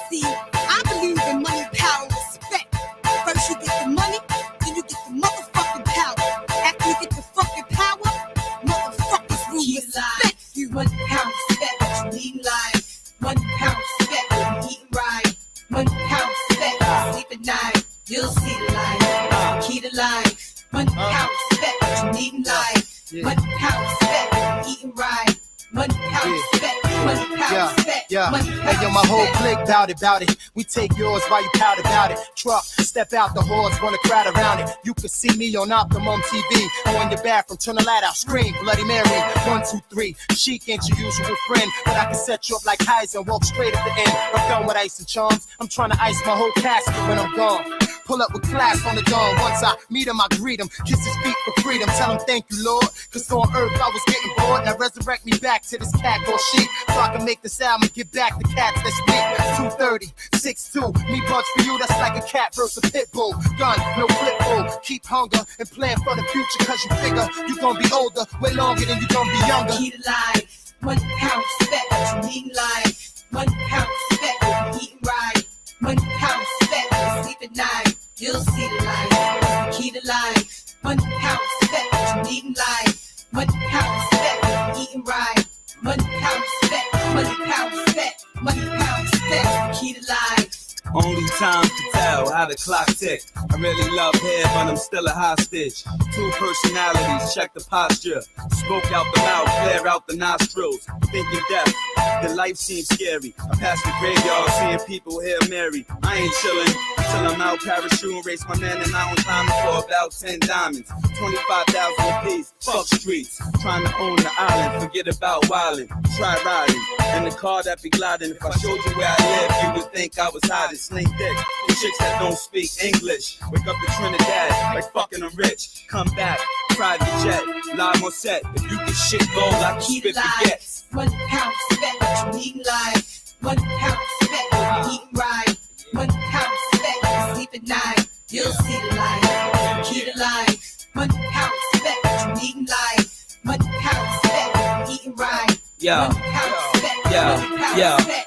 See, I believe in money, power, and respect. First you get the money, then you get the motherfucking power. After you get the fucking power, motherfuckers will respect you. 1 pound respect what you need in life. 1 pound respect what you eating right. 1 pound respect when you sleep at night. You'll see the light, key to life. 1 pound respect what you need in life. 1 pound respect when you eating right. 1 pound respect, 1 pound respect. Hey yo, my whole clique bout it. We take yours while you pout about it. Truck, step out the horse, wanna crowd around it. You can see me on Optimum TV. Or in your bathroom, turn the light out, scream, Bloody Mary. 1, 2, 3. Chic ain't your usual friend, but I can set you up like Heisen and walk straight at the end. I'm done with ice and charms. I'm trying to ice my whole casket when I'm gone. Pull up with class on the dawn. Once I meet him, I greet him. Kiss his feet for freedom. Tell him thank you, Lord. Cause on earth I was getting bored. Now resurrect me back to this cat called sheep. So I can make this album and get back the cats that's weak. 230, 6'2". Me bugs for you, that's like a cat versus a pit bull. Gun, no flip bull. Keep hunger and plan for the future. Cause you figure you gonna be older way longer than you gonna be younger. Key to life. 1 pound respect what you need in life. 1 pound respect what you eating right. 1 pound respect when you sleep at night. You'll see the light, key to life. 1 pound respect what you need in life. 1 pound respect when you eating right. 1 pound respect, 1 pound respect, 1 pound respect, key to life. Only time to tell how the clock tick. I really love hair, but I'm still a hostage. 2 personalities, check the posture. Smoke out the mouth, flare out the nostrils. Thinking death, the life seems scary. I pass the graveyard, seeing people Hail Mary. I ain't chillin' till I'm out parachute, race my man and I on climbing for about 10 diamonds. 25,000 apiece, fuck streets. Trying to own the island, forget about wildin'. Try riding, in the car that be gliding. If I showed you where I live, you would think I was hiding. Sling dick, the chicks that don't speak English. Wake up in Trinidad, like fucking I'm rich. Come back, private jet, live on set. If you get shit gold, I can spit the gets. 1 pound respect what you need in life. 1 pound respect what you eating right. 1 pound respect when you sleep at night. You'll see the light, key to life. 1 pound respect what you need in life. 1 pound respect when you eating right. 1 pound respect.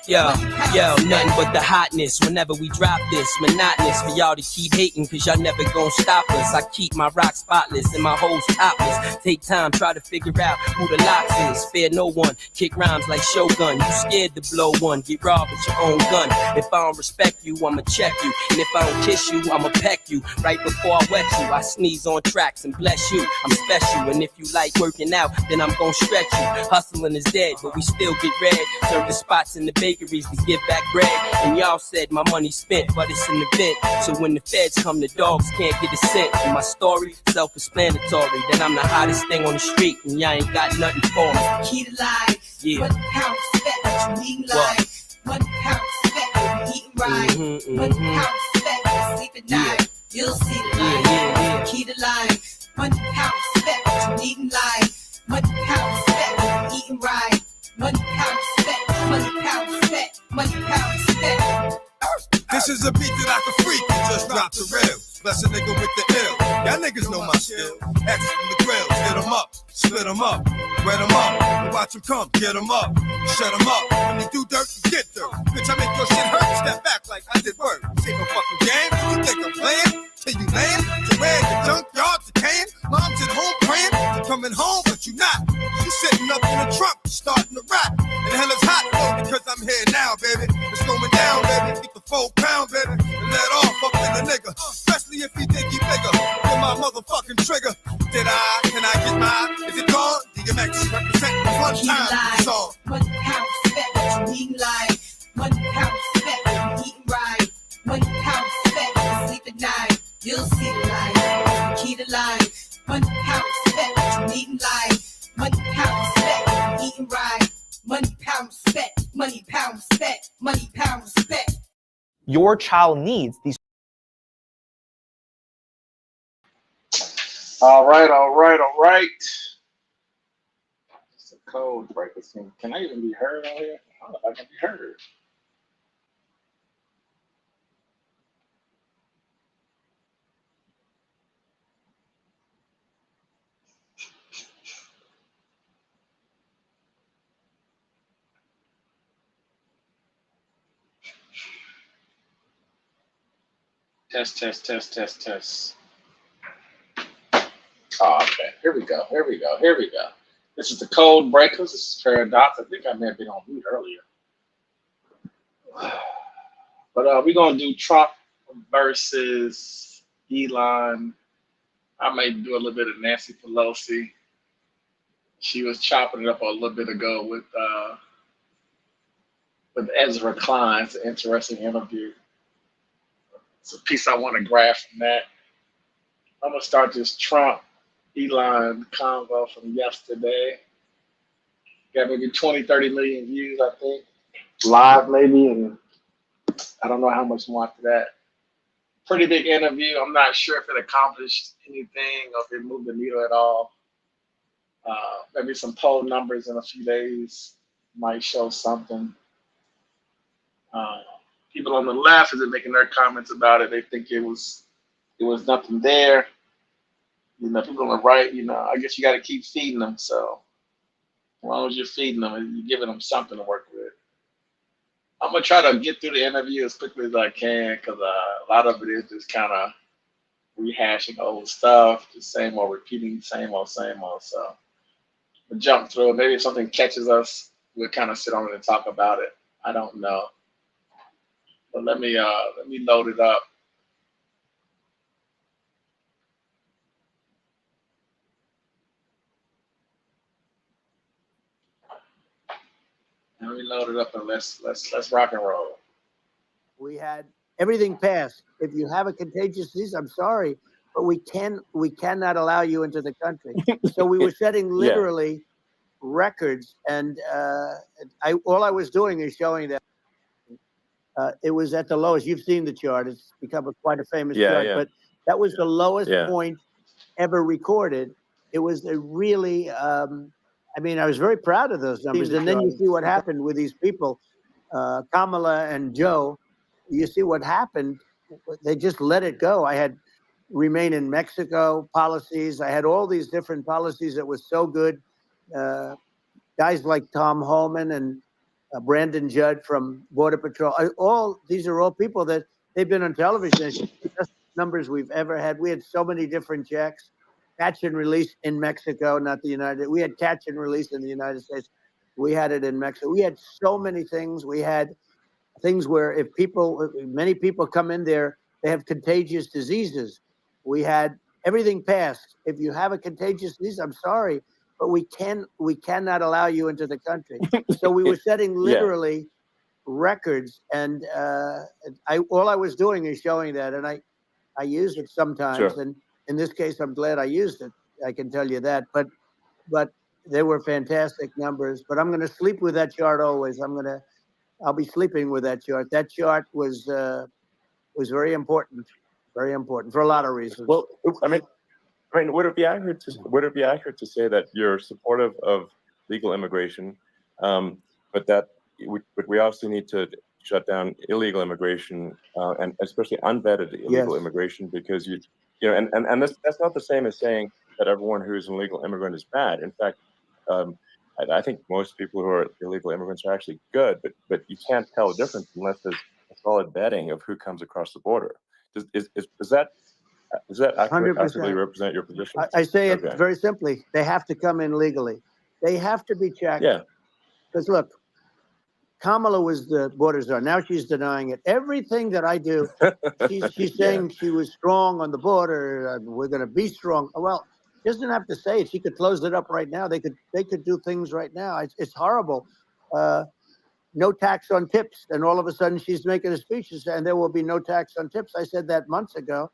Yo, nothing but the hotness whenever we drop this. Monotonous for y'all to keep hating, cause y'all never gon' stop us. I keep my rock spotless and my hoes topless. Take time, try to figure out who the locks is. Spare no one, kick rhymes like Shogun. You scared to blow one, get robbed with your own gun. If I don't respect you, I'ma check you. And if I don't kiss you, I'ma peck you. Right before I wet you, I sneeze on tracks and bless you. I'm special, and if you like working out, then I'm gon' stretch you. Hustling is dead, but we still get red. Serve the spots in the bakeries to give back bread. And y'all said my money spent, but it's an event. So when the feds come, the dogs can't get a cent. And my story, self-explanatory, that I'm the hottest thing on the street, and y'all ain't got nothing for me. Key to life. Yeah. 1 pound respect what you need in life. 1 pound respect when you eating right. 1 pound respect when you sleep at night. You'll see the light. Key to life. 1 pound respect what you need in life. 1 pound respect when you eating right. 1 pound respect, 1 pound respect, 1 pound respect. This is a beat that I can freak and just drop the rails. Bless a nigga with the ill. Y'all niggas know my skill. X from the grills, hit 'em up, split 'em up, wet 'em up, and watch 'em come, get 'em up, shut 'em up. When you do dirt, you get dirt. Bitch, I make your shit hurt, step back like I did work. This ain't no fucking game, you think I'm playing? Till you lame, to where the junkyard decaying. Mom's at home praying, you're coming home, but you not. You sitting up in the trunk, starting to rap. And hell is hot, though, because I'm here now, baby. It's going down, baby. Get the 4 pound, baby. And let off up in the nigga. Especially if he think he bigger. Pull my motherfucking trigger. Did I? Can I get mine? Is it gone? DMX represent me 1 time. Song. 1 pound respect what you need in life. 1 pound respect when you eating right. 1 pound respect when you sleep at night. You'll see the light. Key to life. 1 pound respect what you need in life. 1 pound respect when you eating right. 1 pound respect. Money pound respect. Money pound respect. Your child needs these. All right. It's a code breaker. Can I even be heard on here? I don't know if I can be heard. Test, test, test, test, test. Oh, okay. Here we go. Here we go. Here we go. This is the Code Breakers. This is Paradox. I think I may have been on mute earlier. But we're going to do Trump versus Elon. I may do a little bit of Nancy Pelosi. She was chopping it up a little bit ago with Ezra Klein. It's an interesting interview. It's a piece I want to grab from that. I'm going to start this Trump Elon convo from yesterday. Got maybe 20, 30 million views, I think. Live, maybe, and I don't know how much more after that. Pretty big interview. I'm not sure if it accomplished anything or if it moved the needle at all. Maybe some poll numbers in a few days might show something. People on the left have been making their comments about it. They think it was nothing there. You know, people on the right, you know, I guess you got to keep feeding them. So as long as you're feeding them, you're giving them something to work with. I'm going to try to get through the interview as quickly as I can because a lot of it is just kind of rehashing old stuff, the same old repeating, same old. So we'll jump through it. Maybe if something catches us, we'll kind of sit on it and talk about it. I don't know. But let me load it up. Let me load it up and let's rock and roll. We had everything passed. If you have a contagious disease, I'm sorry, but we cannot allow you into the country. So we were setting literally records, and all I was doing is showing that it was at the lowest. You've seen the chart; it's become quite a famous chart. But that was the lowest point ever recorded. It was a really, I mean, I was very proud of those numbers. And then you see what happened with these people, Kamala and Joe. You see what happened. They just let it go. I had remain in Mexico policies. I had all these different policies that was so good. Guys like Tom Homan and Brandon Judd from Border Patrol. These are all people that they've been on television. It's the best numbers we've ever had. We had so many different checks. Catch and release in Mexico, not the United. We had catch and release in the United States. We had it in Mexico. We had so many things. We had things where many people come in there, they have contagious diseases. We had everything passed. If you have a contagious disease, I'm sorry, but we cannot allow you into the country. So we were setting literally records, and all I was doing is showing that, and I use it sometimes, and in this case, I'm glad I used it. I can tell you that, but they were fantastic numbers. But I'm going to sleep with that chart always. I'll be sleeping with that chart. That chart was very important for a lot of reasons. Well, I mean, would it be accurate to say that you're supportive of legal immigration, but we also need to shut down illegal immigration and especially unvetted illegal immigration, because and that's not the same as saying that everyone who is an illegal immigrant is bad. In fact, I think most people who are illegal immigrants are actually good, but you can't tell the difference unless there's a solid vetting of who comes across the border. Does that accurately represent your position? I say it very simply. They have to come in legally. They have to be checked. Yeah. Because look, Kamala was the border czar. Now she's denying it. Everything that I do, she's saying she was strong on the border. We're going to be strong. Well, she doesn't have to say it. She could close it up right now. They could do things right now. It's horrible. No tax on tips. And all of a sudden she's making a speech and there will be no tax on tips. I said that months ago.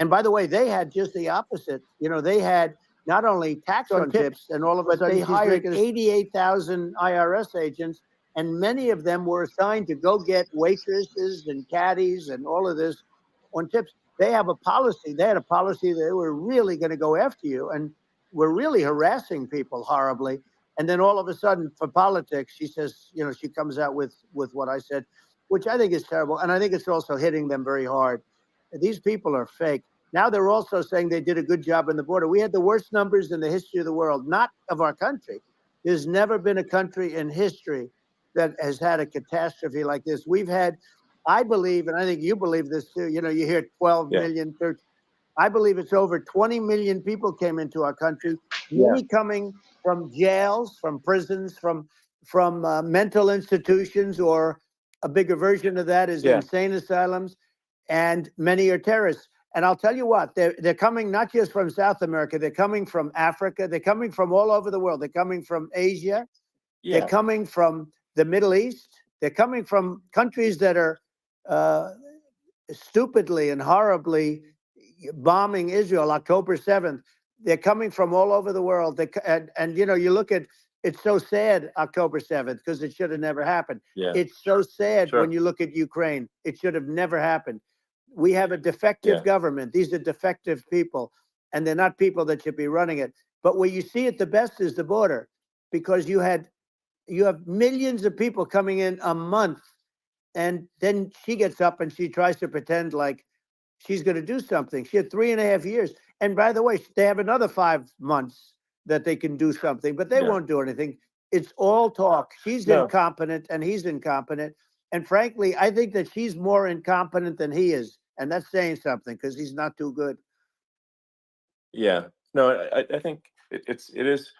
And by the way, they had just the opposite. They had not only tax on tips, and all of a sudden they hired 88,000 IRS agents, and many of them were assigned to go get waitresses and caddies and all of this on tips. They have a policy. They had a policy that they were really going to go after you, and were really harassing people horribly. And then all of a sudden, for politics, she says, she comes out with what I said, which I think is terrible. And I think it's also hitting them very hard. These people are fake. Now they're also saying they did a good job on the border. We had the worst numbers in the history of the world, not of our country. There's never been a country in history that has had a catastrophe like this. We've had I believe, and I think you believe this too. You hear 12 Yeah. million, 13. I believe it's over 20 million people came into our country, Yeah. many coming from jails, from prisons, from mental institutions, or a bigger version of that is Yeah. insane asylums, and many are terrorists. And I'll tell you what, they're coming not just from South America, they're coming from Africa, they're coming from all over the world. They're coming from Asia, they're Yeah. coming from the Middle East, they're coming from countries that are stupidly and horribly bombing Israel October 7th. They're coming from all over the world. And you look at, it's so sad October 7th because it should have never happened. Yeah. It's so sad Sure. when you look at Ukraine. It should have never happened. We have a defective Yeah. government. These are defective people, and they're not people that should be running it. But where you see it the best is the border, because you have millions of people coming in a month, and then she gets up and she tries to pretend like she's going to do something. She had 3.5 years. And by the way, they have another 5 months that they can do something, but they Yeah. won't do anything. It's all talk. She's No. incompetent and he's incompetent. And frankly, I think that she's more incompetent than he is. And that's saying something because he's not too good. Yeah. No, I think it is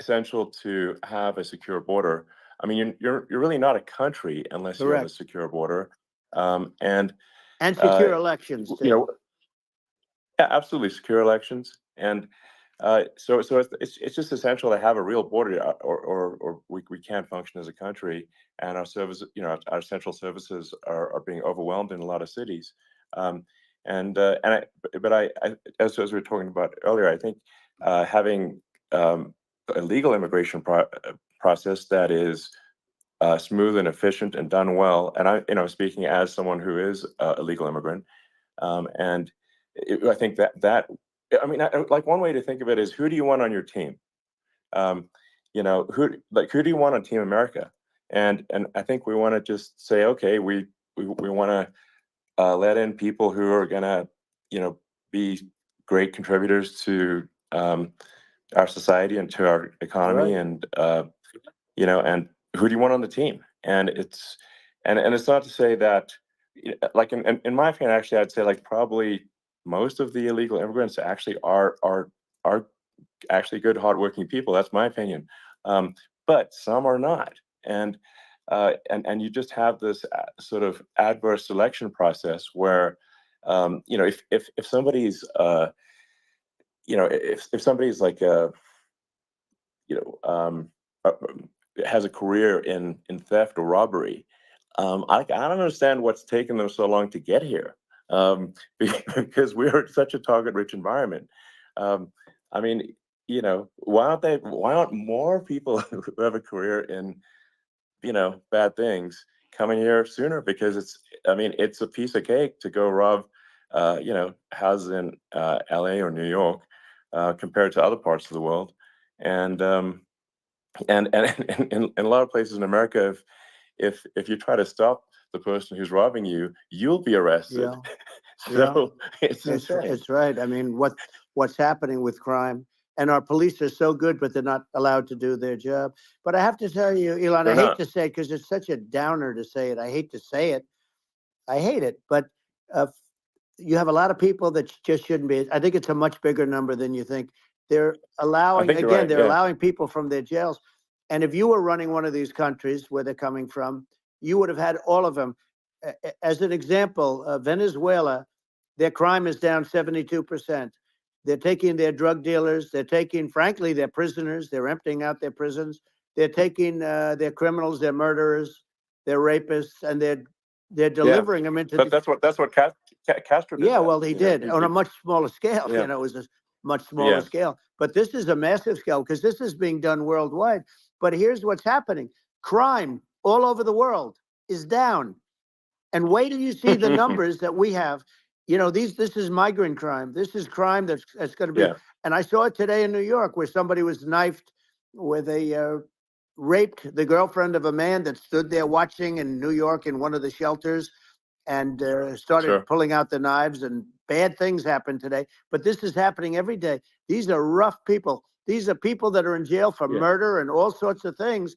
essential to have a secure border. I mean, you're really not a country unless you have a Correct. secure border. And secure elections, too. you know, yeah, absolutely secure elections. And so it's just essential to have a real border, or we can't function as a country, and our service, our central services are being overwhelmed in a lot of cities. But as we were talking about earlier, I think having a legal immigration process that is smooth and efficient and done well, and speaking as someone who is a legal immigrant, and I think that I mean, like one way to think of it is, who do you want on your team? Who do you want on Team America? And I think we want to just say, okay, we want to let in people who are gonna, be great contributors to our society and to our economy, Right. and and who do you want on the team? And it's not to say that, like in my opinion, actually, I'd say like probably most of the illegal immigrants actually are actually good, hardworking people. That's my opinion. But some are not, and you just have this sort of adverse selection process where, if somebody's if somebody's like you know uh, has a career in theft or robbery, I don't understand what's taken them so long to get here, because we're such a target-rich environment. I mean, why aren't more people who have a career in, bad things coming here sooner? Because it's a piece of cake to go rob, houses in LA or New York, compared to other parts of the world. And in a lot of places in America, if you try to stop the person who's robbing you, you'll be arrested. Yeah. So it's It's insane. it's right. I mean, what's happening with crime, and our police are so good, but they're not allowed to do their job. But I have to tell you, Elon, I They're hate not. to say it because it's such a downer to say it. I hate to say it. I hate it, but uh, you have a lot of people that just shouldn't be. I think it's a much bigger number than you think. They're I allowing, think you're again, right. they're Yeah. allowing people from their jails. And if you were running one of these countries where they're coming from, you would have had all of them. As an example, Venezuela, their crime is down 72%. They're taking their drug dealers. They're taking, frankly, their prisoners. They're emptying out their prisons. They're taking their criminals, their murderers, their rapists, and they're Yeah. delivering them into But the. that's what Castro did. Yeah, That well, he did on a he much smaller scale. yeah. It was a much smaller Yeah. scale. But this is a massive scale because this is being done worldwide. But here's what's happening: crime all over the world is down. And wait till you see the numbers that we have. This is migrant crime. This is crime that's going to be. Yeah. And I saw it today in New York where somebody was knifed, where they raped the girlfriend of a man that stood there watching in New York in one of the shelters, and started Sure. pulling out the knives, and bad things happen today. But this is happening every day. These are rough people. These are people that are in jail for Yeah. murder and all sorts of things.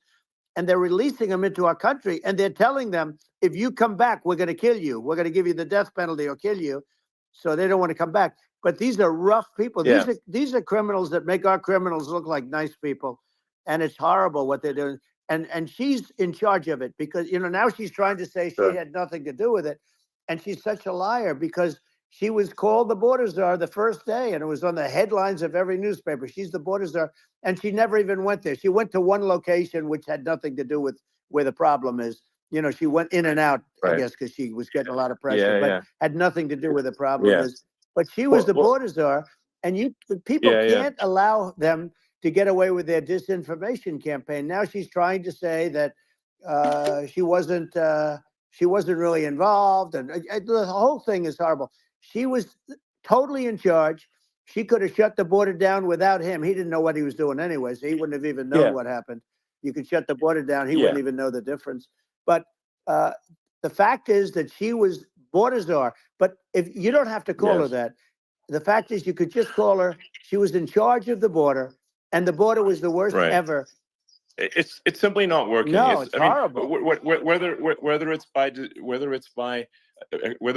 and they're releasing them into our country, and they're telling them, if you come back, we're going to kill you. We're going to give you the death penalty or kill you. So they don't want to come back. But these are rough people. Yeah. These are criminals that make our criminals look like nice people, and it's horrible what they're doing. And she's in charge of it because, you know, now she's trying to say Sure. she had nothing to do with it, and she's such a liar because she was called the border czar the first day, and it was on the headlines of every newspaper. She's the border czar, and she never even went there. She went to one location which had nothing to do with where the problem is. You know, she went in and out, I Right. guess, because she was getting a lot of pressure, Yeah, but yeah. had nothing to do where the problem Yeah. is. But she was the Well, border czar, and people Yeah, yeah. can't allow them to get away with their disinformation campaign. Now she's trying to say that she wasn't really involved, and the whole thing is horrible. She was totally in charge. She could have shut the border down without him. He didn't know what he was doing anyway, so he wouldn't have even known Yeah. what happened. You could shut the border down. He Yeah. wouldn't even know the difference. But the fact is that she was border czar. But if you don't have to call her Yes. that, the fact is you could just call her. She was in charge of the border, and the border was the worst Right. ever. It's simply not working. No, it's horrible. Whether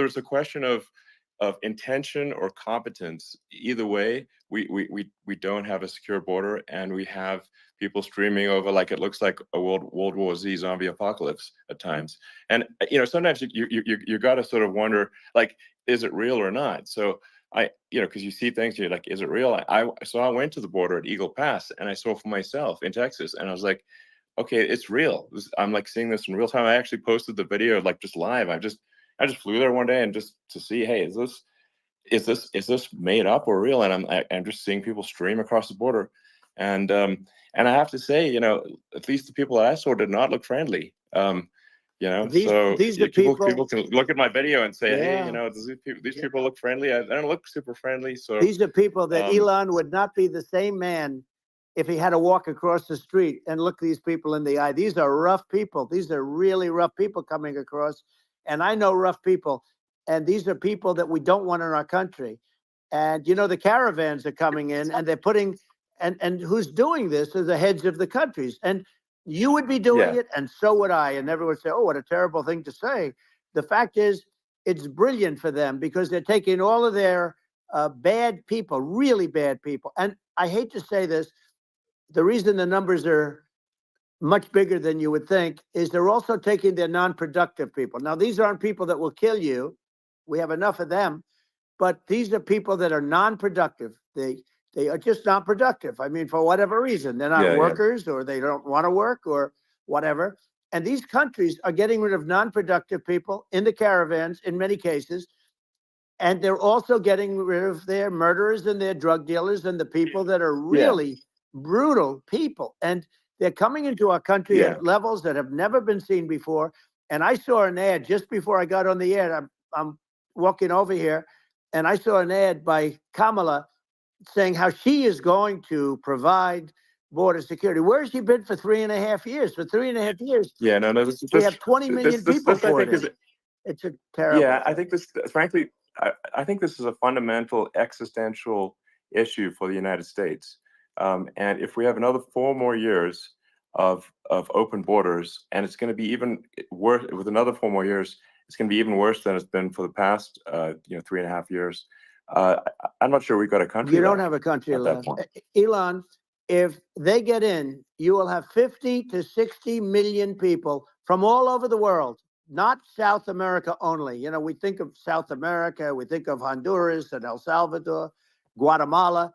it's a question of intention or competence, either way, we don't have a secure border, and we have people streaming over like it looks like a World War Z zombie apocalypse at times. And you know, sometimes you got to sort of wonder, like, is it real or not? So because you see things, you're like, is it real? So I went to the border at Eagle Pass, and I saw for myself in Texas, and I was like, okay, it's real. I'm like seeing this in real time. I actually posted the video like just live. I just flew there one day and just to see, hey, is this made up or real? And I'm just seeing people stream across the border, and I have to say, you know, at least the people I saw did not look friendly. You know, These are people people. can look at my video and say, hey, Yeah. you know, these people look friendly. I don't look super friendly. So These are people that Um, Elon would not be the same man if he had to walk across the street and look these people in the eye. These are rough people. These are really rough people coming across. And I know rough people. And these are people that we don't want in our country. And, you know, the caravans are coming in and they're putting, and who's doing this are the heads of the countries. And you would be doing Yeah. it, and so would I. And everyone would say, oh, what a terrible thing to say. The fact is, it's brilliant for them because they're taking all of their bad people, really bad people. And I hate to say this, the reason the numbers are much bigger than you would think is they're also taking their non-productive people. Now, these aren't people that will kill you. We have enough of them. But these are people that are non-productive. They are just not productive. I mean, for whatever reason, they're not Yeah, yeah. workers, or they don't want to work, or whatever. And these countries are getting rid of non-productive people in the caravans in many cases. And they're also getting rid of their murderers and their drug dealers and the people that are really brutal people. And they're coming into our country Yeah. at levels that have never been seen before. And I saw an ad just before I got on the air. I'm walking over here, and I saw an ad by Kamala saying how she is going to provide border security. Where has she been for 3.5 years? For 3.5 years, Yeah, no, we have 20 million people this I poured think in. is It's a terrible. Yeah, I thing. think this, frankly, I think this is a fundamental existential issue for the United States. And if we have another 4 more years of open borders, and it's going to be even worse with another 4 more years, it's going to be even worse than it's been for the past, 3.5 years. I'm not sure we've got a country. You don't left have a country at that left. point. Elon, if they get in, you will have 50 to 60 million people from all over the world, not South America only. You know, we think of South America, we think of Honduras and El Salvador, Guatemala,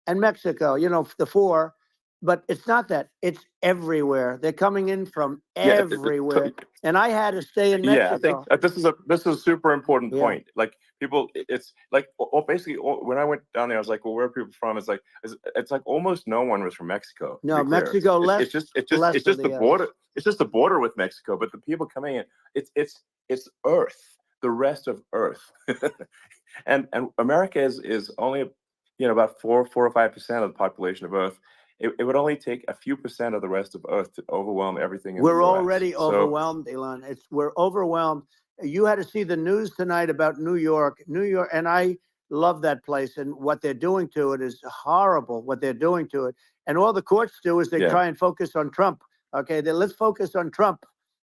and Mexico, you know, the 4. But it's not that. It's everywhere. They're coming in from Yeah, everywhere. And I had to stay in Yeah, I think Mexico. this is a super important Yeah. point. Like people, it's like basically when I went down there, I was like, well, where are people from? It's like it's like almost no one was from Mexico. to No, be clear. Mexico less. It's just less it's than just the the others. border. It's just the border with Mexico, but the people coming in, it's Earth, the rest of Earth, and America is only about 4 or 5% of the population of Earth. It would only take a few percent of the rest of Earth to overwhelm everything in the We're US. already So, overwhelmed, Elon. We're overwhelmed. You had to see the news tonight about New York, and I love that place. And what they're doing to it is horrible. What they're doing to it, and all the courts do is they Yeah. try and focus on Trump. Okay, then let's focus on Trump,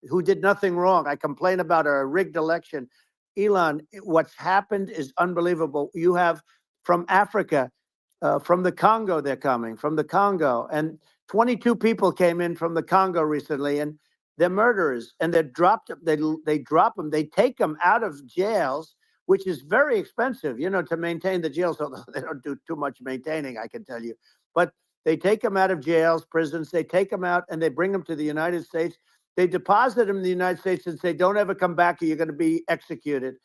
who did nothing wrong. I complain about a rigged election. Elon, what's happened is unbelievable. You have from Africa, from the Congo, they're coming from the Congo, and 22 people came in from the Congo recently, and they're murderers, and they're dropped. They drop them. They take them out of jails, which is very expensive, to maintain the jails. Although they don't do too much maintaining, I can tell you. But they take them out of jails, prisons. They take them out and they bring them to the United States. They deposit them in the United States and say, "Don't ever come back, or you're going to be executed."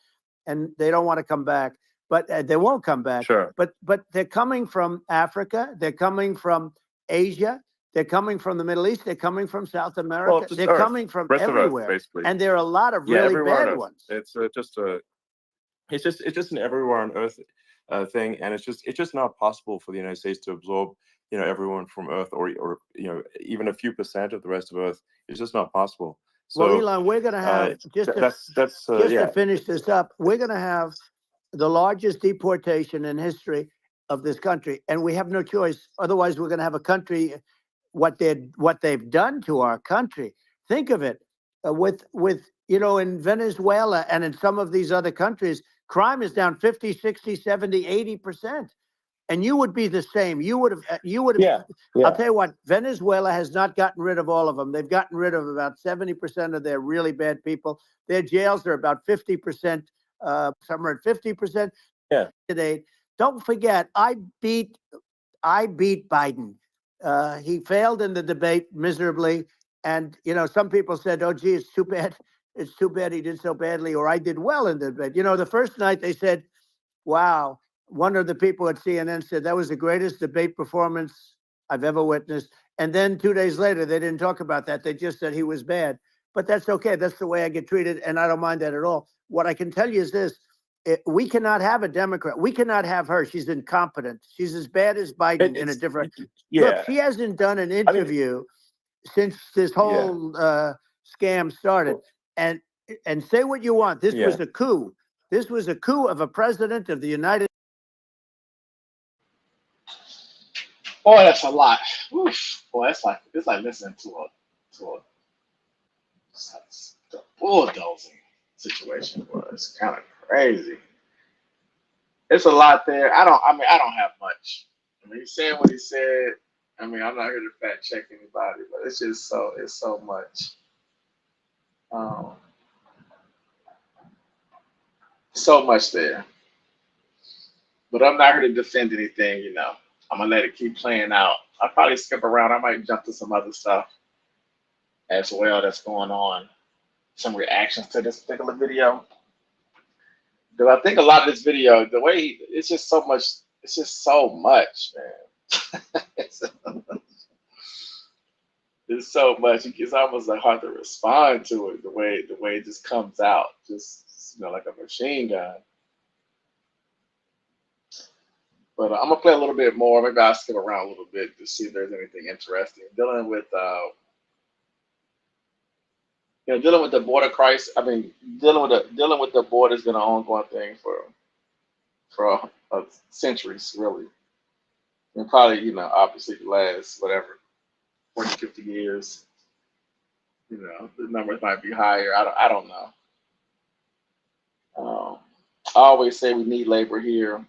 And they don't want to come back, but they won't come back. Sure. But they're coming from Africa. They're coming from Asia. They're coming from the Middle East. They're coming from South America. Well, just They're Earth, coming from rest of Earth, everywhere. basically. And there are a lot of Yeah, really everywhere on bad Earth. ones. It's just an everywhere on Earth thing, and it's just not possible for the United States to absorb everyone from Earth, or even a few percent of the rest of Earth. It's just not possible. So Well, Elon, we're going to have that's to finish this up. We're going to have the largest deportation in history of this country, and we have no choice. Otherwise, we're going to have a country. What they've done to our country. Think of it, with in Venezuela and in some of these other countries, crime is down 50, 60, 70, 80%. And you would be the same. You would have. Yeah. I'll tell you what. Venezuela has not gotten rid of all of them. They've gotten rid of about 70% of their really bad people. Their jails are about 50%. Some are at 50%. Yeah. Today, don't forget, I beat Biden. He failed in the debate miserably, and some people said, "Oh, gee, it's too bad. It's too bad he did so badly," or "I did well in the debate." The first night they said, "Wow." One of the people at CNN said that was the greatest debate performance I've ever witnessed. And then 2 days later, they didn't talk about that. They just said he was bad. But that's okay. That's the way I get treated, and I don't mind that at all. What I can tell you is this. We cannot have a Democrat. We cannot have her. She's incompetent. She's as bad as Biden in a different. Yeah. Look, she hasn't done an interview since this whole scam started. And say what you want. This was a coup. This was a coup of a president of the United. Boy, that's a lot. Oof. Boy, it's like listening to a bulldozing situation. Boy, it's kind of crazy. It's a lot there. I don't have much. He said what he said. I'm not here to fact check anybody, but it's so much. So much there. But I'm not here to defend anything, I'm gonna let it keep playing out. I'll probably skip around. I might jump to some other stuff as well that's going on. Some reactions to this particular video. Because I think a lot of this video, the way it's just so much, man. It's so much. It's almost like hard to respond to it the way it just comes out, just like a machine gun. But I'm gonna play a little bit more. Maybe I'll skip around a little bit to see if there's anything interesting dealing with dealing with the border crisis. Dealing with the border has been an ongoing thing for centuries, really, and probably obviously the last 40, 50 years. The numbers might be higher. I don't know. I always say we need labor here,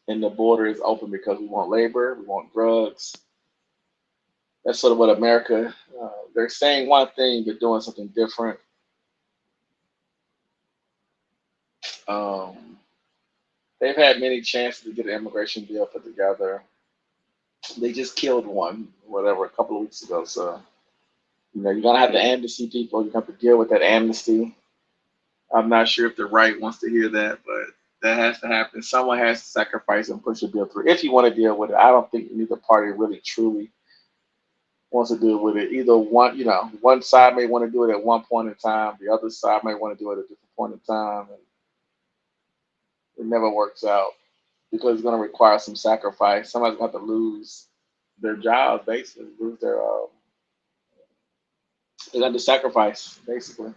and the border is open because we want labor, we want drugs. That's sort of what America. They're saying one thing but doing something different. They've had many chances to get an immigration deal put together. They just killed one, a couple of weeks ago. So, you're gonna have to amnesty people. You have to deal with that amnesty. I'm not sure if the right wants to hear that, but that has to happen. Someone has to sacrifice and push a bill through if you want to deal with it. I don't think neither party really truly wants to deal with it. Either one side may want to do it at one point in time. The other side may want to do it at a different point in time. And it never works out because it's going to require some sacrifice. Somebody's going to have to lose their job, basically, lose their, they're going to sacrifice, basically,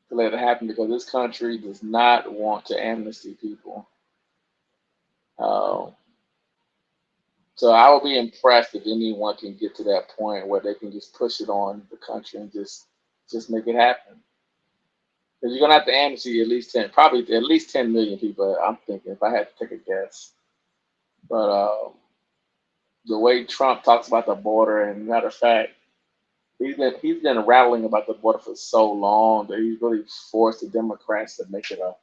to let it happen because this country does not want to amnesty people. So I would be impressed if anyone can get to that point where they can just push it on the country and just make it happen. Because you're gonna have to amnesty at least 10, probably at least 10 million people. I'm thinking if I had to take a guess. But the way Trump talks about the border, and matter of fact, he's been rattling about the border for so long that he's really forced the Democrats to make it a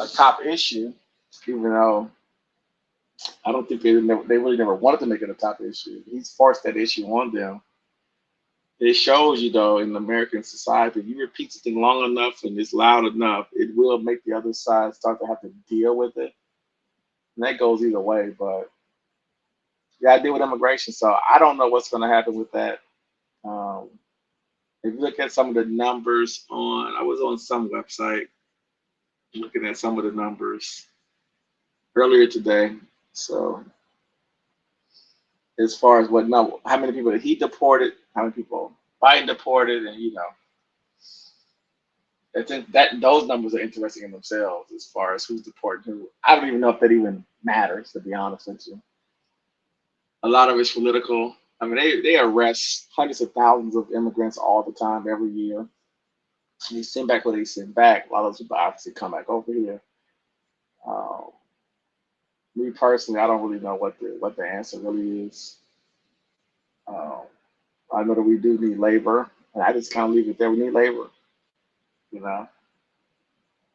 top issue, even though I don't think they really never wanted to make it a top issue. He's forced that issue on them. It shows you though in American society, if you repeat something long enough and it's loud enough, it will make the other side start to have to deal with it. And that goes either way, but you gotta deal with immigration. So I don't know what's gonna happen with that. Um, if you look at some of the numbers I was on some website looking at some of the numbers earlier today. So as far as how many people he deported, how many people Biden deported, and I think that those numbers are interesting in themselves as far as who's deported who. I don't even know if that even matters, to be honest with you. A lot of it's political. I mean, they arrest hundreds of thousands of immigrants all the time, every year. They send back what they send back. A lot of those people obviously come back over here. Um, Me personally, I don't really know what the answer really is. Um, I know that we do need labor, and I just kind of leave it there. We need labor, you know.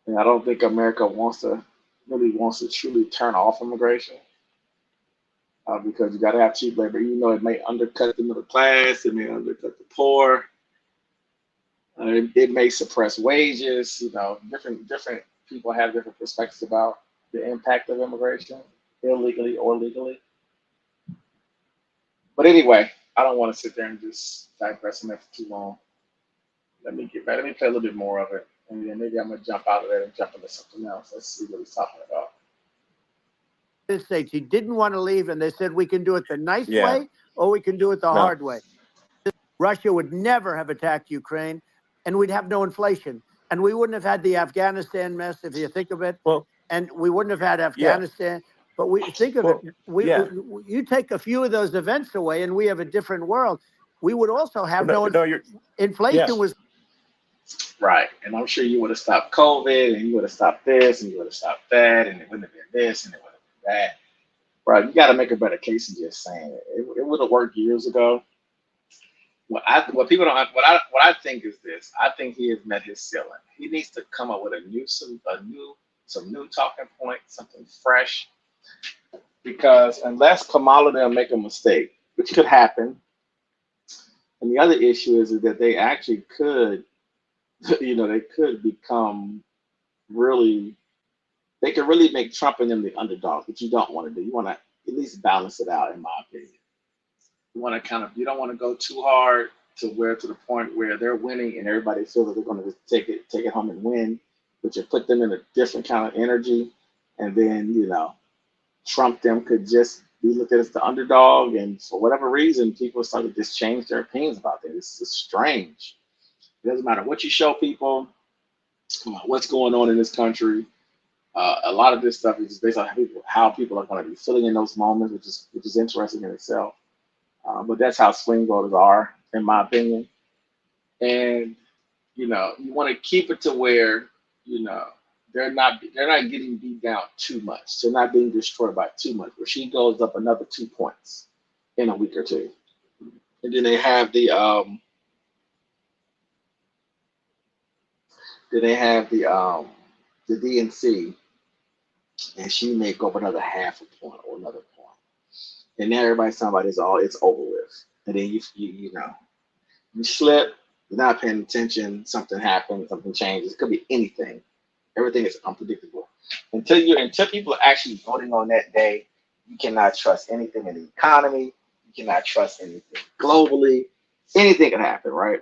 And I don't think America really wants to truly turn off immigration because you got to have cheap labor, even though it may undercut the middle class, it may undercut the poor, it may suppress wages. You know, different people have different perspectives about the impact of immigration, illegally or legally. But anyway, I don't want to sit there and just digress on that for too long. Let me get back. Let me play a little bit more of it, and then maybe I'm gonna jump out of there and jump into something else. Let's see what he's talking about. States. He didn't want to leave, and they said we can do it the nice Yeah. way or we can do it the No. hard way. Russia would never have attacked Ukraine, and we'd have no inflation, and we wouldn't have had the Afghanistan mess, if you think of it. Well, And we wouldn't have had Afghanistan. But we think of it. You take a few of those events away, and we have a different world. We would also have inflation was right, and I'm sure you would have stopped COVID, and you would have stopped this, and you would have stopped that, and it wouldn't have been this, and it would have been that. Right, you got to make a better case than just saying it. It would have worked years ago. What I think is this. I think he has met his ceiling. He needs to come up with some new talking points, something fresh. Because unless Kamala they'll make a mistake, which could happen, and the other issue is that they actually could, they could become really, they could really make Trump and them the underdog, which you don't want to do. You want to at least balance it out, in my opinion. You don't want to go too hard to the point where they're winning and everybody feels that they're going to just take it home and win, but you put them in a different kind of energy, and then Trump them could just be looked at as the underdog, and for whatever reason, people start to just change their opinions about it. It's just strange. It doesn't matter what you show people, what's going on in this country. A lot of this stuff is just based on how people are going to be feeling in those moments, which is interesting in itself. But that's how swing voters are, in my opinion. And you want to keep it to where they're not getting beat down too much. They're not being destroyed by too much. Where she goes up another 2 points in a week or two, and then they have the DNC, and she may go up another half a point or another point. And now everybody's talking about it's over with. And then you slip, you're not paying attention, something happens, something changes. It could be anything. Everything is unpredictable. Until people are actually voting on that day, you cannot trust anything in the economy. You cannot trust anything globally. Anything can happen, right?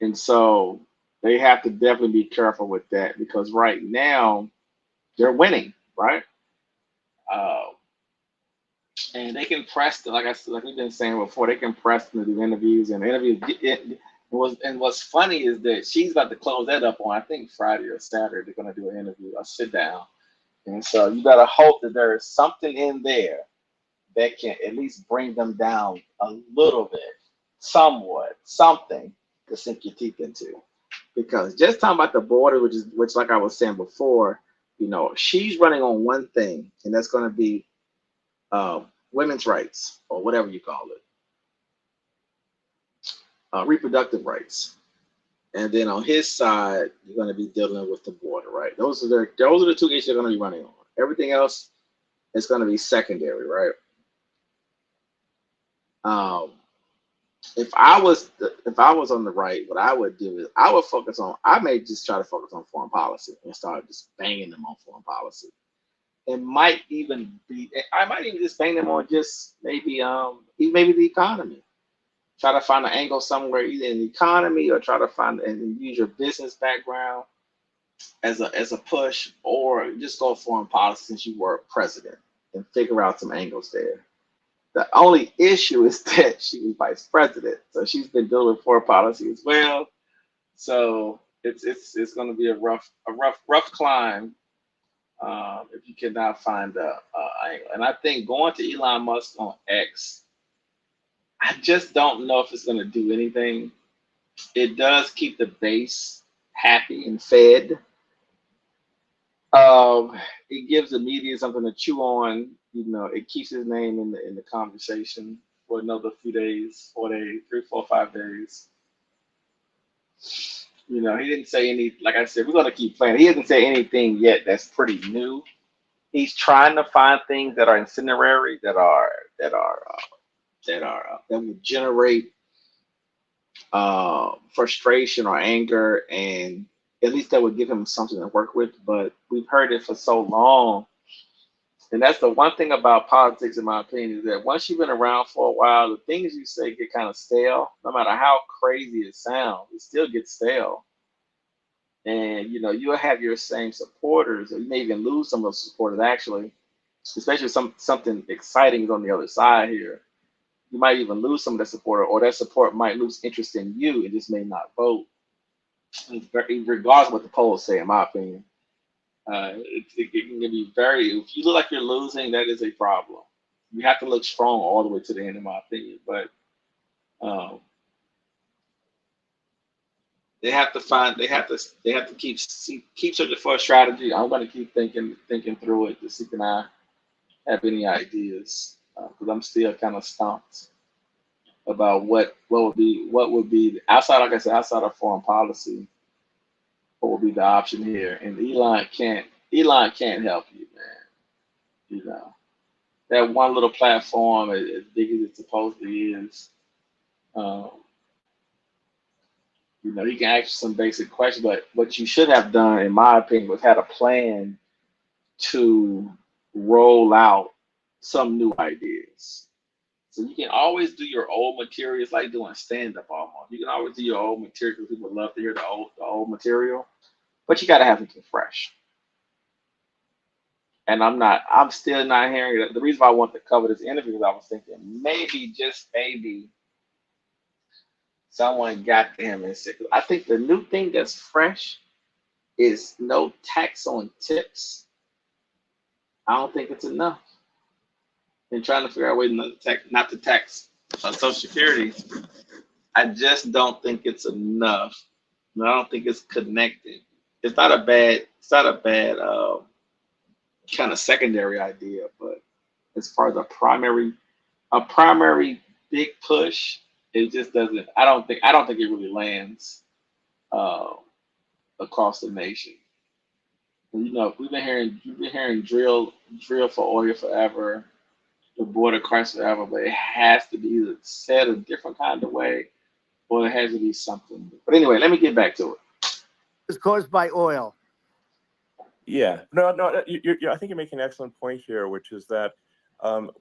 And so they have to definitely be careful with that, because right now they're winning, right? And they can press, like we've been saying before, they can press them to do interviews, and what's funny is that she's about to close that up on, I think, Friday or Saturday. They're going to do an interview, a sit down. And so you got to hope that there is something in there that can at least bring them down a little bit, somewhat, something to sink your teeth into. Because just talking about the border, which like I was saying before, she's running on one thing, and that's going to be women's rights or whatever you call it, reproductive rights. And then on his side, you're going to be dealing with the border, right? Those are the two issues they're going to be running on. Everything else is going to be secondary, right? If I was on the right, what I would do is I may just try to focus on foreign policy and start just banging them on foreign policy. I might even just bang them on just maybe the economy. Try to find an angle somewhere either in the economy, or try to find and use your business background as a push, or just go foreign policy since you were president and figure out some angles there. The only issue is that she was vice president, so she's been dealing with foreign policy as well. So it's going to be a rough climb if you cannot find a angle. And I think going to Elon Musk on X, I just don't know if it's going to do anything. It does keep the base happy and fed. It gives the media something to chew on. It keeps his name in the conversation for another few days, 4 days, 3, 4, 5 days. He didn't say any. Like I said, we're gonna keep playing. He hasn't said anything yet that's pretty new. He's trying to find things that are incendiary, that would generate frustration or anger, and at least that would give him something to work with. But we've heard it for so long, and that's the one thing about politics, in my opinion, is that once you've been around for a while, the things you say get kind of stale. No matter how crazy it sounds, it still gets stale. And you'll have your same supporters, or you may even lose some of those supporters actually, especially if something exciting is on the other side here. You might even lose some of that supporter, or that support might lose interest in you and just may not vote. Regardless of what the polls say, in my opinion, it can be if you look like you're losing, that is a problem. You have to look strong all the way to the end, in my opinion. But they have to keep searching for a strategy. I'm going to keep thinking through it to see if I have any ideas, because I'm still kind of stumped about what would be outside, like I said, outside of foreign policy, what would be the option here. And Elon can't help you, man. That one little platform, as big as it supposedly is, he can ask you some basic questions, but what you should have done, in my opinion, was had a plan to roll out some new ideas. So you can always do your old material. It's like doing stand-up almost. You can always do your old material because people love to hear the old material, but you got to have something fresh. And I'm still not hearing it. The reason why I want to cover this interview is I was thinking maybe, just maybe, someone got to him and said, I think the new thing that's fresh is no tax on tips. I don't think it's enough. And trying to figure out a way not to tax Social Security, I just don't think it's enough. And I don't think it's connected. It's not a bad kind of secondary idea, but as far as a primary big push, it just doesn't. I don't think it really lands across the nation. And, you've been hearing drill for oil forever, the border crisis forever, but it has to be either said a different kind of way, or it has to be something. But anyway, let me get back to it. It's caused by oil. Yeah, no. I think you're making an excellent point here, which is that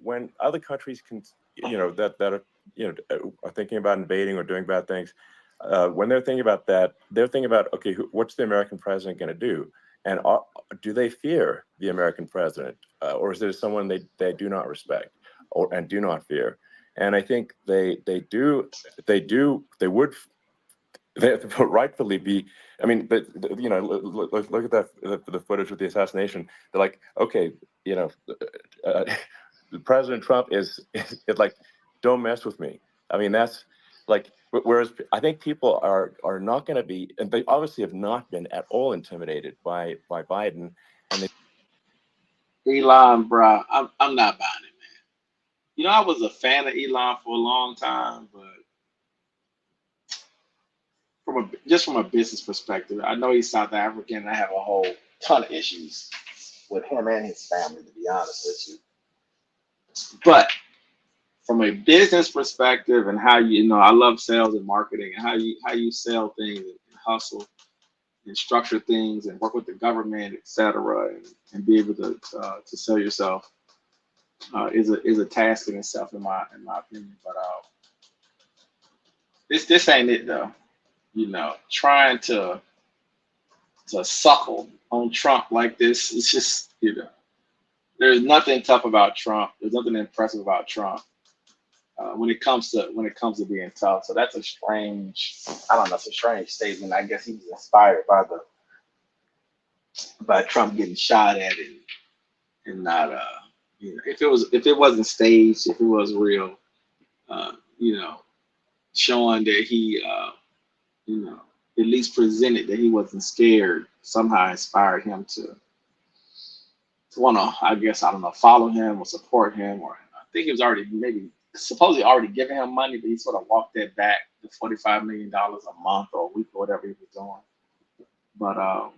when other countries can, that are thinking about invading or doing bad things, when they're thinking about that, they're thinking about, okay, what's the American president going to do, and do they fear the American president, or is there someone they do not respect and do not fear? And I think they would rightfully be. I mean, but look at that the footage of the assassination. They're like, okay, President Trump is like, don't mess with me. I mean, that's like, whereas I think people are not going to be, and they obviously have not been at all intimidated by Biden. And Elon, bro, I'm not buying it, man. You know, I was a fan of Elon for a long time, but from a business perspective, I know he's South African, and I have a whole ton of issues with him and his family, to be honest with you. But from a business perspective and how you know, I love sales and marketing and how you sell things and hustle and structure things and work with the government, et cetera, and be able to sell yourself is a task in itself, in my opinion. But this ain't it though. You know, trying to suckle on Trump like this, it's just, you know, there's nothing tough about Trump. There's nothing impressive about Trump when it comes to being tough. So that's a strange, I don't know, it's a strange statement. I guess he was inspired by Trump getting shot at and not you know, if it wasn't staged, if it was real, you know, showing that he you know, at least presented that he wasn't scared, somehow inspired him to want to, I guess, I don't know, follow him or support him. Or I think he was already maybe supposedly already giving him money, but he sort of walked that back, the $45 million a month or a week or whatever he was doing. But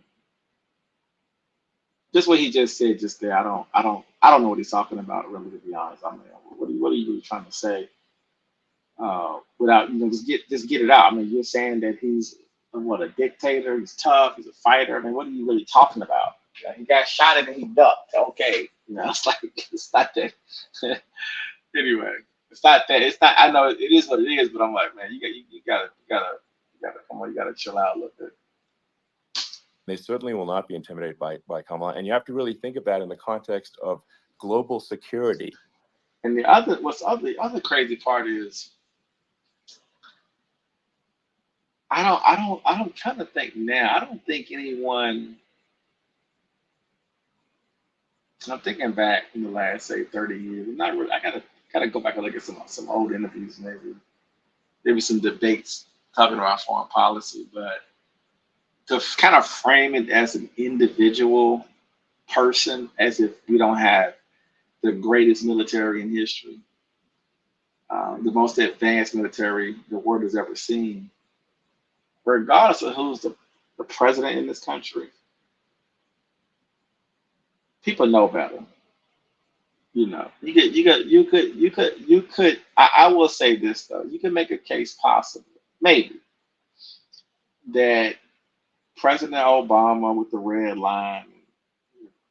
just what he just said just there, I don't know what he's talking about, really, to be honest. I mean, what are you really trying to say? Without, you know, just get it out. I mean, you're saying that he's a dictator, he's tough, he's a fighter. I mean, what are you really talking about? Yeah, he got shot at and he ducked. Okay, you know, it's like, it's not that. Anyway, it's not that. It's not. I know it is what it is, but I'm like, man, you gotta come on, you gotta chill out a little bit. they certainly will not be intimidated by Kamala, and you have to really think of that in the context of global security. And the other crazy part is, I'm trying to think now. I don't think anyone. I'm thinking back in the last, say, 30 years. Not really. I gotta go back and look at some old interviews, maybe some debates talking about foreign policy. But to kind of frame it as an individual person, as if we don't have the greatest military in history, the most advanced military the world has ever seen, regardless of who's the president in this country, people know better. You know, you could. I will say this though, you can make a case possibly, maybe, that President Obama with the red line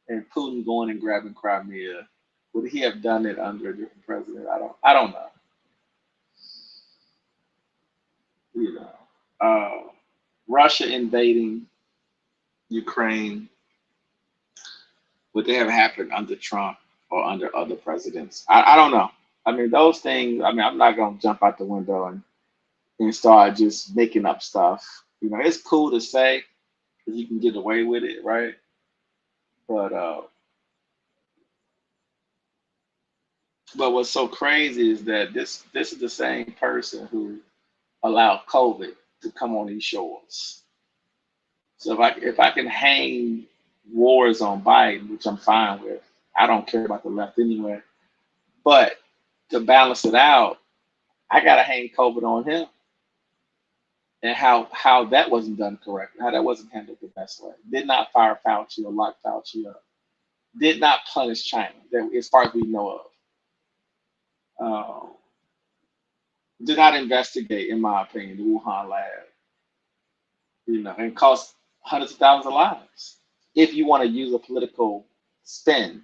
and Putin going and grabbing Crimea, would he have done it under a different president? I don't know. You know, Russia invading Ukraine, would they have happened under Trump or under other presidents? I don't know. I mean, those things. I mean, I'm not gonna jump out the window and start just making up stuff. You know, it's cool to say because you can get away with it, right? But what's so crazy is that this is the same person who allowed COVID to come on these shores. So if I can hang wars on Biden, which I'm fine with, I don't care about the left anyway. But to balance it out, I gotta hang COVID on him, and how that wasn't done correctly, how that wasn't handled the best way. Did not fire Fauci or lock Fauci up. Did not punish China, as far as we know of. Did not investigate, in my opinion, the Wuhan lab. You know, and cost hundreds of thousands of lives. If you want to use a political spin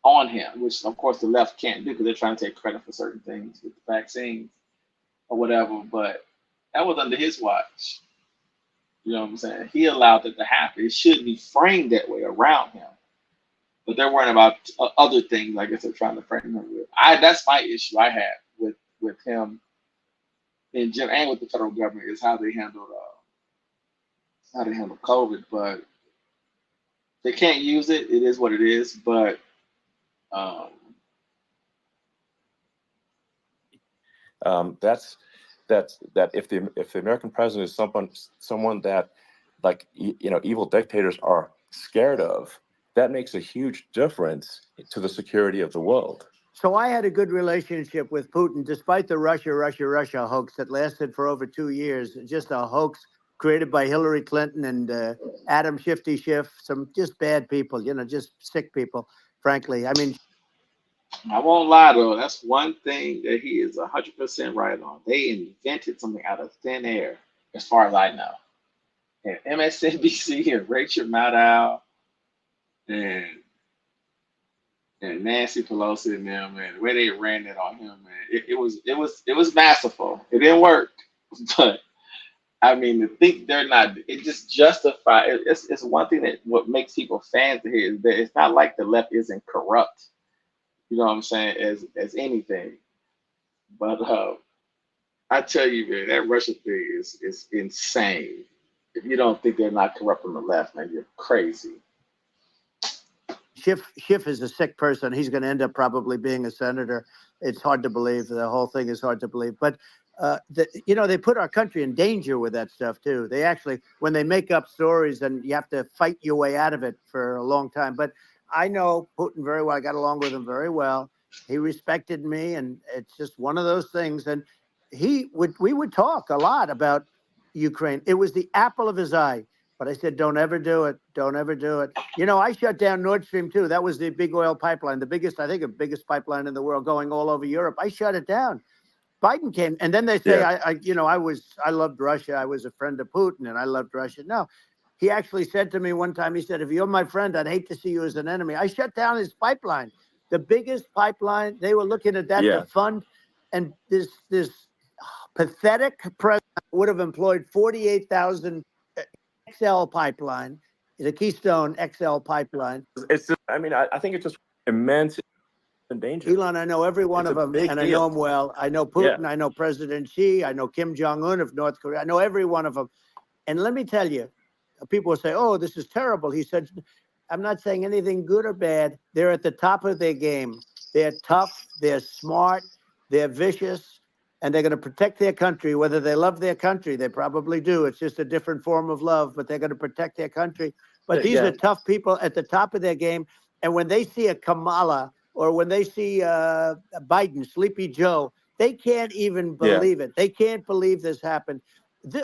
on him, which of course the left can't do because they're trying to take credit for certain things with the vaccines or whatever, but that was under his watch. You know what I'm saying? He allowed it to happen. It should be framed that way around him. But they're worrying about other things, I guess they're trying to frame him with. That's my issue I have with him in general and with the federal government, is how they handle COVID. But they can't use it. It is what it is. But That if the American president is someone that, like, evil dictators are scared of, that makes a huge difference to the security of the world. So I had a good relationship with Putin, despite the Russia hoax that lasted for over 2 years. Just a hoax created by Hillary Clinton and Adam Shifty Schiff, some just bad people, just sick people, frankly. I mean, I won't lie though, that's one thing that he is 100% right on. They invented something out of thin air, as far as I know. And MSNBC and Rachel Maddow and Nancy Pelosi and them, man, the way they ran it on him, man, it was masterful. It didn't work, but I mean, to think they're not, it just justify. It's one thing that what makes people fans of his is that it's not like the left isn't corrupt. You know what I'm saying? As anything, but I tell you, man, that Russia thing is insane. If you don't think they're not corrupt on the left, man, you're crazy. Schiff is a sick person. He's going to end up probably being a senator. It's hard to believe. The whole thing is hard to believe. But, they put our country in danger with that stuff, too. They actually, when they make up stories, and you have to fight your way out of it for a long time. But I know Putin very well. I got along with him very well. He respected me, and it's just one of those things. And we would talk a lot about Ukraine. It was the apple of his eye. But I said, don't ever do it. Don't ever do it. I shut down Nord Stream 2. That was the big oil pipeline, the biggest pipeline in the world going all over Europe. I shut it down. Biden came, and then they say, I loved Russia. I was a friend of Putin, and I loved Russia. No, he actually said to me one time, he said, if you're my friend, I'd hate to see you as an enemy. I shut down his pipeline, the biggest pipeline. They were looking at that to fund, and this pathetic president would have employed 48,000 XL pipeline, the Keystone XL pipeline. It's just, I think it's just immense danger. Elon, I know every one of them, and I know them well. I know Putin, I know President Xi, I know Kim Jong-un of North Korea. I know every one of them. And let me tell you, people will say, oh, this is terrible. He said, I'm not saying anything good or bad. They're at the top of their game. They're tough, they're smart, they're vicious, and they're going to protect their country, whether they love their country. They probably do. It's just a different form of love, but they're going to protect their country. But these are tough people at the top of their game. And when they see a Kamala or when they see Biden, Sleepy Joe, they can't even believe it. They can't believe this happened.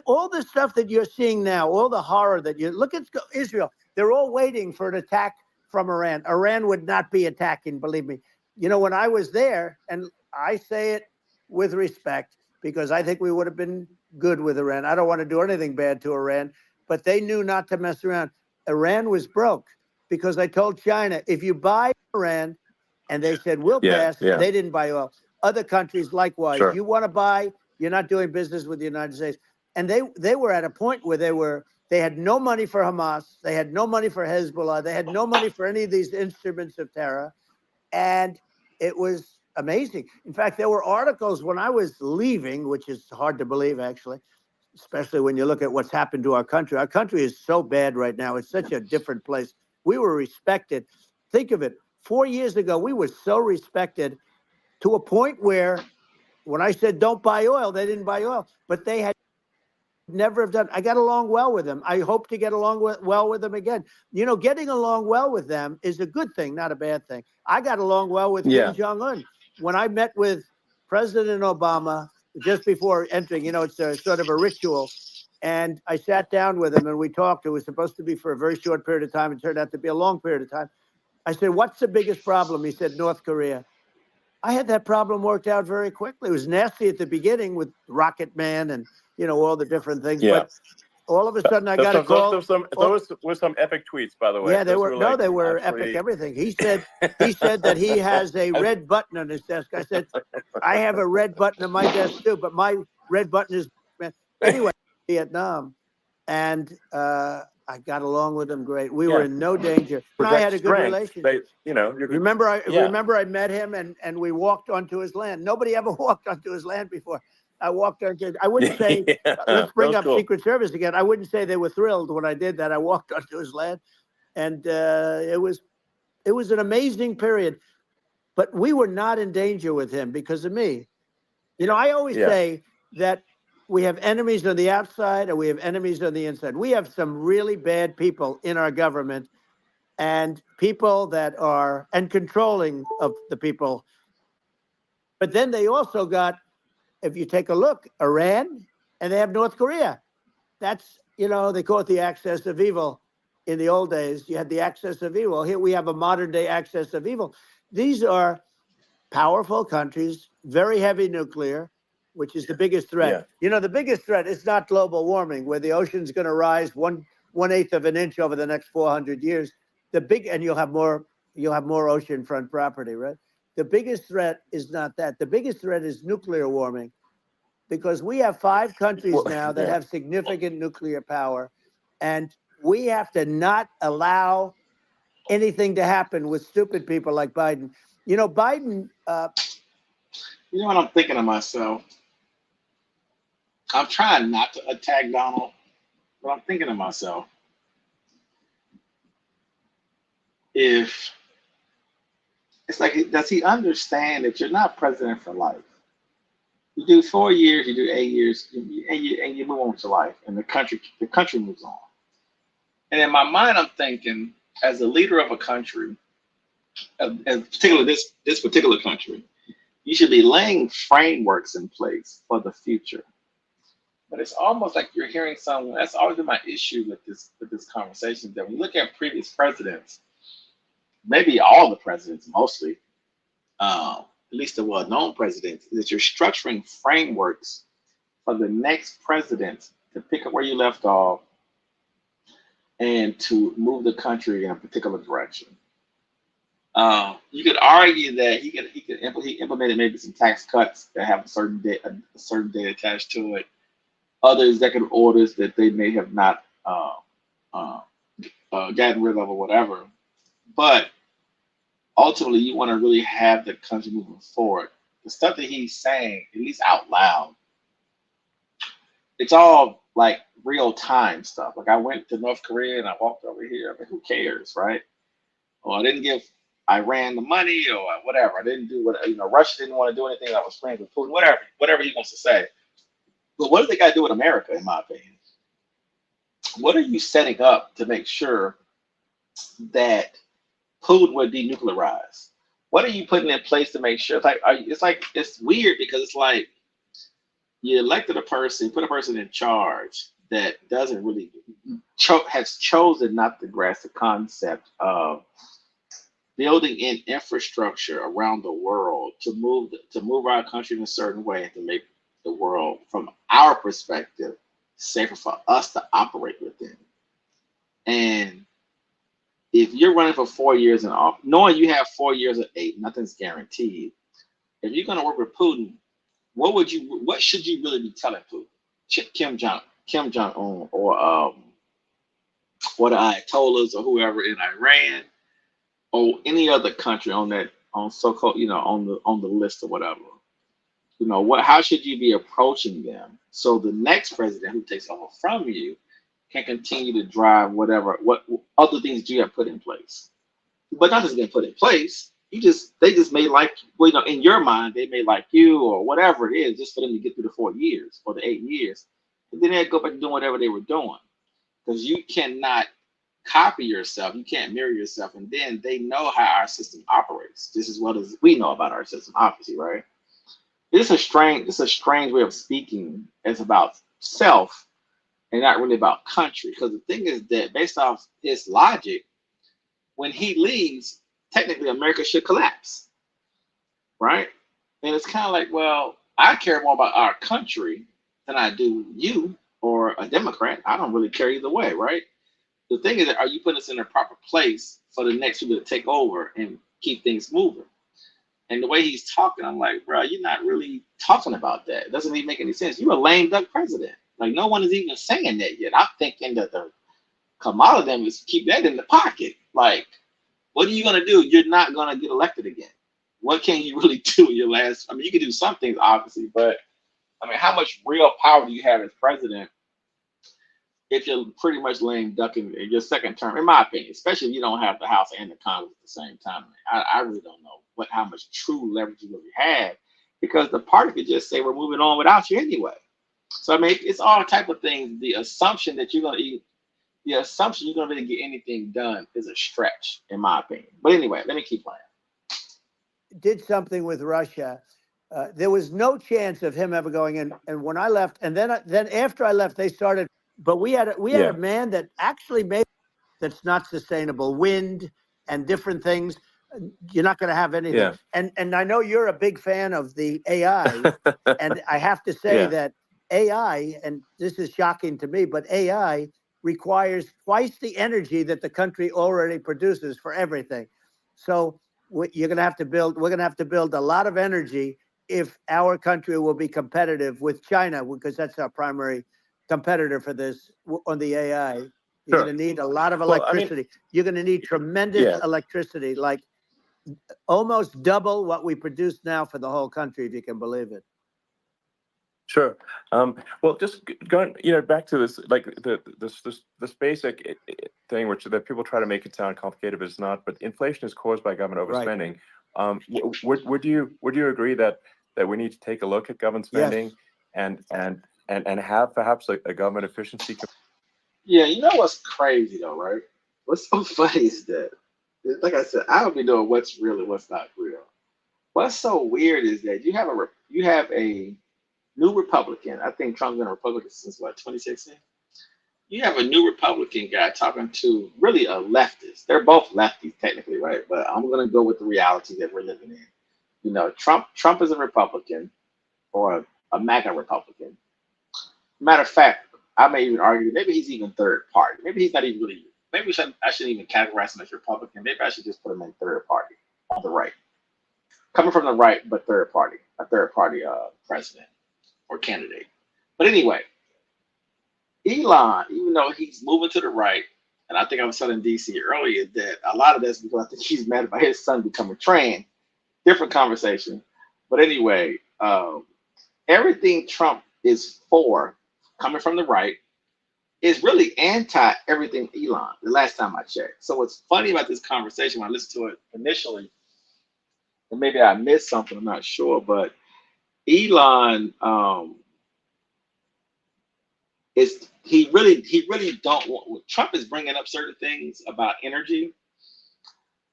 All the stuff that you're seeing now, all the horror that you look at Israel, they're all waiting for an attack from Iran. Iran would not be attacking, believe me. When I was there, and I say it with respect, because I think we would have been good with Iran. I don't want to do anything bad to Iran, but they knew not to mess around. Iran was broke because I told China, if you buy Iran, and they said, we'll pass, they didn't buy oil. Other countries, likewise, you want to buy, you're not doing business with the United States. And they were at a point where they had no money for Hamas. They had no money for Hezbollah. They had no money for any of these instruments of terror. And it was amazing. In fact, there were articles when I was leaving, which is hard to believe, actually, especially when you look at what's happened to our country. Our country is so bad right now. It's such a different place. We were respected. Think of it. 4 years ago, we were so respected to a point where when I said don't buy oil, they didn't buy oil, but they had never have done. I got along well with them. I hope to get along well with them again. Getting along well with them is a good thing, not a bad thing. I got along well with Kim Jong-un. When I met with President Obama just before entering, it's a sort of a ritual. And I sat down with him and we talked. It was supposed to be for a very short period of time. It turned out to be a long period of time. I said, what's the biggest problem? He said, North Korea. I had that problem worked out very quickly. It was nasty at the beginning with Rocket Man and, all the different things. Yeah. But all of a sudden I got a call. Those were some epic tweets, by the way. Yeah, they were. They were epic everything. He said that he has a red button on his desk. I said, I have a red button on my desk too, but my red button is, anyway, Vietnam. And I got along with him great. We were in no danger. I had a good relationship. Remember I met him and we walked onto his land. Nobody ever walked onto his land before. I walked onto. I wouldn't say. Let's bring up Secret Service again. I wouldn't say they were thrilled when I did that. I walked onto his land, and it was an amazing period. But we were not in danger with him because of me. You know, I always Yeah. say that we have enemies on the outside and we have enemies on the inside. We have some really bad people in our government and people that are and controlling of the people. But then they also got, if you take a look, Iran and they have North Korea. That's, you know, they call it the axis of evil. In the old days, you had the axis of evil. Here we have a modern day axis of evil. These are powerful countries, very heavy nuclear, which is the biggest threat. Yeah. You know, the biggest threat is not global warming, where the ocean's going to rise 1/8 of an inch over the next 400 years. And you'll have more oceanfront property, right? The biggest threat is not that. The biggest threat is nuclear warming, because we have 5 countries Well, now that yeah. have significant nuclear power, and we have to not allow anything to happen with stupid people like Biden. You know, Biden. You know what I'm thinking to myself? I'm trying not to attack Donald, but I'm thinking to myself, if it's like, does he understand that you're not president for life? You do 4 years, you do 8 years, and you move on with your life, and the country moves on. And in my mind, I'm thinking, as a leader of a country, as particularly this particular country, you should be laying frameworks in place for the future. But it's almost like you're hearing someone. That's always been my issue with this conversation. That when you look at previous presidents, maybe all the presidents, mostly, at least the well-known presidents, is that you're structuring frameworks for the next president to pick up where you left off and to move the country in a particular direction. You could argue that he implemented maybe some tax cuts that have a certain date attached to it, other executive orders that they may have not gotten rid of or whatever. But ultimately, you want to really have the country moving forward. The stuff that he's saying, at least out loud, it's all like real time stuff. Like, I went to North Korea and I walked over here. I mean, who cares, right? Or I didn't give Iran the money or whatever. I didn't do what, Russia didn't want to do anything. I was friends with Putin, whatever he wants to say. But what do they got to do with America, in my opinion? What are you setting up to make sure that Putin would denuclearize? What are you putting in place to make sure? It's weird, because it's like you elected a person, put a person in charge that doesn't really has chosen not to grasp the concept of building in infrastructure around the world to move our country in a certain way and to make the world, from our perspective, safer for us to operate within. And if you're running for 4 years and off, knowing you have 4 years or 8, nothing's guaranteed. If you're going to work with Putin, what should you really be telling Putin? Kim Jong-un, or the Ayatollahs, or whoever in Iran, or any other country on so-called, on the list or whatever. How should you be approaching them so the next president who takes over from you can continue to drive what other things do you have put in place? But not just getting put in place. They just may like, in your mind, they may like you or whatever it is, just for them to get through the 4 years or the 8 years. And then they'd go back to doing whatever they were doing. Because you cannot copy yourself, you can't mirror yourself, and then they know how our system operates just as well as we know about our system, obviously, right? It's a strange way of speaking. It's about self and not really about country. Because the thing is that, based off his logic, when he leaves, technically America should collapse, right? And it's kind of like, well, I care more about our country than I do you or a Democrat. I don't really care either way, right? The thing is, are you putting us in a proper place for the next people to take over and keep things moving? And the way he's talking, I'm like, bro, you're not really talking about that. It doesn't even make any sense. You're a lame duck president. Like, no one is even saying that yet. I'm thinking that the Kamala them is keep that in the pocket. Like, what are you going to do? You're not going to get elected again. What can you really do in your last? I mean, you can do some things, obviously, but I mean, how much real power do you have as president if you're pretty much lame duck in your second term, in my opinion, especially if you don't have the House and the Congress at the same time? I really don't know how much true leverage you really have because the party could just say we're moving on without you anyway. So I mean, it's all type of things. The assumption you're gonna really get anything done is a stretch, in my opinion. But anyway, let me keep playing. Did something with Russia. There was no chance of him ever going in. And when I left, and then after I left, they started. But we had a man that actually made that's not sustainable. Wind and different things. You're not going to have anything. Yeah. And I know you're a big fan of the AI, and I have to say that AI, and this is shocking to me, but AI requires twice the energy that the country already produces for everything. So you're going to have to build. We're going to have to build a lot of energy if our country will be competitive with China, because that's our primary competitor for this on the AI. You're going to need a lot of electricity. You're going to need tremendous electricity, like almost double what we produce now for the whole country, if you can believe it. Sure. Well, just going, back to this, like this basic thing, which that people try to make it sound complicated, but it's not. But inflation is caused by government overspending. Right. Would you agree that we need to take a look at government spending and have perhaps a government efficiency? Yeah, you know what's crazy though, right? What's so funny is that, like I said, I don't be knowing what's real and what's not real. What's so weird is that you have a new Republican. I think Trump's been a Republican since what, 2016? You have a new Republican guy talking to really a leftist. They're both lefties technically, right? But I'm gonna go with the reality that we're living in. You know, Trump is a Republican or a MAGA Republican. Matter of fact, I may even argue maybe he's even third party. Maybe he's not even really. Maybe I shouldn't even categorize him as Republican. Maybe I should just put him in third party on the right, coming from the right, but third party, a third party president or candidate. But anyway, Elon, even though he's moving to the right, and I think I was telling DC earlier that a lot of that's because I think he's mad about his son becoming trans. Different conversation. But anyway, everything Trump is for, coming from the right, is really anti everything Elon, the last time I checked. So what's funny about this conversation, when I listened to it initially, and maybe I missed something, I'm not sure, but Elon he really don't want. Trump is bringing up certain things about energy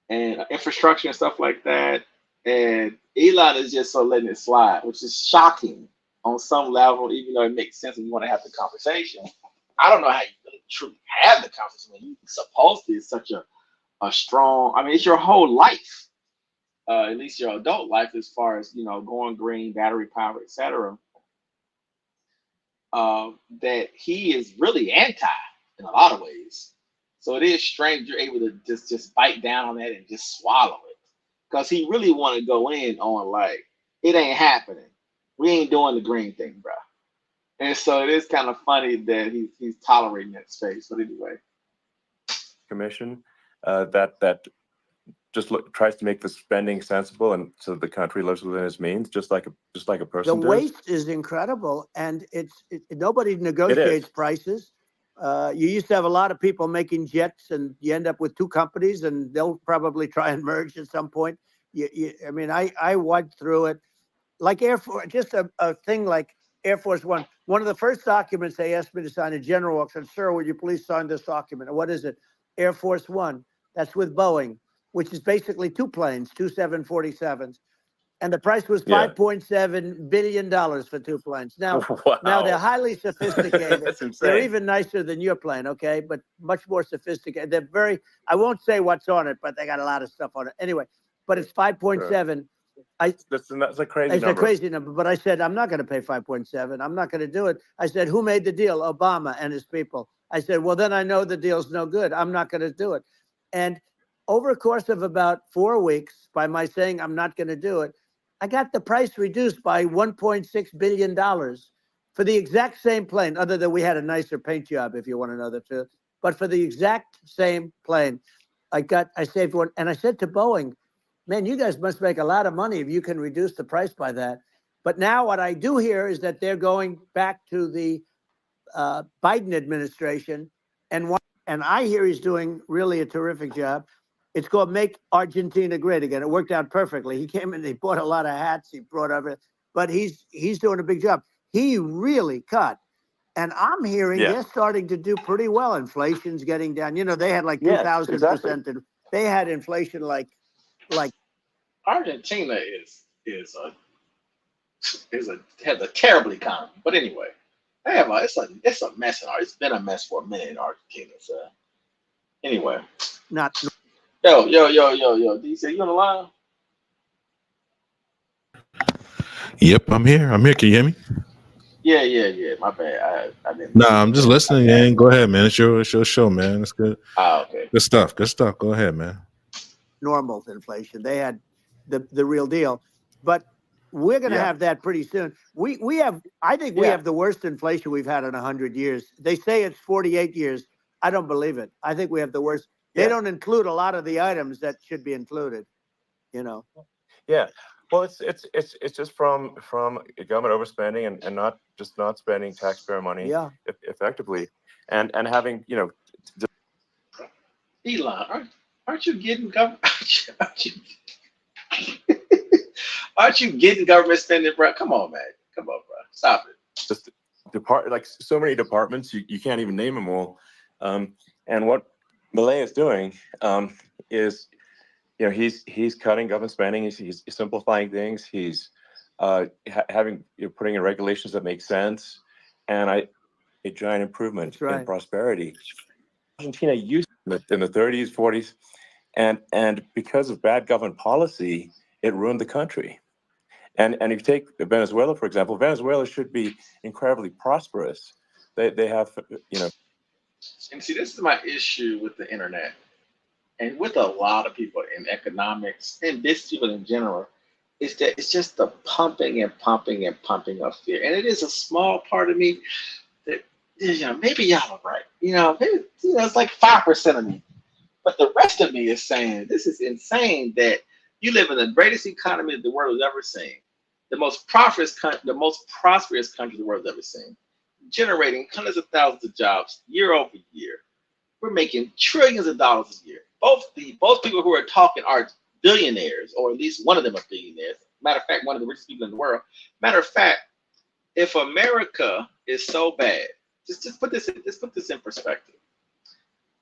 and infrastructure and stuff like that, and Elon is just so letting it slide, which is shocking on some level, even though it makes sense if you want to have the conversation. I don't know how you really truly have the conversation when you supposed to. It's such a strong. I mean, it's your whole life, at least your adult life, as far as going green, battery power, etc. That he is really anti in a lot of ways. So it is strange you're able to just bite down on that and just swallow it, because he really want to go in on like it ain't happening. We ain't doing the green thing, bro. And so it is kind of funny that he's tolerating that space. But anyway, commission that just tries to make the spending sensible, and so the country lives within its means, just like a person. The waste is incredible, and nobody negotiates prices. You used to have a lot of people making jets, and you end up with two companies, and they'll probably try and merge at some point. I mean, I went through it, like Air Force, just a thing like Air Force One. One of the first documents they asked me to sign, a general said, "Sir, would you please sign this document?" And what is it? Air Force One. That's with Boeing, which is basically two planes, two 747s. And the price was $5.7 billion for two planes. Now, now they're highly sophisticated. That's insane. They're even nicer than your plane, okay? But much more sophisticated. They're very, I won't say what's on it, but they got a lot of stuff on it. Anyway, but it's 5.7. Sure. That's a crazy number. It's a crazy number. But I said, I'm not going to pay 5.7. I'm not going to do it. I said, who made the deal? Obama and his people. I said, well, then I know the deal's no good. I'm not going to do it. And over a course of about 4 weeks, by my saying I'm not going to do it, I got the price reduced by $1.6 billion for the exact same plane, other than we had a nicer paint job, if you want to know the truth. But for the exact same plane, I saved one. And I said to Boeing, man, you guys must make a lot of money if you can reduce the price by that. But now what I do hear is that they're going back to the Biden administration. And I hear he's doing really a terrific job. It's called Make Argentina Great Again. It worked out perfectly. He came in, he bought a lot of hats. He brought over. but he's doing a big job. He really cut. And I'm hearing they're starting to do pretty well. Inflation's getting down. You know, they had like 2,000%. They had inflation like Argentina has a terrible economy. But anyway, they have it's a mess. It's been a mess for a minute in Argentina. So anyway, not. Yo, DC, you on the line? Yep, I'm here. I'm here. Can you hear me? Yeah. My bad. I didn't. Nah, I'm just listening, man. Go ahead, man. It's your show, man. That's good. Okay. Good stuff. Good stuff. Go ahead, man. Normal inflation. They had the real deal, but we're going to have that pretty soon. We have. I think we have the worst inflation we've had in 100 years. They say it's 48 years. I don't believe it. I think we have the worst. They don't include a lot of the items that should be included. You know. Yeah. Well, it's just from government overspending and not spending taxpayer money effectively, and having Elon, aren't you getting government? Aren't you getting government spending, bro? Come on, man. Come on, bro. Stop it. Just like so many departments, you can't even name them all. And what Milei is doing is, he's cutting government spending. He's simplifying things. He's putting in regulations that make sense, and a giant improvement in prosperity. Argentina used in the 30s, 40s, and because of bad government policy, it ruined the country. And if you take Venezuela, for example, Venezuela should be incredibly prosperous. They have, And see, this is my issue with the internet, and with a lot of people in economics and business people in general, is that it's just the pumping and pumping and pumping of fear. And it is a small part of me that, maybe y'all are right. Maybe, it's like 5% of me. But the rest of me is saying this is insane that you live in the greatest economy the world has ever seen, the most prosperous country the world has ever seen, generating hundreds of thousands of jobs year over year. We're making trillions of dollars a year. Both people who are talking are billionaires, or at least one of them are billionaires. Matter of fact, one of the richest people in the world. Matter of fact, if America is so bad, just put this in perspective.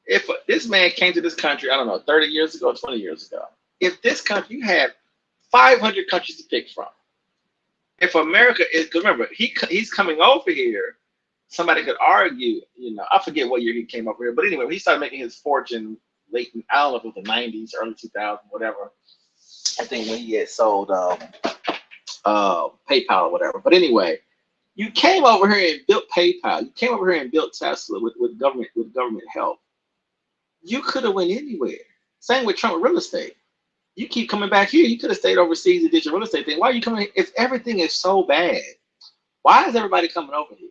If this man came to this country, I don't know, 30 years ago, 20 years ago, if this country, you had 500 countries to pick from. If America is, because remember, he's coming over here, somebody could argue, I forget what year he came over here, but anyway, when he started making his fortune late, I don't know if it was the 90s, early 2000s, whatever. I think when he had sold PayPal or whatever. But anyway, you came over here and built PayPal. You came over here and built Tesla with government help. You could have went anywhere. Same with Trump real estate. You keep coming back here. You could have stayed overseas and did your real estate thing. Why are you coming here? If everything is so bad, why is everybody coming over here?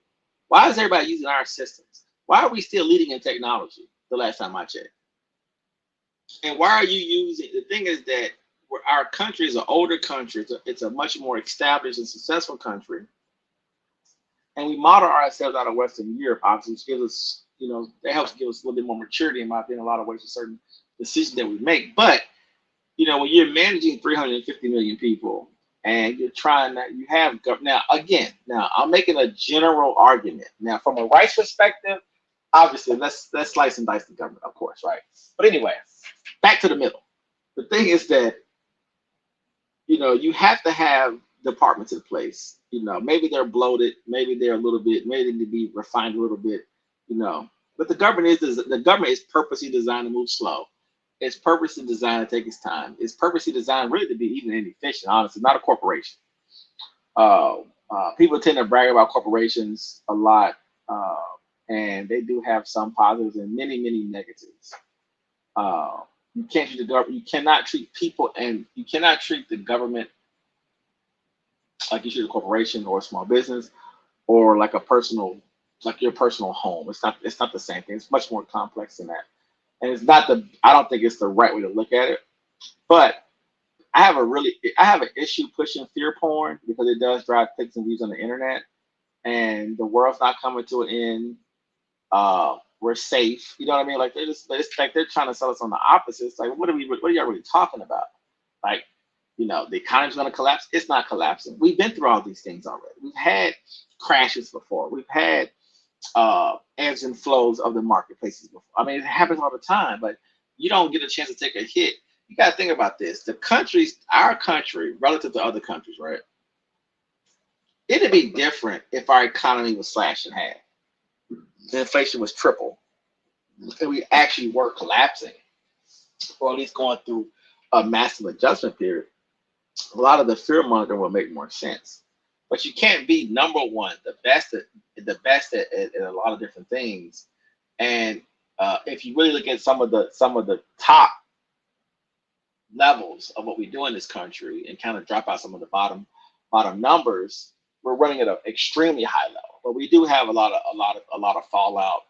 Why is everybody using our systems? Why are we still leading in technology the last time I checked? And why are you using, the thing is that our country is an older country. It's a much more established and successful country. And we model ourselves out of Western Europe, obviously, which gives us, that helps give us a little bit more maturity, in my opinion, in a lot of ways, for certain decisions that we make. But, when you're managing 350 million people and you're trying that, you have, now, I'm making a general argument. Now, from a rights perspective, obviously, let's slice and dice the government, of course, right? But anyway, back to the middle. The thing is that, you have to have departments in place. Maybe they're bloated, maybe they're a little bit, maybe they need to be refined a little bit, But the government is purposely designed to move slow. It's purposely designed to take its time. It's purposely designed really to be even inefficient, honestly, not a corporation. People tend to brag about corporations a lot, and they do have some positives and many, many negatives. You can't treat the government. You cannot treat people, and you cannot treat the government like you should a corporation or a small business, or like your personal home. It's not the same thing. It's much more complex than that. And I don't think it's the right way to look at it. But I have an issue pushing fear porn, because it does drive clicks and views on the internet, and the world's not coming to an end. We're safe. You know what I mean? Like it's like they're trying to sell us on the opposite. It's like, what are y'all really talking about? Like, You know, the economy's going to collapse. It's not collapsing. We've been through all these things already. We've had crashes before. We've had ebbs and flows of the marketplaces before. I mean, it happens all the time, but you don't get a chance to take a hit. You got to think about this. The countries, our country, relative to other countries, right? It'd be different if our economy was slashed in half. The inflation was triple. And we actually were collapsing, or at least going through a massive adjustment period. A lot of the fear mongering will make more sense. But you can't be number one, the best at a lot of different things. And if you really look at some of the top levels of what we do in this country and kind of drop out some of the bottom numbers, we're running at an extremely high level. But we do have a lot of fallout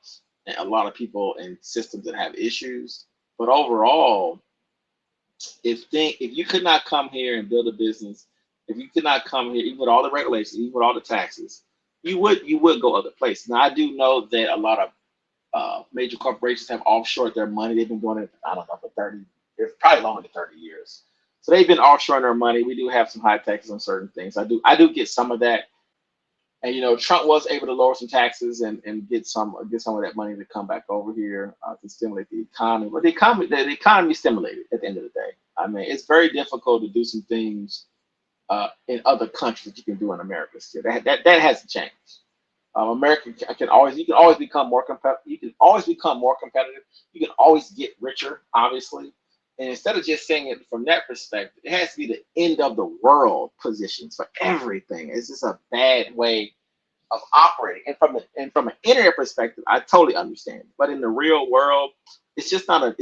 and a lot of people and systems that have issues. But overall, if you could not come here and build a business, if you could not come here, even with all the regulations, even with all the taxes, you would go other places. Now I do know that a lot of major corporations have offshored their money. They've been doing it, I don't know, for 30, it's probably longer than 30 years. So they've been offshoring their money. We do have some high taxes on certain things. I do get some of that. And you know, Trump was able to lower some taxes and get some of that money to come back over here to stimulate the economy. But the economy is stimulated at the end of the day. I mean, it's very difficult to do some things in other countries that you can do in America still. That hasn't changed. America you can always become more competitive. You can always become more competitive. You can always get richer, obviously. And instead of just saying it from that perspective, it has to be the end of the world positions for everything. It's just a bad way of operating. And from an internet perspective, I totally understand. But in the real world, it's just not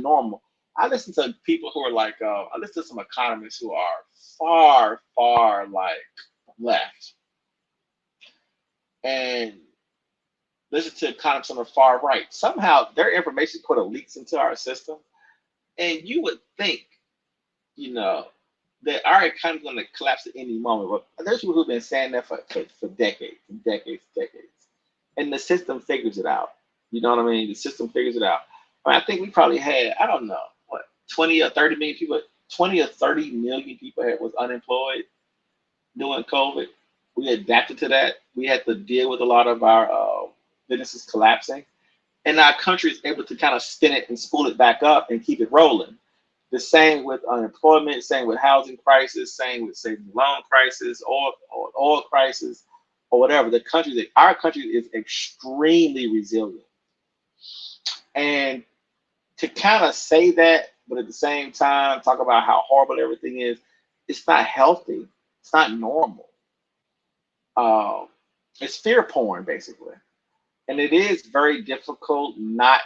normal. I listen to people who are like, I listen to some economists who are far, far like left, and listen to economists on the far right. Somehow their information sort of leaks into our system. And you would think, you know, that our economy is going to collapse at any moment. But there's people who've been saying that for decades and decades and decades. And the system figures it out. You know what I mean? The system figures it out. I mean, I think we probably had, I don't know, 20 or 30 million people, 20 or 30 million people was unemployed during COVID. We adapted to that. We had to deal with a lot of our businesses collapsing. And our country is able to kind of spin it and spool it back up and keep it rolling. The same with unemployment, same with housing crisis, same with savings loan crisis, or oil crisis, or whatever. Our country is extremely resilient. And to kind of say that, but at the same time talk about how horrible everything is, it's not healthy. It's not normal. It's fear porn, basically. And it is very difficult not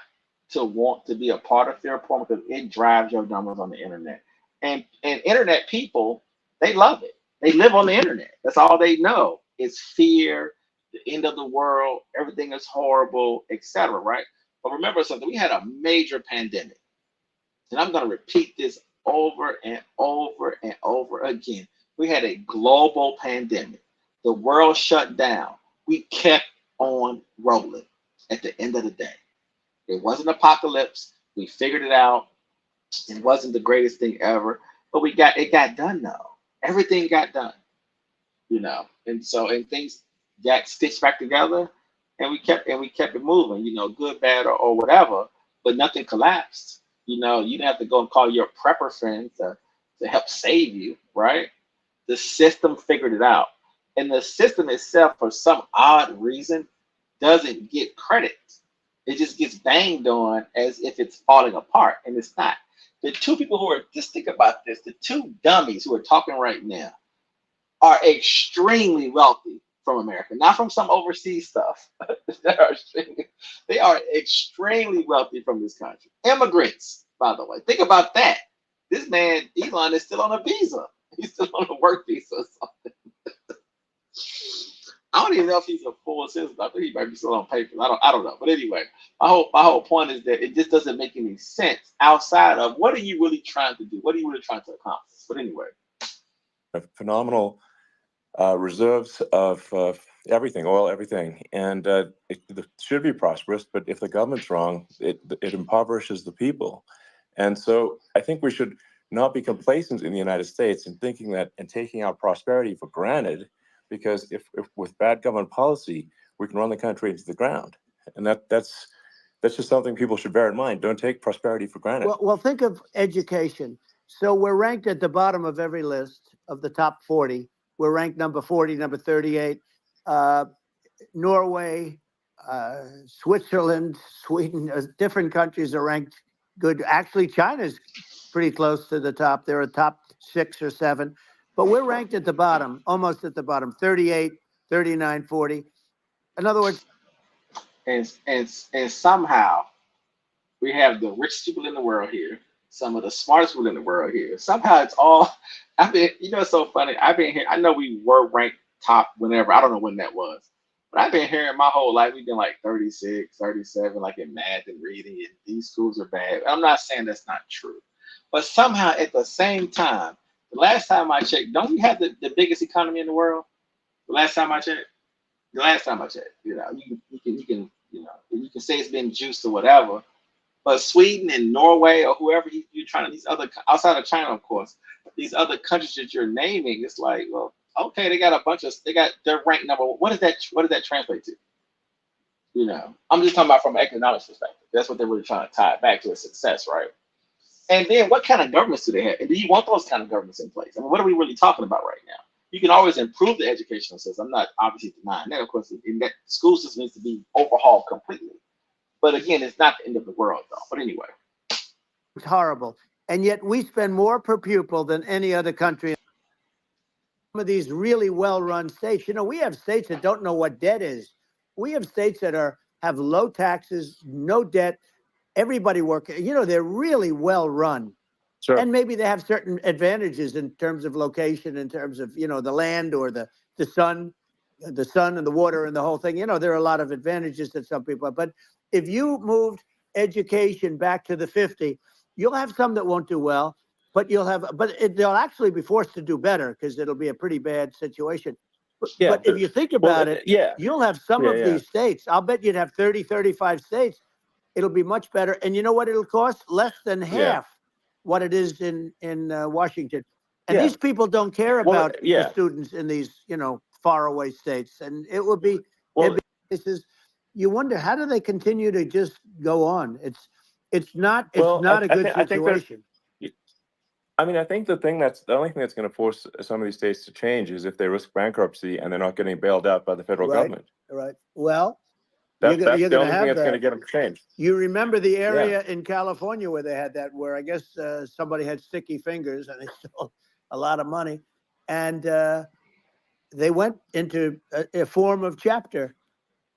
to want to be a part of fear porn because it drives your numbers on the internet. And internet people, they love it. They live on the internet. That's all they know. It's fear, the end of the world, everything is horrible, etc. Right? But remember something, we had a major pandemic. And I'm going to repeat this over and over and over again. We had a global pandemic. The world shut down. We kept on rolling at the end of the day. It wasn't apocalypse. We figured it out. It wasn't the greatest thing ever, but it got done though. Everything got done, you know. And things got stitched back together, and we kept it moving, you know, good, bad, or whatever, but nothing collapsed. You know, you didn't have to go and call your prepper friends to help save you, right? The system figured it out. And the system itself, for some odd reason, doesn't get credit. It just gets banged on as if it's falling apart, and it's not. The two people who are, just think about this, the two dummies who are talking right now are extremely wealthy from America, not from some overseas stuff. They are extremely wealthy from this country. Immigrants, by the way. Think about that. This man, Elon, is still on a visa. He's still on a work visa or something. I don't even know if he's a full citizen. I think he might be still on paper. I don't know. But anyway, my whole point is that it just doesn't make any sense outside of what are you really trying to do? What are you really trying to accomplish? But anyway. Phenomenal reserves of everything, oil, everything. And it should be prosperous, but if the government's wrong, it impoverishes the people. And so I think we should not be complacent in the United States and thinking that and taking our prosperity for granted, because if with bad government policy we can run the country into the ground, and that's just something people should bear in mind. Don't take prosperity for granted. Well, think of education. So we're ranked at the bottom of every list of the top 40. We're ranked number 40, number 38. Norway, Switzerland, Sweden, different countries are ranked good. Actually, China's pretty close to the top. They're a top 6 or 7. But we're ranked at the bottom, almost at the bottom, 38, 39, 40. In other words, and somehow we have the richest people in the world here, some of the smartest people in the world here. Somehow it's all. I've been, it's so funny. I've been here. I know we were ranked top whenever. I don't know when that was, but I've been hearing my whole life we've been like 36, 37, like in math and reading, and these schools are bad. I'm not saying that's not true, but somehow at the same time, the last time I checked, don't we have the biggest economy in the world? The last time I checked, you can say it's been juiced or whatever, but Sweden and Norway or whoever you're trying to, these other, outside of China, of course, these other countries that you're naming, it's like, well, okay, they're ranked number one. What does that translate to? I'm just talking about from an economics perspective. That's what they're really trying to tie it back to, a success, right? And then what kind of governments do they have? And do you want those kind of governments in place? I mean, what are we really talking about right now? You can always improve the educational system. I'm not obviously denying that. Of course, in that school system needs to be overhauled completely. But again, it's not the end of the world, though. But anyway. It's horrible. And yet we spend more per pupil than any other country. Some of these really well-run states, we have states that don't know what debt is. We have states that have low taxes, no debt, everybody working. They're really well-run. Sure. And maybe they have certain advantages in terms of location, in terms of, the land or the sun and the water and the whole thing. There are a lot of advantages that some people have. But if you moved education back to the 50, you'll have some that won't do well, but they'll actually be forced to do better because it'll be a pretty bad situation. But if you think about it, you'll have some of these states. I'll bet you'd have 30, 35 states. It'll be much better. And you know what it'll cost? Less than half what it is in Washington. And these people don't care about the students in these, faraway states. And it would be, places. You wonder, how do they continue to just go on? It's not a good situation. I think the only thing that's going to force some of these states to change is if they risk bankruptcy and they're not getting bailed out by the federal government. Right. Well, that's the only thing that's going to get them to change. You remember the area in California where they had that, where I guess somebody had sticky fingers and they stole a lot of money, and they went into a form of chapter.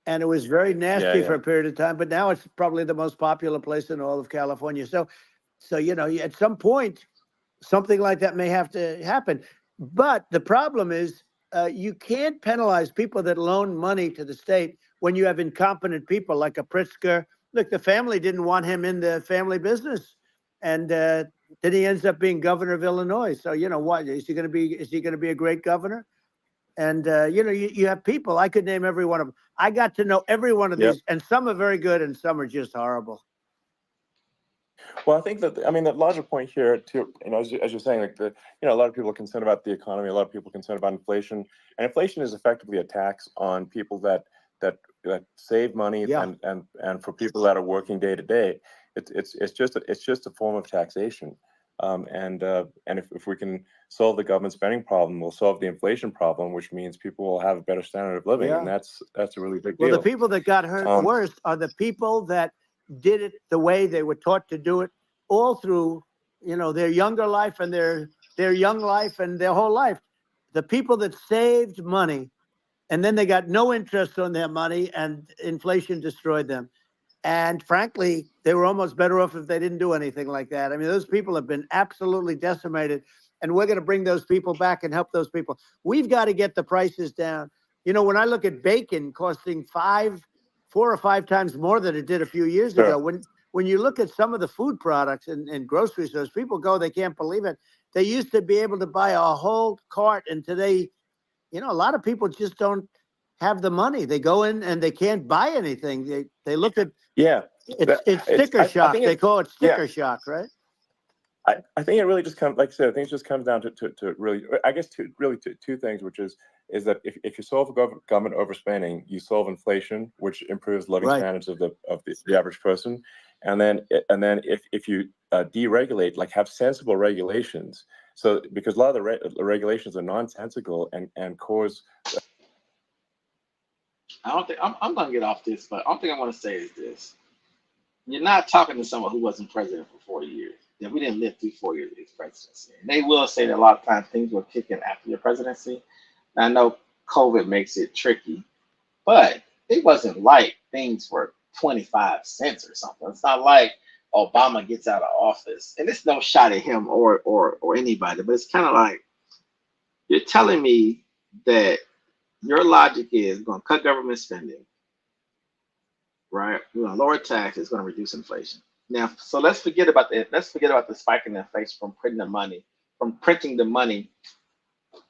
And it was very nasty for a period of time, but now it's probably the most popular place in all of California. So at some point, something like that may have to happen. But the problem is you can't penalize people that loan money to the state when you have incompetent people like a Pritzker. Look, the family didn't want him in the family business, and then he ends up being governor of Illinois. So what is he going to be? Is he going to be a great governor? And, you have people, I could name every one of them. I got to know every one of these, and some are very good and some are just horrible. Well, I think that, the larger point here, too, as you're saying, like a lot of people are concerned about the economy, a lot of people are concerned about inflation. And inflation is effectively a tax on people that save money and for people that are working day to day. It's just a form of taxation. And if we can solve the government spending problem, we'll solve the inflation problem, which means people will have a better standard of living, and that's a really big deal. Well, the people that got hurt worst are the people that did it the way they were taught to do it all through, their younger life and their young life and their whole life. The people that saved money, and then they got no interest on their money, and inflation destroyed them. And frankly, they were almost better off if they didn't do anything like that. Those people have been absolutely decimated, and we're going to bring those people back and help those people. We've got to get the prices down. When I look at bacon costing 4 or 5 times more than it did a few years ago, when you look at some of the food products in grocery stores, people they can't believe it. They used to be able to buy a whole cart, and today, a lot of people just don't have the money. They go in and they can't buy anything. They look at it's sticker shock. They call it sticker shock, right? I think it really just comes, like I said, I think it just comes down to really, I guess, two things, which is that if you solve government overspending, you solve inflation, which improves living Right. standards of the average person, and then if you deregulate, like have sensible regulations, so because a lot of the regulations are nonsensical and cause. I don't think I'm gonna get off this, but I don't think I want to say is this. You're not talking to someone who wasn't president for 4 years. Yeah, we didn't live through 4 years of his presidency. And they will say that a lot of times things were kicking after your presidency. And I know COVID makes it tricky, but it wasn't like things were 25 cents or something. It's not like Obama gets out of office. And it's no shot at him or anybody, but it's kind of like you're telling me that your logic is going to cut government spending, right? We're going to lower taxes, going to reduce inflation. Now, so let's forget about the spike in inflation from printing the money,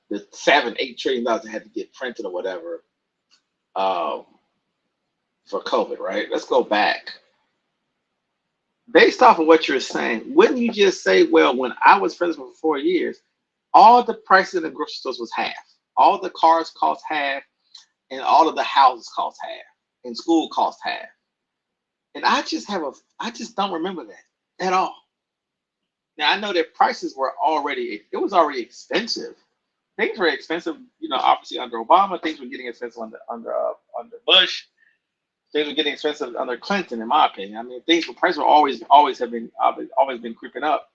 the $7-8 trillion that had to get printed or whatever, for COVID, right? Let's go back. Based off of what you're saying, wouldn't you just say, well, when I was president for 4 years, all the prices in the grocery stores was half, all the cars cost half, and all of the houses cost half, and school cost half. And I just don't remember that at all. Now I know that prices were already expensive. Things were expensive, obviously under Obama. Things were getting expensive under Bush. Things were getting expensive under Clinton, in my opinion. I mean, prices were always been creeping up.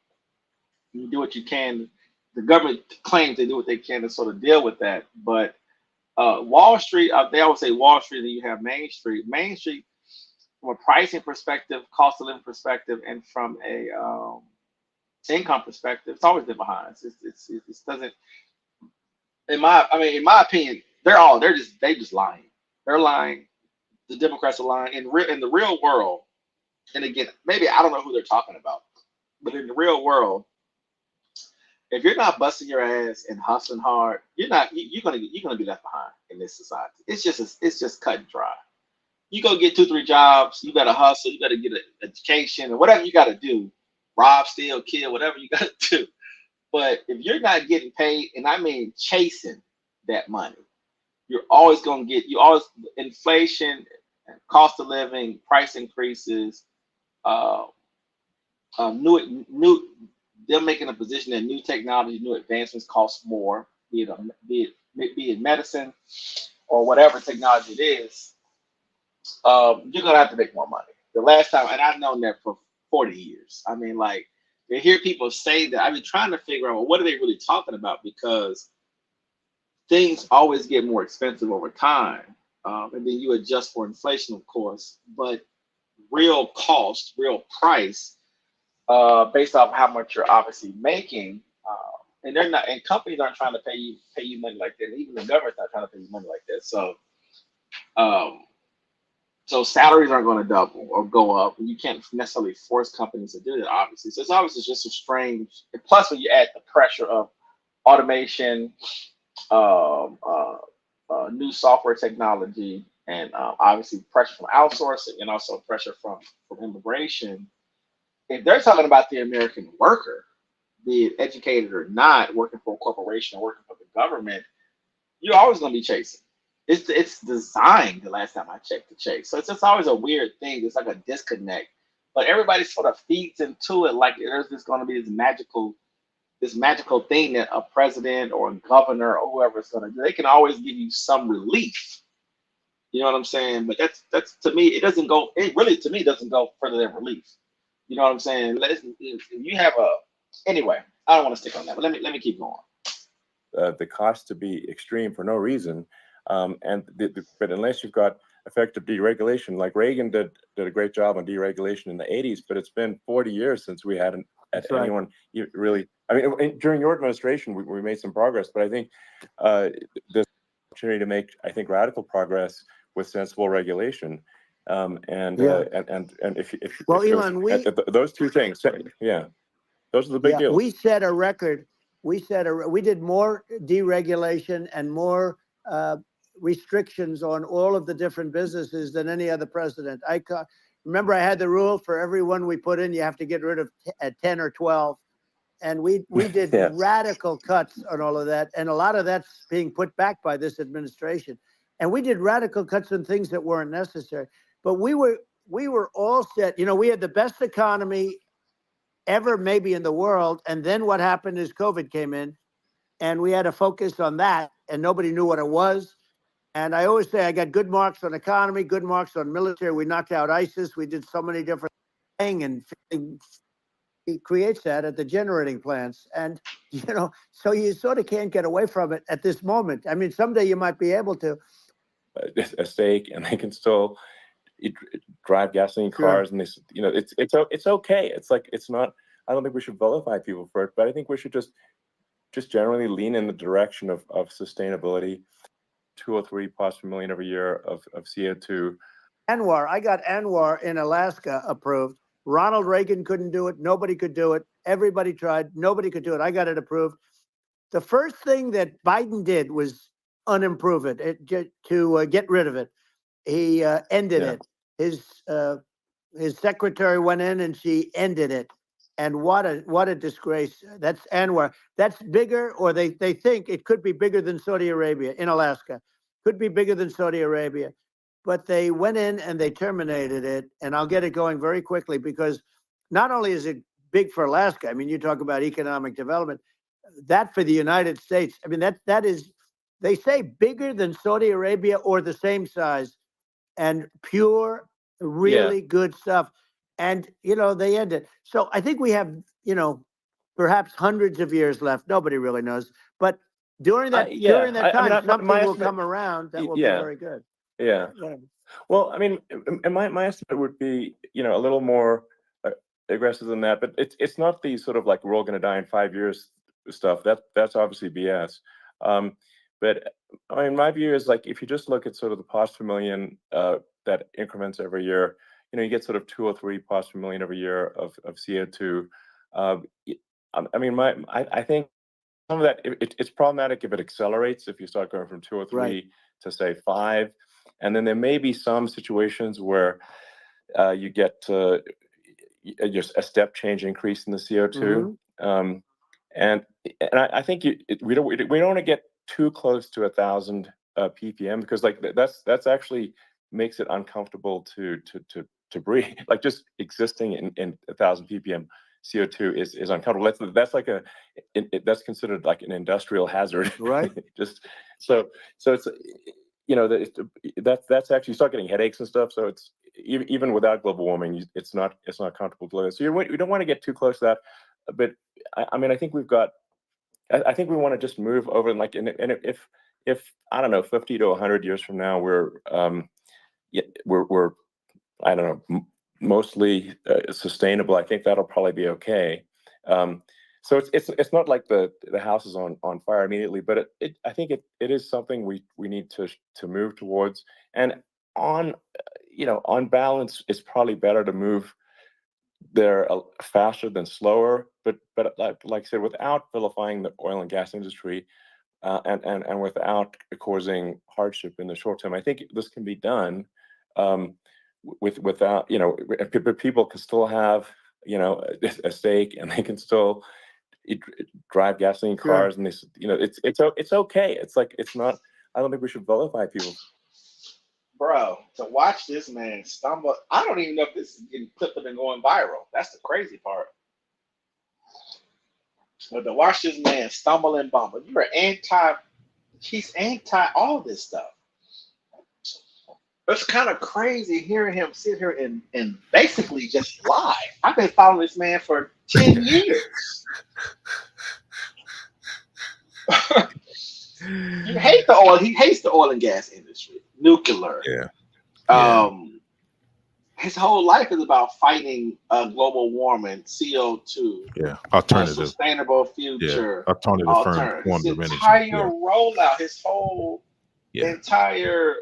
You do what you can. The government claims they do what they can to sort of deal with that, but Wall Street, they always say Wall Street, then you have Main Street. Main Street, from a pricing perspective, cost of living perspective, and from a income perspective, it's always been behind. It doesn't. In my opinion, they just lying. They're lying. The Democrats are lying. In the real world, and again, maybe I don't know who they're talking about, but in the real world, if you're not busting your ass and hustling hard, you're gonna be left behind in this society. It's just cut and dry. You go get 2-3 jobs. You gotta hustle. You gotta get an education or whatever you gotta do. Rob, steal, kill, whatever you gotta do. But if you're not getting paid, and I mean chasing that money, you're always gonna get inflation, cost of living, price increases, new they're making a position that new technology, new advancements cost more, be it medicine or whatever technology it is. You're gonna have to make more money. The last time, and I've known that for 40 years. I mean, like, to hear people say that, I've been trying to figure out, well, what are they really talking about? Because things always get more expensive over time, and then you adjust for inflation, of course. But real cost, real price, based off how much you're obviously making, and they're not, and companies aren't trying to pay you money like that. Even the government's not trying to pay you money like that. So salaries aren't going to double or go up, and you can't necessarily force companies to do that, obviously. So it's obviously just a strange. And plus, when you add the pressure of automation, new software technology, and obviously pressure from outsourcing, and also pressure from immigration. If they're talking about the American worker, be it educated or not, working for a corporation or working for the government, you're always going to be chasing. It's designed, the last time I checked, to chase. So it's just always a weird thing. It's like a disconnect. But everybody sort of feeds into it like there's just going to be this magical thing that a president or a governor or whoever is going to do. They can always give you some relief. You know what I'm saying? But that's to me, it doesn't go. It really, to me, doesn't go further than relief. You know what I'm saying? If you have anyway, I don't want to stick on that, but let me keep going. The cost to be extreme for no reason, but unless you've got effective deregulation, like Reagan did a great job on deregulation in the 80s, but it's been 40 years since we had anyone really. I mean, during your administration, we made some progress, but I think there's opportunity to make, I think, radical progress with sensible regulation. If Elon, those two things, those are the big deals. We set a record. We did more deregulation and more restrictions on all of the different businesses than any other president. Remember, I had the rule for every one we put in, you have to get rid of 10 or 12. And we did Yes. radical cuts on all of that. And a lot of that's being put back by this administration. And we did radical cuts on things that weren't necessary. But we were all set. You know, we had the best economy ever maybe in the world. And then what happened is COVID came in and we had to focus on that and nobody knew what it was. And I always say I got good marks on economy, good marks on military. We knocked out ISIS. We did so many different things, and it creates that at the generating plants. And, you know, so you sort of can't get away from it at this moment. I mean, someday you might be able to. A stake, and they can still drive gasoline cars, and this, you know, it's okay. It's like, it's not. I don't think we should vilify people for it, but I think we should just generally lean in the direction of sustainability. 203 parts per million every year of CO2. Anwar, I got Anwar in Alaska approved. Ronald Reagan couldn't do it. Nobody could do it. Everybody tried. Nobody could do it. I got it approved. The first thing that Biden did was unimprove it, to get rid of it. He ended it. His secretary went in and she ended it. And what a disgrace. That's Anwar. That's bigger, or they think it could be bigger than Saudi Arabia in Alaska. Could be bigger than Saudi Arabia. But they went in and they terminated it. And I'll get it going very quickly, because not only is it big for Alaska, I mean, you talk about economic development, that for the United States, I mean, that is, they say bigger than Saudi Arabia or the same size, and pure, really good stuff. And, you know, they end it. So I think we have, you know, perhaps hundreds of years left. Nobody really knows. But during that time, something will come around that will be very good. Yeah. Well, I mean, and my estimate would be, you know, a little more aggressive than that. But it's not the sort of like we're all going to die in 5 years stuff. That's obviously BS. But I mean, my view is, like, if you just look at sort of the parts per million that increments every year, you know, you get sort of 203 parts per million every year of CO2. I mean, I think some of that, it's problematic if it accelerates, if you start going from 203 to say 5. And then there may be some situations where you get just a step change increase in the CO2. And I think we don't want to get too close to 1,000 ppm, because like that's actually makes it uncomfortable to breathe. Like just existing in 1,000 ppm CO2 is uncomfortable. That's like that's considered like an industrial hazard, right? Just so it's, you know, that's actually, you start getting headaches and stuff. So it's even without global warming, it's not comfortable to live. So you don't want to get too close to that. But I mean, I think we've got. I think we want to just move over, and like, and if I don't know, 50 to 100 years from now, we're I don't know, mostly sustainable, I think that'll probably be okay. So it's not like the house is on fire immediately, but I think it is something we need to move towards. And on balance, it's probably better to move there faster than slower, but like I said, without vilifying the oil and gas industry, and without causing hardship in the short term. I think this can be done without, you know, people can still have, you know, a stake, and they can still drive gasoline cars, and this, you know, it's okay. It's like, it's not. I don't think we should vilify people. Bro, to watch this man stumble, I don't even know if this is getting clipped and going viral. That's the crazy part. But to watch this man stumble and bumble, he's anti all this stuff. It's kind of crazy hearing him sit here and basically just lie. I've been following this man for 10 years. He hates the oil and gas industry, nuclear. His whole life is about fighting global warming, CO2. Alternative, a sustainable future. Alternative forms his of energy. entire rollout, his whole entire.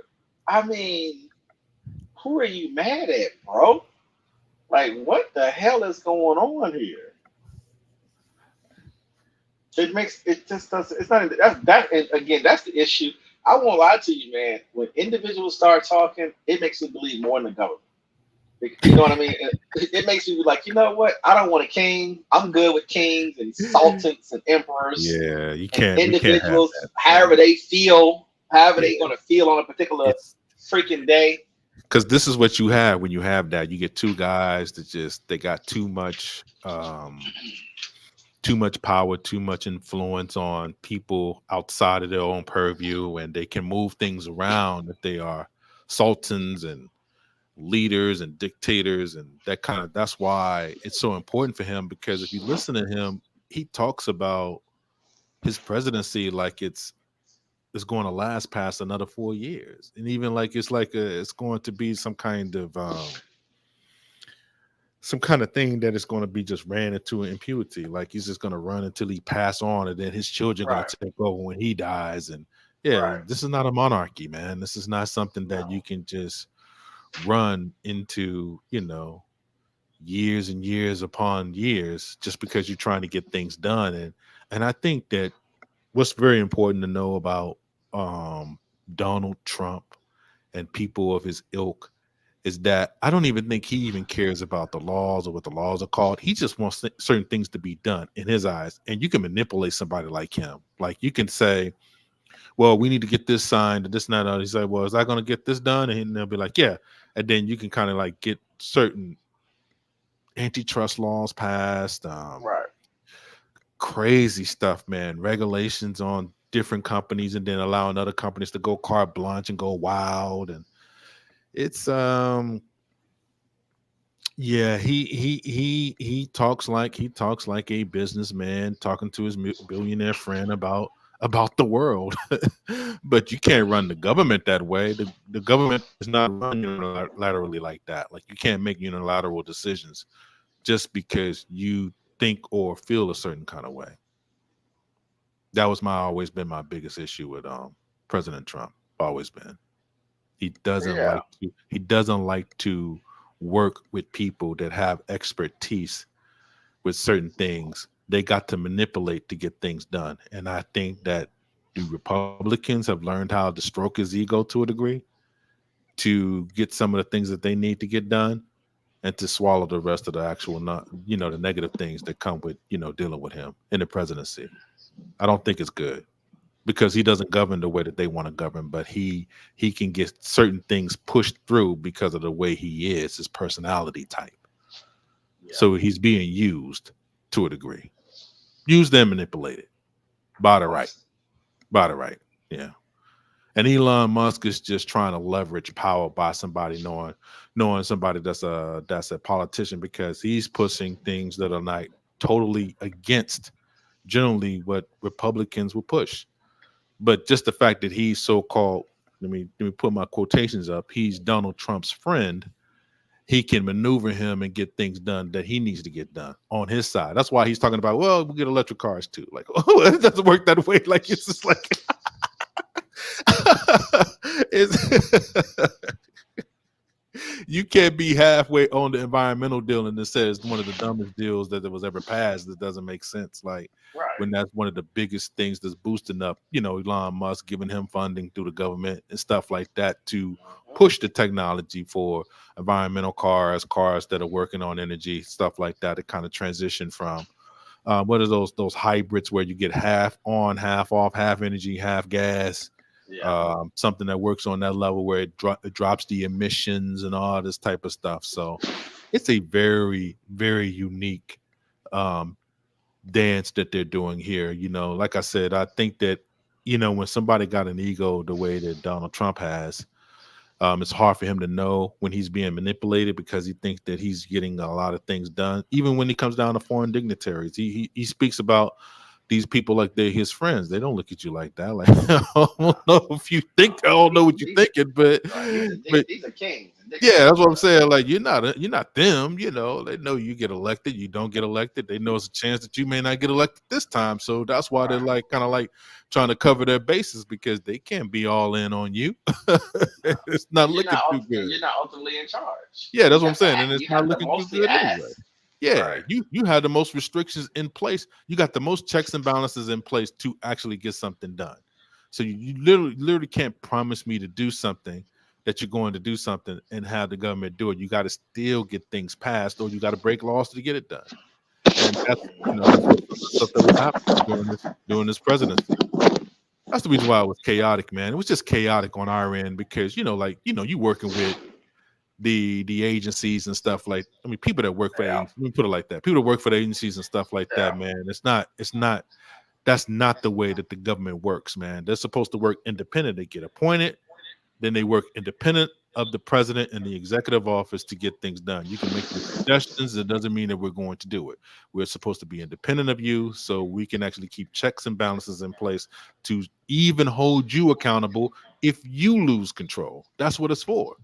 I mean, who are you mad at, bro? Like, what the hell is going on here? It just doesn't. It's not that. And again, that's the issue. I won't lie to you, man. When individuals start talking, it makes me believe more in the government. You know what I mean? It makes me be like, you know what? I don't want a king. I'm good with kings and sultans and emperors Yeah, you and can't. We can't have individuals, that. however they feel, however Yeah, they gonna feel on a particular it's freaking day. because this is what you have when you have that. You get two guys that just they got too much power, too much influence on people outside of their own purview, and they can move things around if they are sultans and leaders and dictators and that's why it's so important for him, because if you listen to him, he talks about his presidency like it's going to last past another 4 years, and even like it's going to be some kind of thing that is going to be just ran into impunity. Like he's just going to run until he pass on, and then his children going Right, to take over when he dies. And yeah, right. this is not a monarchy, man. This is not something that No. you can just run into, years and years upon years just because you're trying to get things done. And I think that what's very important to know about Donald Trump and people of his ilk is that I don't even think he even cares about the laws or what the laws are called. He just wants certain things to be done in his eyes. And you can manipulate somebody like him. Like you can say, well, we need to get this signed and this and that. And he's like, well, is I going to get this done? And they'll be like, yeah. And then you can kind of like get certain antitrust laws passed, Right. crazy stuff, man. Regulations on different companies and then allowing other companies to go carte blanche and go wild. And it's yeah, he talks like a businessman talking to his billionaire friend about the world. But you can't run the government that way. The government is not run unilaterally like that. Like you can't make unilateral decisions just because you think or feel a certain kind of way. That was always been my biggest issue with President Trump. Always been. Yeah. He doesn't like to work with people that have expertise with certain things. They got to manipulate to get things done. And I think that the Republicans have learned how to stroke his ego to a degree to get some of the things that they need to get done and to swallow the rest of the actual not, the negative things that come with, dealing with him in the presidency. I don't think it's good because he doesn't govern the way that they want to govern, but he can get certain things pushed through because of the way he is, his personality type. Yeah. So he's being used to a degree, used and manipulated by the right. Yeah. And Elon Musk is just trying to leverage power by somebody knowing somebody that's a politician, because he's pushing things that are not totally against generally what Republicans will push. But just the fact that he's so-called, let me put my quotations up, he's Donald Trump's friend, he can maneuver him and get things done that he needs to get done on his side. That's why he's talking about, well, we'll get electric cars too. Like, oh, it doesn't work that way. Like, it's just like it's you can't be halfway on the environmental deal and it says one of the dumbest deals that was ever passed. That doesn't make sense. Like when that's one of the biggest things that's boosting up, Elon Musk giving him funding through the government and stuff like that to push the technology for environmental cars that are working on energy, stuff like that. To kind of transition from what are those hybrids where you get half on, half off, half energy, half gas. Yeah. Something that works on that level where it drops the emissions and all this type of stuff. So it's a very, very unique dance that they're doing here. Like I said, I think that, when somebody got an ego the way that Donald Trump has, it's hard for him to know when he's being manipulated because he thinks that he's getting a lot of things done. Even when he comes down to foreign dignitaries, he speaks about these people like they're his friends. They don't look at you like that. Like, I don't know if you think, I don't know what you're thinking, but These are kings. yeah, that's what I'm saying. Like, you're not them. They know you get elected, you don't get elected. They know it's a chance that you may not get elected this time. So that's why they're like kind of like trying to cover their bases, because they can't be all in on you. It's not looking too good. You're not ultimately in charge. Yeah, that's what I'm saying, and it's not looking too mostly good anyway. Yeah, Right. you had the most restrictions in place. You got the most checks and balances in place to actually get something done. So you literally can't promise me to do something that you're going to do something and have the government do it. You got to still get things passed, or you got to break laws to get it done. And that's that's what some of the stuff that was happening during this presidency. That's the reason why it was chaotic, man. It was just chaotic on our end because you working with the agencies and stuff like. I mean, people that work for agencies, let me put it like that. People that work for the agencies and stuff like that, man. It's not. That's not the way that the government works, man. They're supposed to work independent. They get appointed, then they work independent of the president and the executive office to get things done. You can make your suggestions. It doesn't mean that we're going to do it. We're supposed to be independent of you so we can actually keep checks and balances in place to even hold you accountable if you lose control. That's what it's for.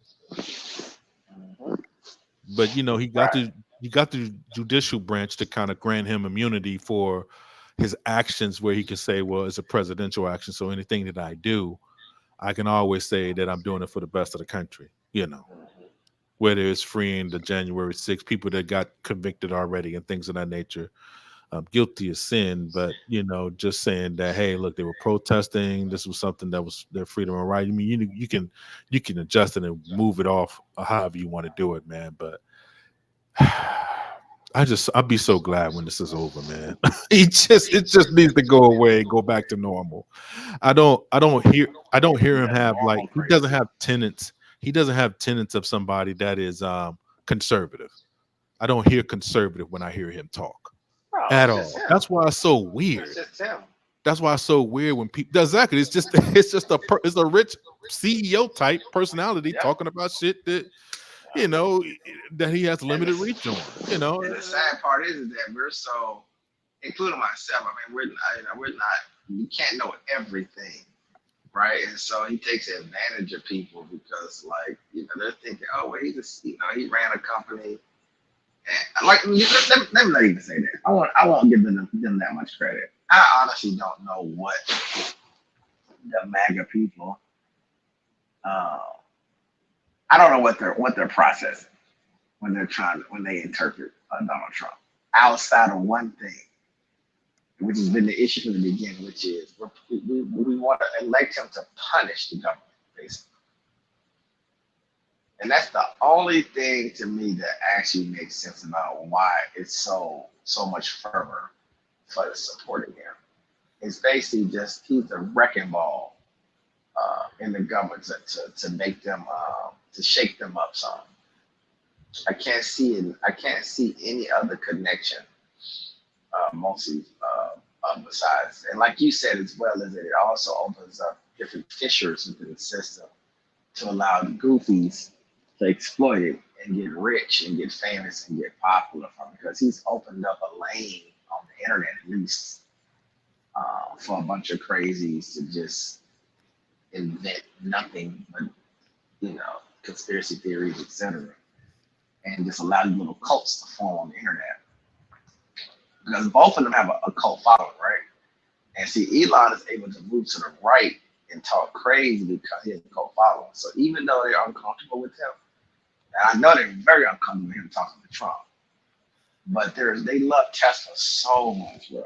But he got the judicial branch to kind of grant him immunity for his actions, where he can say, well, it's a presidential action, so anything that I do, I can always say that I'm doing it for the best of the country, whether it's freeing the January 6th people that got convicted already and things of that nature. Guilty of sin, but just saying that, hey, look, they were protesting. This was something that was their freedom and right. I mean, you can adjust it and move it off however you want to do it, man. But I'll be so glad when this is over, man. It just needs to go away, go back to normal. I don't hear him have, like, he doesn't have tenets. He doesn't have tenets of somebody that is conservative. I don't hear conservative when I hear him talk at all. That's why it's so weird. That's why it's so weird when people. Exactly. It's just a rich CEO type personality talking about shit that that he has limited reach on. And the sad part is that we're so, including myself. I mean, we're not. You can't know everything, right? And so he takes advantage of people because, like, they're thinking, oh, well, he ran a company. And, like, let me not even say that. I won't give them that much credit. I honestly don't know what the MAGA people. I don't know what they're processing when they interpret Donald Trump, outside of one thing, which has been the issue from the beginning, which is we want to elect him to punish the government, basically. And that's the only thing to me that actually makes sense about why it's so much fervor for supporting him. It's basically just he's a wrecking ball in the government to make them to shake them up some. I can't see any other connection, mostly besides, and like you said as well, as it also opens up different fissures within the system to allow the goofies to exploit it and get rich and get famous and get popular from it, because he's opened up a lane on the internet, at least, for a bunch of crazies to just invent nothing but conspiracy theories, etc., and just allow these little cults to form on the internet, because both of them have a cult following, right? And see, Elon is able to move to the right and talk crazy because he has a cult following. So even though they're uncomfortable with him, and I know they're very uncomfortable with him talking to Trump, but they love Tesla so much, bro.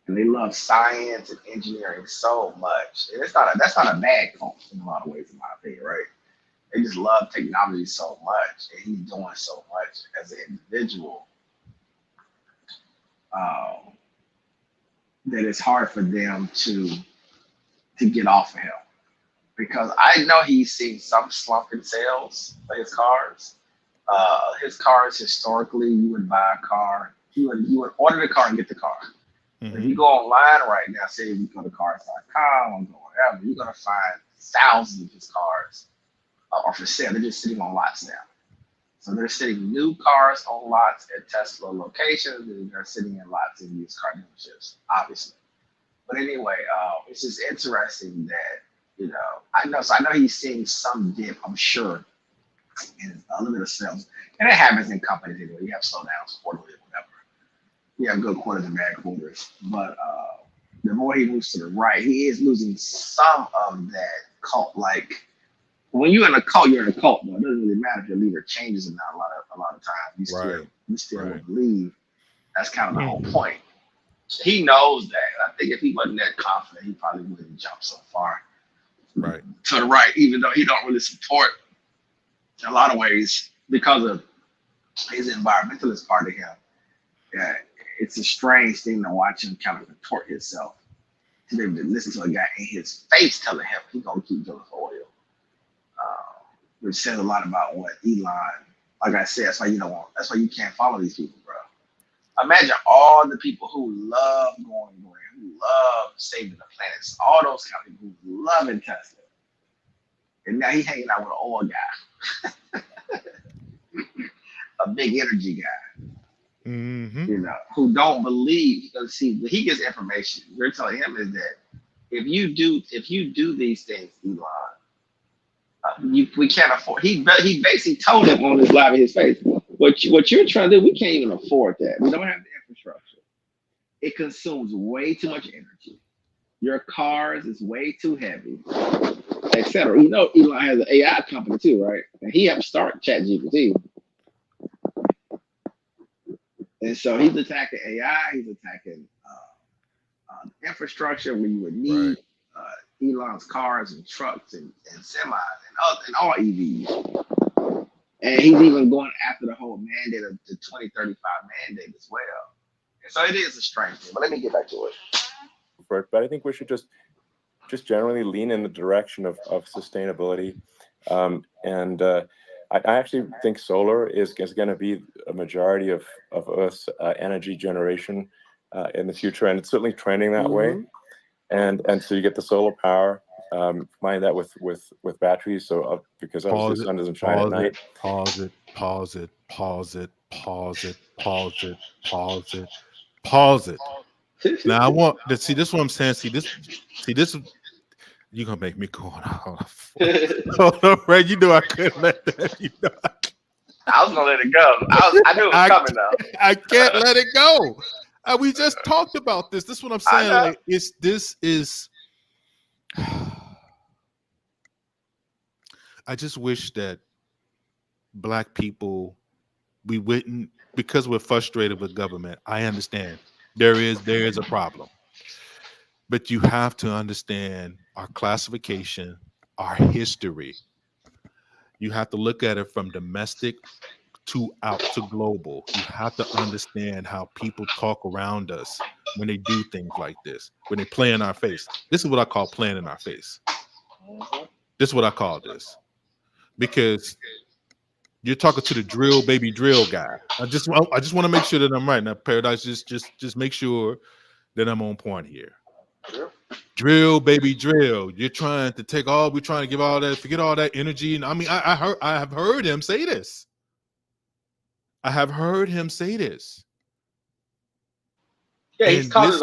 And they love science and engineering so much. And that's not a bad cult in a lot of ways, in my opinion, right? They just love technology so much, and he's doing so much as an individual that it's hard for them to get off of him. Because I know he's seen some slump in sales for his cars. His cars, historically, you would buy a car, you would order the car and get the car. Mm-hmm. If you go online right now, say you go to cars.com or whatever, you're gonna find thousands of his cars are for sale. They're just sitting on lots now. So they're sitting new cars on lots at Tesla locations, and they're sitting in lots in used car dealerships, obviously. But anyway, it's just interesting that I know he's seeing some dip, I'm sure, in a little bit of sales, and it happens in companies anyway. You have slowdowns quarterly or whatever. You have good quarters and bad quarters, but the more he moves to the right, he is losing some of that cult. Like, when you're in a cult, you're in a cult. Though. It doesn't really matter if your leader changes or not. A lot of times, you still will believe. That's kind of the whole point. He knows that. I think if he wasn't that confident, he probably wouldn't jump so far. Right. to the right, even though he don't really support in a lot of ways because of his environmentalist part of him. Yeah, it's a strange thing to watch him kind of contort himself to be able to listen to a guy in his face telling him he's gonna keep drilling for oil, which says a lot about what Elon. Like I said, that's why you don't want. That's why you can't follow these people, bro. Imagine all the people who love going green, who love saving the planet, all those kind of people who love Tesla, and now he's hanging out with an oil guy, a big energy guy. Mm-hmm. You know, who don't believe, because see, he gets information. We're telling him is that if you do these things, Elon, we can't afford. He basically told him on his live in his face, what you're trying to do, we can't even afford that. We don't have the infrastructure. It consumes way too much energy. Your cars is way too heavy, etc. You know, Elon has an AI company too, right? And he helped start ChatGPT. And so he's attacking AI, he's attacking infrastructure where you would need Elon's cars and trucks and semis and all EVs. And he's even going after the whole mandate of the 2035 mandate as well. And so it is a strange thing. But let me get back to it. But I think we should just generally lean in the direction of sustainability. I actually think solar is going to be a majority of Earth's energy generation in the future, and it's certainly trending that way. And so you get the solar power, combine that with batteries. So because obviously the sun doesn't shine at night. Pause it. Now I want to see this. What I'm saying. See this. You're gonna make me go on. Hold on, Ray. You know I couldn't let that. I was gonna let it go. I knew it was coming though. I can't let it go. We just talked about this. This is what I'm saying. Like this is. I just wish that Black people, we wouldn't, because we're frustrated with government. I understand there is a problem, but you have to understand our classification, our history. You have to look at it from domestic to out to global. You have to understand how people talk around us when they do things like this, when they play in our face. This is what I call playing in our face. This is what I call this. Because you're talking to the drill baby drill guy. I just want to make sure that I'm right. Now, Paradise, just make sure that I'm on point here. Sure. Drill baby drill. You're trying to take all, we're trying to give all that, forget all that energy. And I mean, I have heard him say this. Yeah, he's called it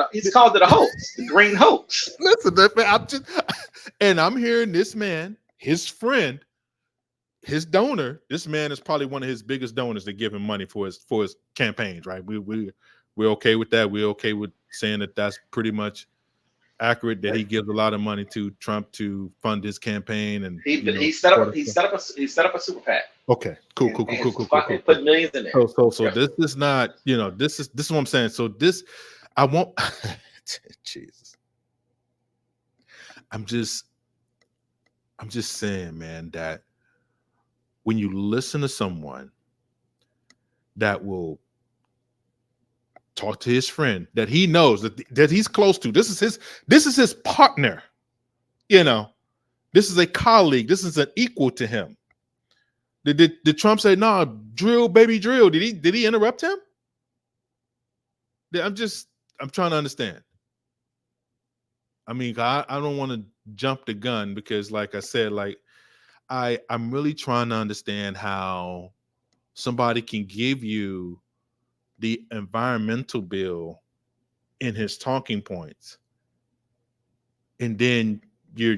a hoax, the green hoax. Listen, I'm hearing this man, his friend, his donor. This man is probably one of his biggest donors to give him money for his campaigns, right? We're okay with that. We're okay with saying that that's pretty much accurate, that he gives a lot of money to Trump to fund his campaign, and he set up a super PAC. Okay, cool. Put millions in there. So this is not, this is what I'm saying. So this, I won't. Jesus, I'm just saying, man, that when you listen to someone that will talk to his friend that he knows that he's close to, this is his partner, this is a colleague, this is an equal to him. Did Trump say, "No, drill, baby, drill"? Did he interrupt him? I'm trying to understand. I mean, I don't want to jump the gun because, like I said, like I'm really trying to understand how somebody can give you the environmental bill in his talking points, and then you're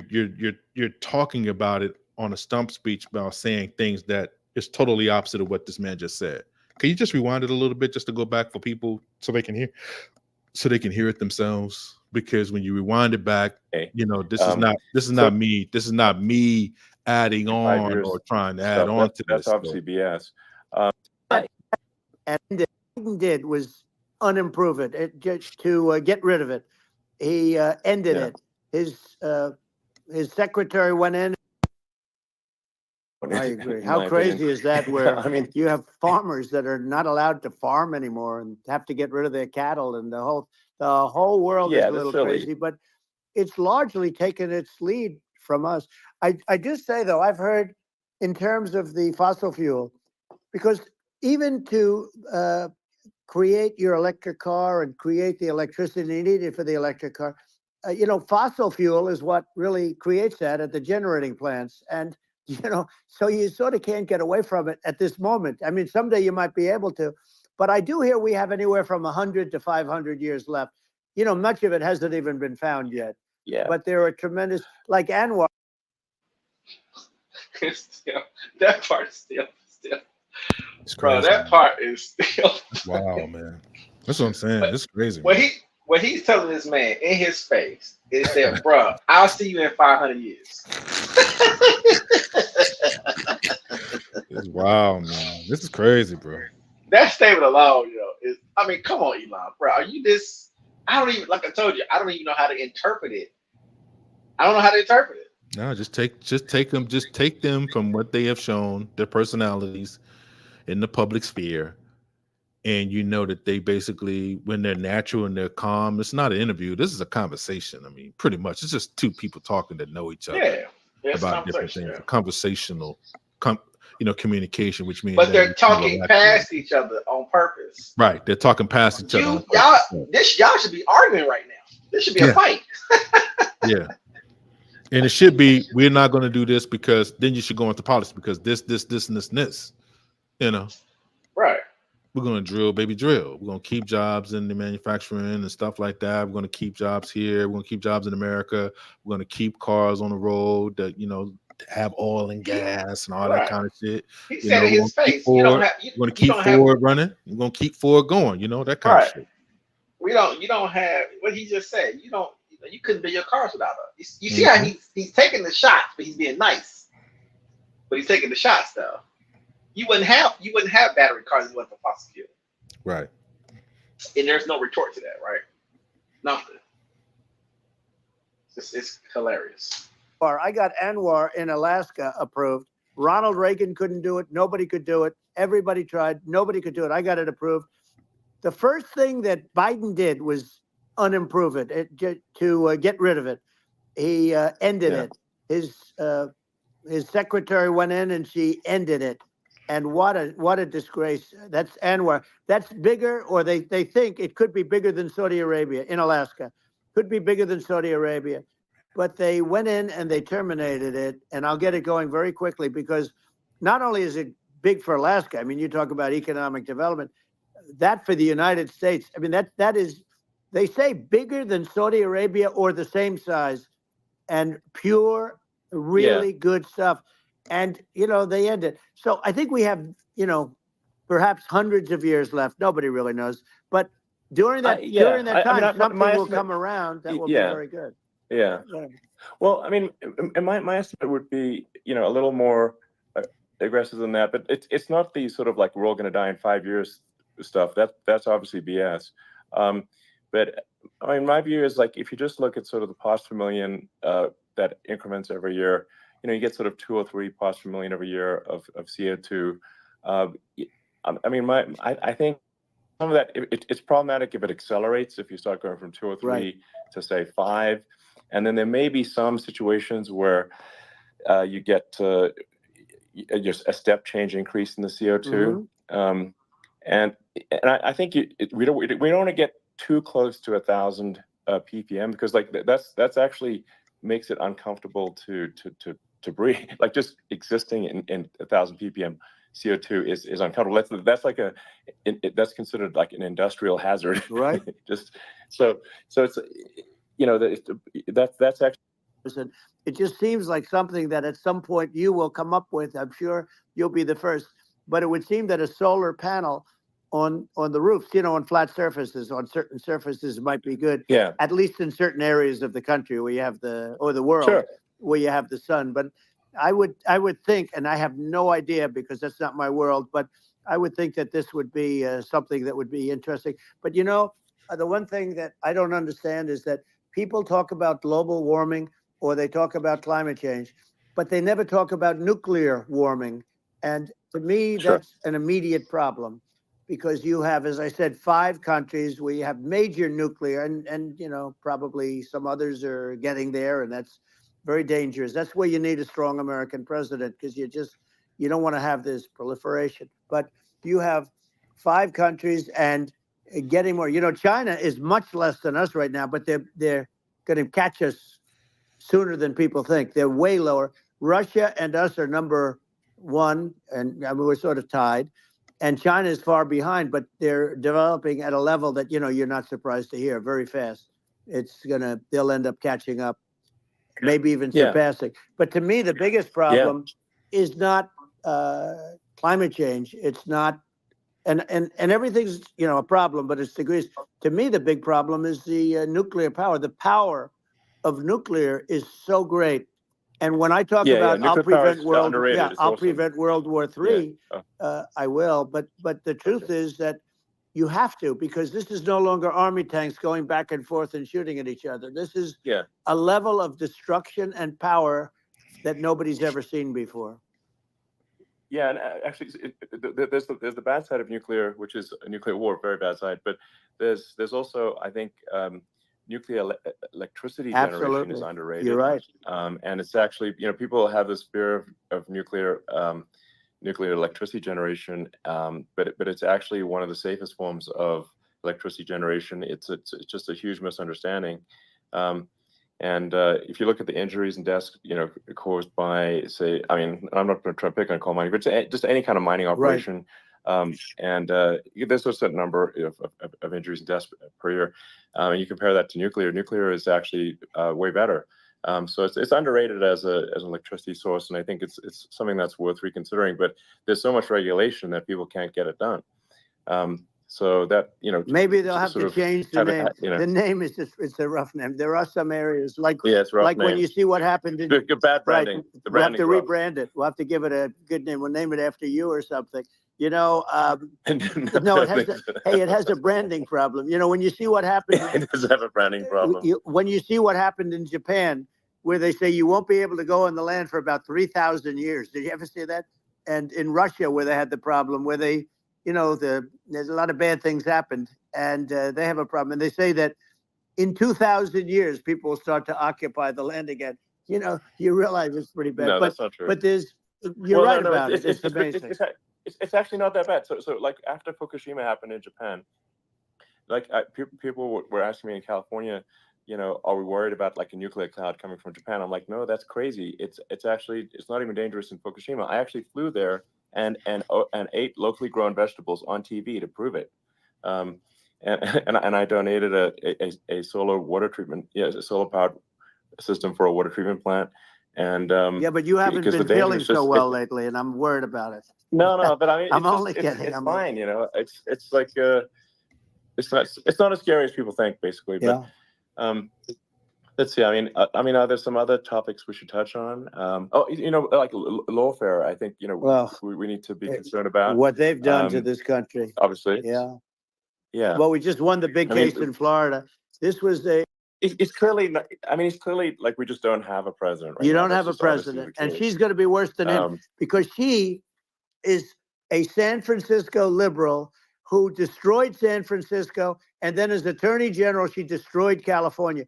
talking about it on a stump speech about saying things that is totally opposite of what this man just said. Can you just rewind it a little bit just to go back for people so they can hear it themselves? Because when you rewind it back, this is not me adding on or trying to add on to this. That's obviously BS. And what Biden did was unimprove it, just to get rid of it. He ended it. His his secretary went in. I agree. in How my crazy opinion. is that? Where I mean, you have farmers that are not allowed to farm anymore and have to get rid of their cattle, and the whole world is yeah, a that's little silly. crazy. But it's largely taken its lead from us. I just say though, I've heard in terms of the fossil fuel, because even to create your electric car and create the electricity needed for the electric car, fossil fuel is what really creates that at the generating plants. And, so you sort of can't get away from it at this moment. I mean, someday you might be able to, but I do hear we have anywhere from 100 to 500 years left. Much of it hasn't even been found yet. Yeah. But there are tremendous, like Anwar. Still, that part still. It's Bro, crazy. that Man. part is still. Wow, man. That's what I'm saying. But It's crazy. what Man. he's telling this man in his face is that, bro, I'll see you in 500 years. It's wild, man. This is crazy, bro. That statement alone, is. I mean, come on, Elon, bro. Are you this? I don't even, like I told you, I don't even know how to interpret it. I don't know how to interpret it. No, just take them from what they have shown, their personalities in the public sphere, and you know that they basically, when they're natural and they're calm, it's not an interview. This is a conversation. I mean, pretty much, it's just two people talking that know each other Yeah, it's about different conversation. things. Yeah. A conversational, communication, which means But that they're talking past each other on purpose. right. They're talking past each other. on Y'all, purpose. y'all should be arguing right now. This should be a fight. Yeah. And it should be, we're not going to do this because then you should go into policy because this, and this, and this. Right. We're going to drill, baby, drill. We're going to keep jobs in the manufacturing and stuff like that. We're going to keep jobs here. We're going to keep jobs in America. We're going to keep cars on the road that, have oil and gas and all that kind of shit. He said in his face, we're going to keep Ford running. We're going to keep Ford going, that kind of shit. You don't have what he just said. You couldn't build your cars without it. You see how he's taking the shots, but he's being nice. But he's taking the shots though. You wouldn't have battery cars if it wasn't for fossil fuel. Right. And there's no retort to that, right? Nothing. It's hilarious. I got Anwar in Alaska approved. Ronald Reagan couldn't do it. Nobody could do it. Everybody tried. Nobody could do it. I got it approved. The first thing that Biden did was unimprove it, to get rid of it. He ended it. His secretary went in and she ended it. And what a disgrace. That's Anwar. That's bigger, or they think it could be bigger than Saudi Arabia in Alaska. Could be bigger than Saudi Arabia. But they went in and they terminated it. And I'll get it going very quickly because not only is it big for Alaska, I mean, you talk about economic development, that for the United States, I mean, that is, they say bigger than Saudi Arabia or the same size, and pure, really good stuff. And, they end it. So I think we have, perhaps hundreds of years left. Nobody really knows. But during that time, something will come around that will be very good. Yeah. Well, I mean, my estimate would be, a little more aggressive than that. But it's not the sort of like we're all going to die in 5 years stuff. That's obviously BS. But I mean, my view is like if you just look at sort of the parts per million that increments every year, you get sort of 2 or 3 parts per million every year of CO2. I mean, I think some of that it's problematic if it accelerates. If you start going from 2 or 3 to say 5, and then there may be some situations where you get just a step change increase in the CO2. And I think we don't want to get too close to 1,000 ppm because like that's actually makes it uncomfortable to breathe. Like just existing in 1,000 ppm CO2 is uncomfortable. That's like that's considered like an industrial hazard, right? Just so it's that's actually. It just seems like something that at some point you will come up with. I'm sure you'll be the first, but it would seem that a solar panel on the roofs, on flat surfaces, on certain surfaces might be good. Yeah. At least in certain areas of the country where you have the world, sure, where you have the sun. But I would think, and I have no idea because that's not my world, but I would think that this would be something that would be interesting. But the one thing that I don't understand is that people talk about global warming or they talk about climate change, but they never talk about nuclear warming. And to me, that's an immediate problem because you have, as I said, 5 countries where you have major nuclear, and probably some others are getting there, and that's very dangerous. That's where you need a strong American president because you don't want to have this proliferation. But you have 5 countries and getting more. China is much less than us right now, but they're going to catch us sooner than people think. They're way lower. Russia and us are number 1, and I mean, we're sort of tied. And China is far behind, but they're developing at a level that you're not surprised to hear very fast. They'll end up catching up, maybe even surpassing. But to me, the biggest problem is not climate change. It's not, and everything's a problem, but it's degrees. To me, the big problem is the nuclear power. The power of nuclear is so great. And when I talk about I'll prevent World War III, I will. But the truth is that you have to, because this is no longer army tanks going back and forth and shooting at each other. This is a level of destruction and power that nobody's ever seen before. Yeah, and actually, there's the bad side of nuclear, which is a nuclear war, very bad side. But there's also, I think, nuclear electricity generation is underrated. You're right. And it's actually, people have this fear of nuclear electricity generation, but it's actually one of the safest forms of electricity generation. It's just a huge misunderstanding. And if you look at the injuries and deaths, caused by, say, I mean, I'm not going to try to pick on coal mining, but just any kind of mining operation. And there's a certain number of injuries and deaths per year. And you compare that to nuclear. Nuclear is actually way better. So it's underrated as an electricity source, and I think it's something that's worth reconsidering. But there's so much regulation that people can't get it done. So that maybe they'll have to change the name. The name is it's a rough name. There are some areas like when you see what happened in bad branding. Right, we'll have to rebrand it. We'll have to give it a good name. We'll name it after you or something. No, it has a branding problem. When you see what happened, it does have a branding problem. When you see what happened in Japan, where they say you won't be able to go on the land for about 3,000 years. Did you ever see that? And in Russia, where they had the problem, where they, there's a lot of bad things happened, and they have a problem. And they say that in 2,000 years, people will start to occupy the land again. You realize it's pretty bad. No, that's not true. But you're right about it. It's amazing. It's actually not that bad. So like after Fukushima happened in Japan, like people were asking me in California, are we worried about like a nuclear cloud coming from Japan? I'm like, no, that's crazy. It's not even dangerous in Fukushima. I actually flew there and ate locally grown vegetables on TV to prove it. And I donated a solar water treatment, a solar powered system for a water treatment plant. And but you haven't been feeling so well lately, and I'm worried about it. No, but I mean, I'm only kidding. It's fine, It's like it's not as scary as people think, basically. But let's see. I mean, are there some other topics we should touch on? Like lawfare. I think we need to be concerned about what they've done to this country. Obviously, yeah. Well, we just won the big case in Florida. This was It's clearly. It's clearly like we just don't have a president. Right you now. don't have a president, and she's going to be worse than him because she is a San Francisco liberal who destroyed San Francisco, and then as Attorney General, she destroyed California.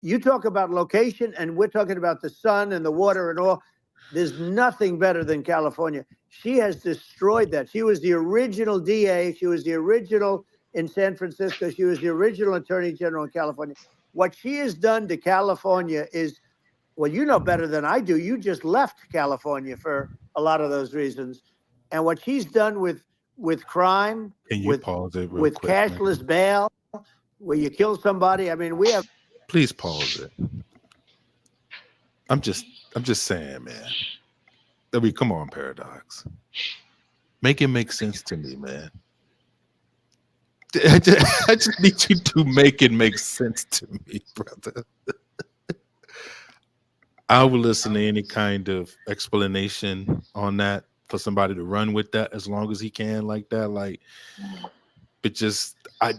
You talk about location, and we're talking about the sun and the water and all. There's nothing better than California. She has destroyed that. She was the original DA. She was the original in San Francisco. She was the original Attorney General in California. What she has done to California is, well, you know better than I do. You just left California for a lot of those reasons. And what she's done with crime, with cashless bail, where you kill somebody. I mean, we have. Please pause it. I'm just saying, man. I mean, come on, Paradox. Make it make sense to me, man. I just need you to make it make sense to me, brother. I will listen to any kind of explanation on that for somebody to run with that as long as he can, like that. But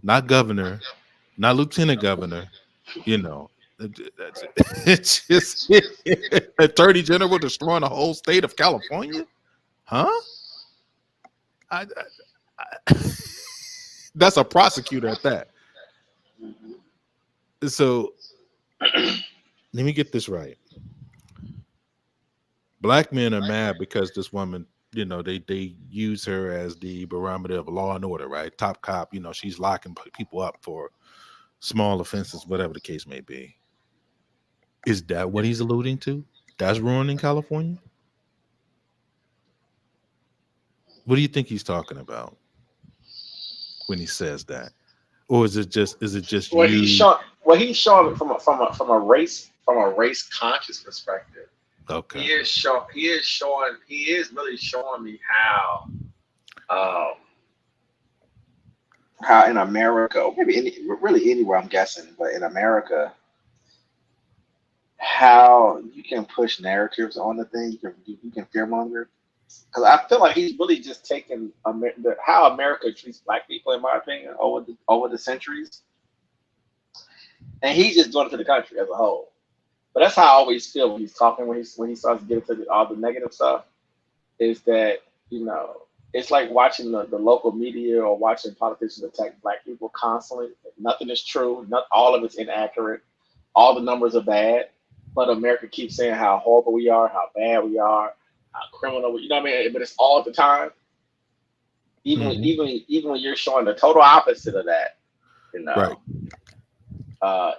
not governor, not lieutenant governor, You know, it's just Attorney General destroying the whole state of California, huh? I, that's a prosecutor at that. So let me get this right. Black men are mad because this woman, you know, they use her as the barometer of law and order, right? Top cop, you know, she's locking people up for small offenses, whatever the case may be. Is that what he's alluding to? That's ruining California? What do you think he's talking about when he says that? Or is it just Well, you? he's showing it from a race conscious perspective. Okay. He is really showing me how in America, or maybe really anywhere, I'm guessing, but in America, how you can push narratives on the thing, you can fearmonger. Because I feel like he's really just taking how America treats black people, in my opinion, over the centuries, and he's just doing it to the country as a whole. But that's how I always feel when he's talking, when he starts to get into all the negative stuff, is that, you know, it's like watching the local media or watching politicians attack black people constantly. Nothing is true. Not all of it's inaccurate. All the numbers are bad, but America keeps saying how horrible we are, how bad we are, how criminal. You know what I mean? But it's all the time. Even when you're showing the total opposite of that, you know, right.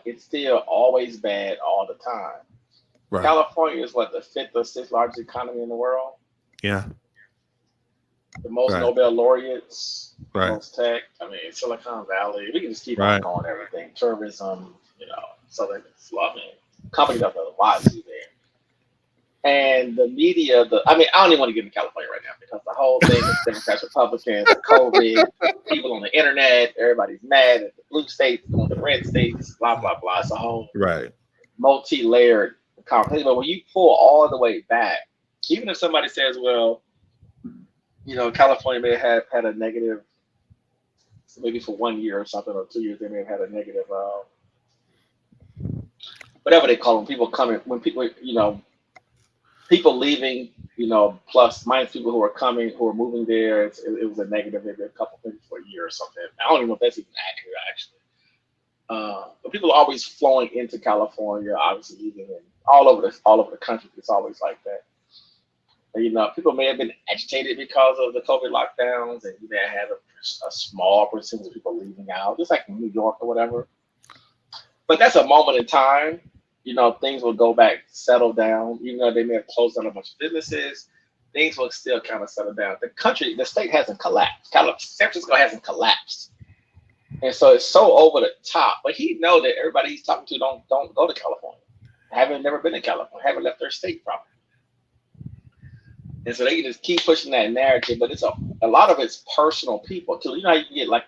It's still always bad all the time. Right. California is what, the 5th or 6th largest economy in the world. Yeah. The most Right. Nobel laureates, Right. most tech. I mean, Silicon Valley. We can just keep Right. on going. Everything, tourism. You know, Southern. I mean, companies have a lot to do there. And the media, I don't even want to get into California right now because the whole thing is Democrats, Republicans, COVID, people on the internet, everybody's mad at the blue states going to the red states, blah, blah, blah. It's a whole Right. multi-layered conversation. But when you pull all the way back, even if somebody says, well, you know, California may have had a negative, maybe for 1 year or something, or 2 years, they may have had a negative, whatever they call them, people coming, when people, you know, people leaving, you know, plus minus people who are coming, who are moving there. It was a negative, maybe a couple things for a year or something. I don't even know if that's even accurate, actually. But people are always flowing into California, obviously leaving, and all over the country. It's always like that. And, you know, people may have been agitated because of the COVID lockdowns, and you may have had a small percentage of people leaving out, just like in New York or whatever. But that's a moment in time. You know, things will go back, settle down. Even though they may have closed down a bunch of businesses, things will still kind of settle down. The state hasn't collapsed. San Francisco hasn't collapsed, and so it's so over the top. But he know that everybody he's talking to don't go to California, haven't never been to California, haven't left their state probably, and so they can just keep pushing that narrative. But it's a lot of it's personal people too. You know how you can get like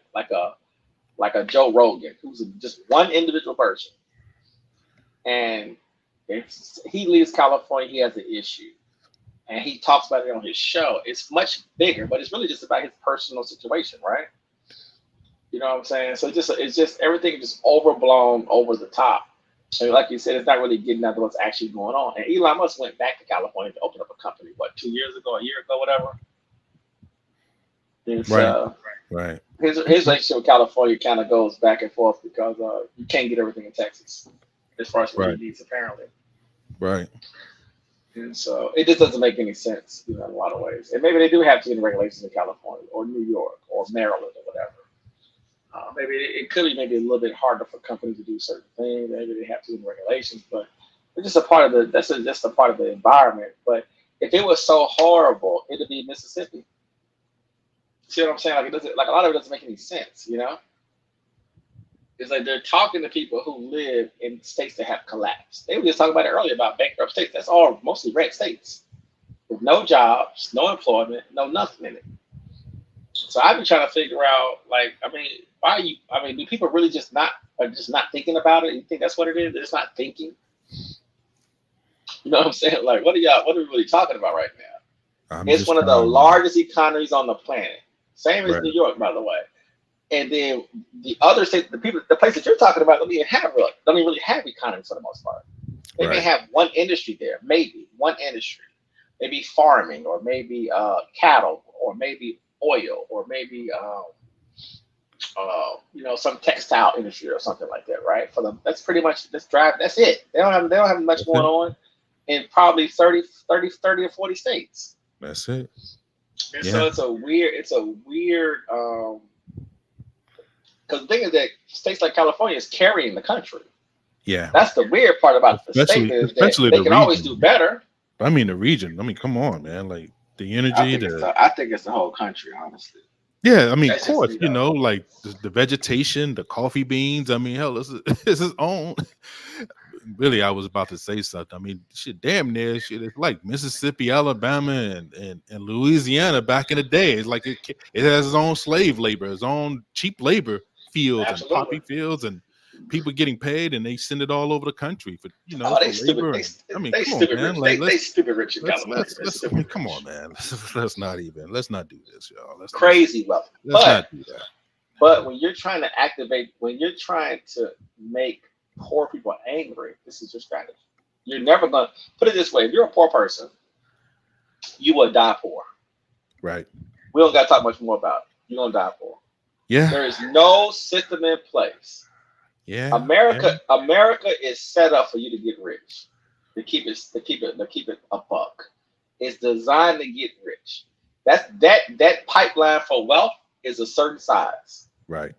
a Joe Rogan, who's just one individual person. And if he leaves California, he has an issue. And he talks about it on his show. It's much bigger, but it's really just about his personal situation, right? You know what I'm saying? So it's just everything is just overblown, over the top. And like you said, it's not really getting out to what's actually going on. And Elon Musk went back to California to open up a company, what, 2 years ago, a year ago, whatever? It's, right. His relationship with California kind of goes back and forth because you can't get everything in Texas as far as what he needs, apparently. Right. And so it just doesn't make any sense, you know, in a lot of ways. And maybe they do have to get regulations in California or New York or Maryland or whatever. Maybe it could be maybe a little bit harder for companies to do certain things. Maybe they have to do regulations, but it's just a part of just a part of the environment. But if it was so horrible, it'd be Mississippi. See what I'm saying? Like it doesn't, like a lot of it doesn't make any sense, you know? It's like they're talking to people who live in states that have collapsed. They were just talking about it earlier about bankrupt states. That's all mostly red states with no jobs, no employment, no nothing in it. So I've been trying to figure out, like, do people really just not thinking about it? You think that's what it is? They're just not thinking. You know what I'm saying? Like, what are we really talking about right now? It's one of the largest economies on the planet. Same as New York, by the way. And then the other state, the place that you're talking about, don't even really have economies for the most part. They may Right. have one industry there, maybe one industry, maybe farming, or maybe cattle, or maybe oil, or maybe some textile industry or something like that, right? For them, that's pretty much this drive. That's it. They don't have much That's going it. on in probably 30 or 40 states. That's it. And Yeah. so it's a weird because the thing is that states like California is carrying the country. Yeah. That's the weird part about the state is that Especially they the can always region. do better. I mean the region. I mean, come on, man. Like the I energy, think it's the whole country, honestly. yeah, I mean, of That's just course, me though. like the vegetation, the coffee beans. I mean, hell, this is this is own. Really, I was about to say something. I mean, shit, damn near shit. It's like Mississippi, Alabama, and Louisiana back in the day. It's like it has its own slave labor, its own cheap labor fields and Absolutely. poppy fields and people getting paid, and they send it all over the country for Oh, for they stupid. labor. They, And I mean, they come on, stupid man. rich. Like They stupid rich in California. They're let's. I stupid mean, come rich. on, man. Let's not do this, y'all. Crazy wealthy. Let's But not do that. But when you're trying to make poor people angry, this is your strategy. You're never gonna put it this way. If you're a poor person, you will die poor. Right. We don't gotta talk much more about it. You're gonna die poor. Yeah. There is no system in place. Yeah. America is set up for you to get rich. To keep it a buck. It's designed to get rich. That pipeline for wealth is a certain size. Right.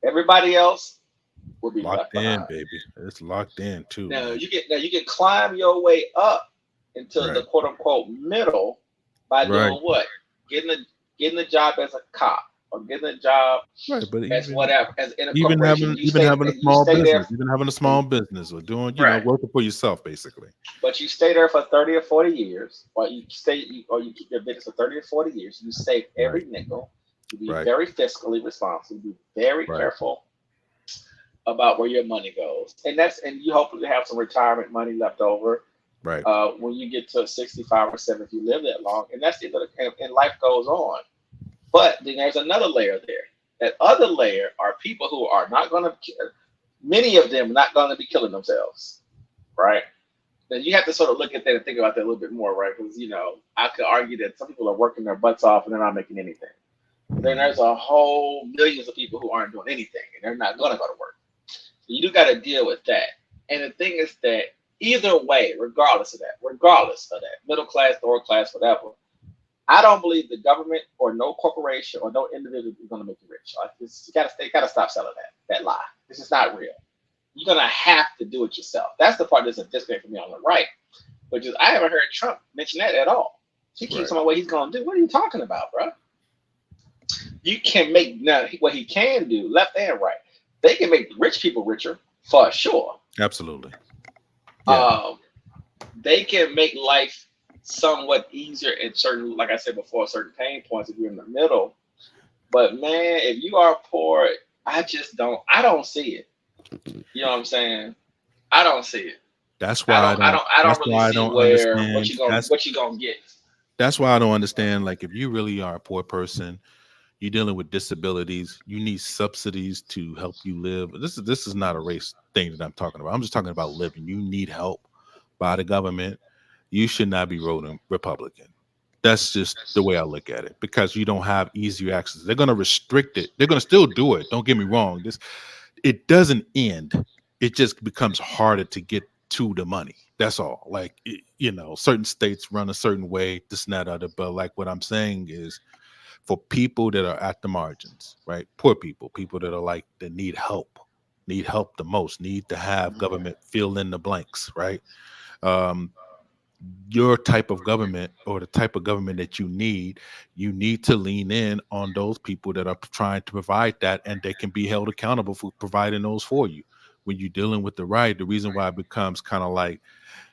Everybody else will be Locked left in, behind. baby. It's locked in too. Now Man. you can climb your way up into the Right. quote unquote middle by Right. doing what? Getting a job as a cop, or getting a job Right, but as even whatever, as in a even corporation. having a small Stay business, there, even having a small business, or doing right? working for yourself, basically. But you stay there for 30 or 40 years, or you keep your business for 30 or 40 years. You save every Right. nickel. You be Right. very fiscally responsible. Be very Right. careful about where your money goes, and you hopefully have some retirement money left over Right. when you get to 65 or 70 if you live that long, and that's and life goes on. But then there's another layer there. That other layer are people who are not going to, many of them not going to be killing themselves, right? Then you have to sort of look at that and think about that a little bit more, right? Because I could argue that some people are working their butts off and they're not making anything. Then there's a whole millions of people who aren't doing anything and they're not going to go to work. So you do got to deal with that. And the thing is that either way, regardless of that, middle class, lower class, whatever, I don't believe the government or no corporation or no individual is going to make you rich. Like this, you gotta stop selling that lie. This is not real. You're gonna have to do it yourself. That's the part that's a disconnect for me on the right. Which is I haven't heard Trump mention that at all. He keeps talking about what he's gonna do. What are you talking about, bro? You can make what he can do, left and right. They can make rich people richer for sure. Absolutely. Yeah. They can make life somewhat easier in certain, like I said before, certain pain points if you're in the middle. But man, if you are poor, I don't see it. You know what I'm saying? I don't see it. That's why I don't really see where what you gonna get. That's why I don't understand. Like, if you really are a poor person, you're dealing with disabilities, you need subsidies to help you live. This is not a race thing that I'm talking about. I'm just talking about living. You need help by the government. You should not be voting Republican. That's just the way I look at it, because you don't have easy access. They're going to restrict it. They're going to still do it. Don't get me wrong. It doesn't end. It just becomes harder to get to the money. That's all. Like, certain states run a certain way, this and that other. But like what I'm saying is, for people that are at the margins, right? Poor people that are that need help the most, need to have government fill in the blanks, right? Your type of government, or the type of government that you need to lean in on those people that are trying to provide that, and they can be held accountable for providing those for you. When you're dealing with the right, the reason why it becomes kind of like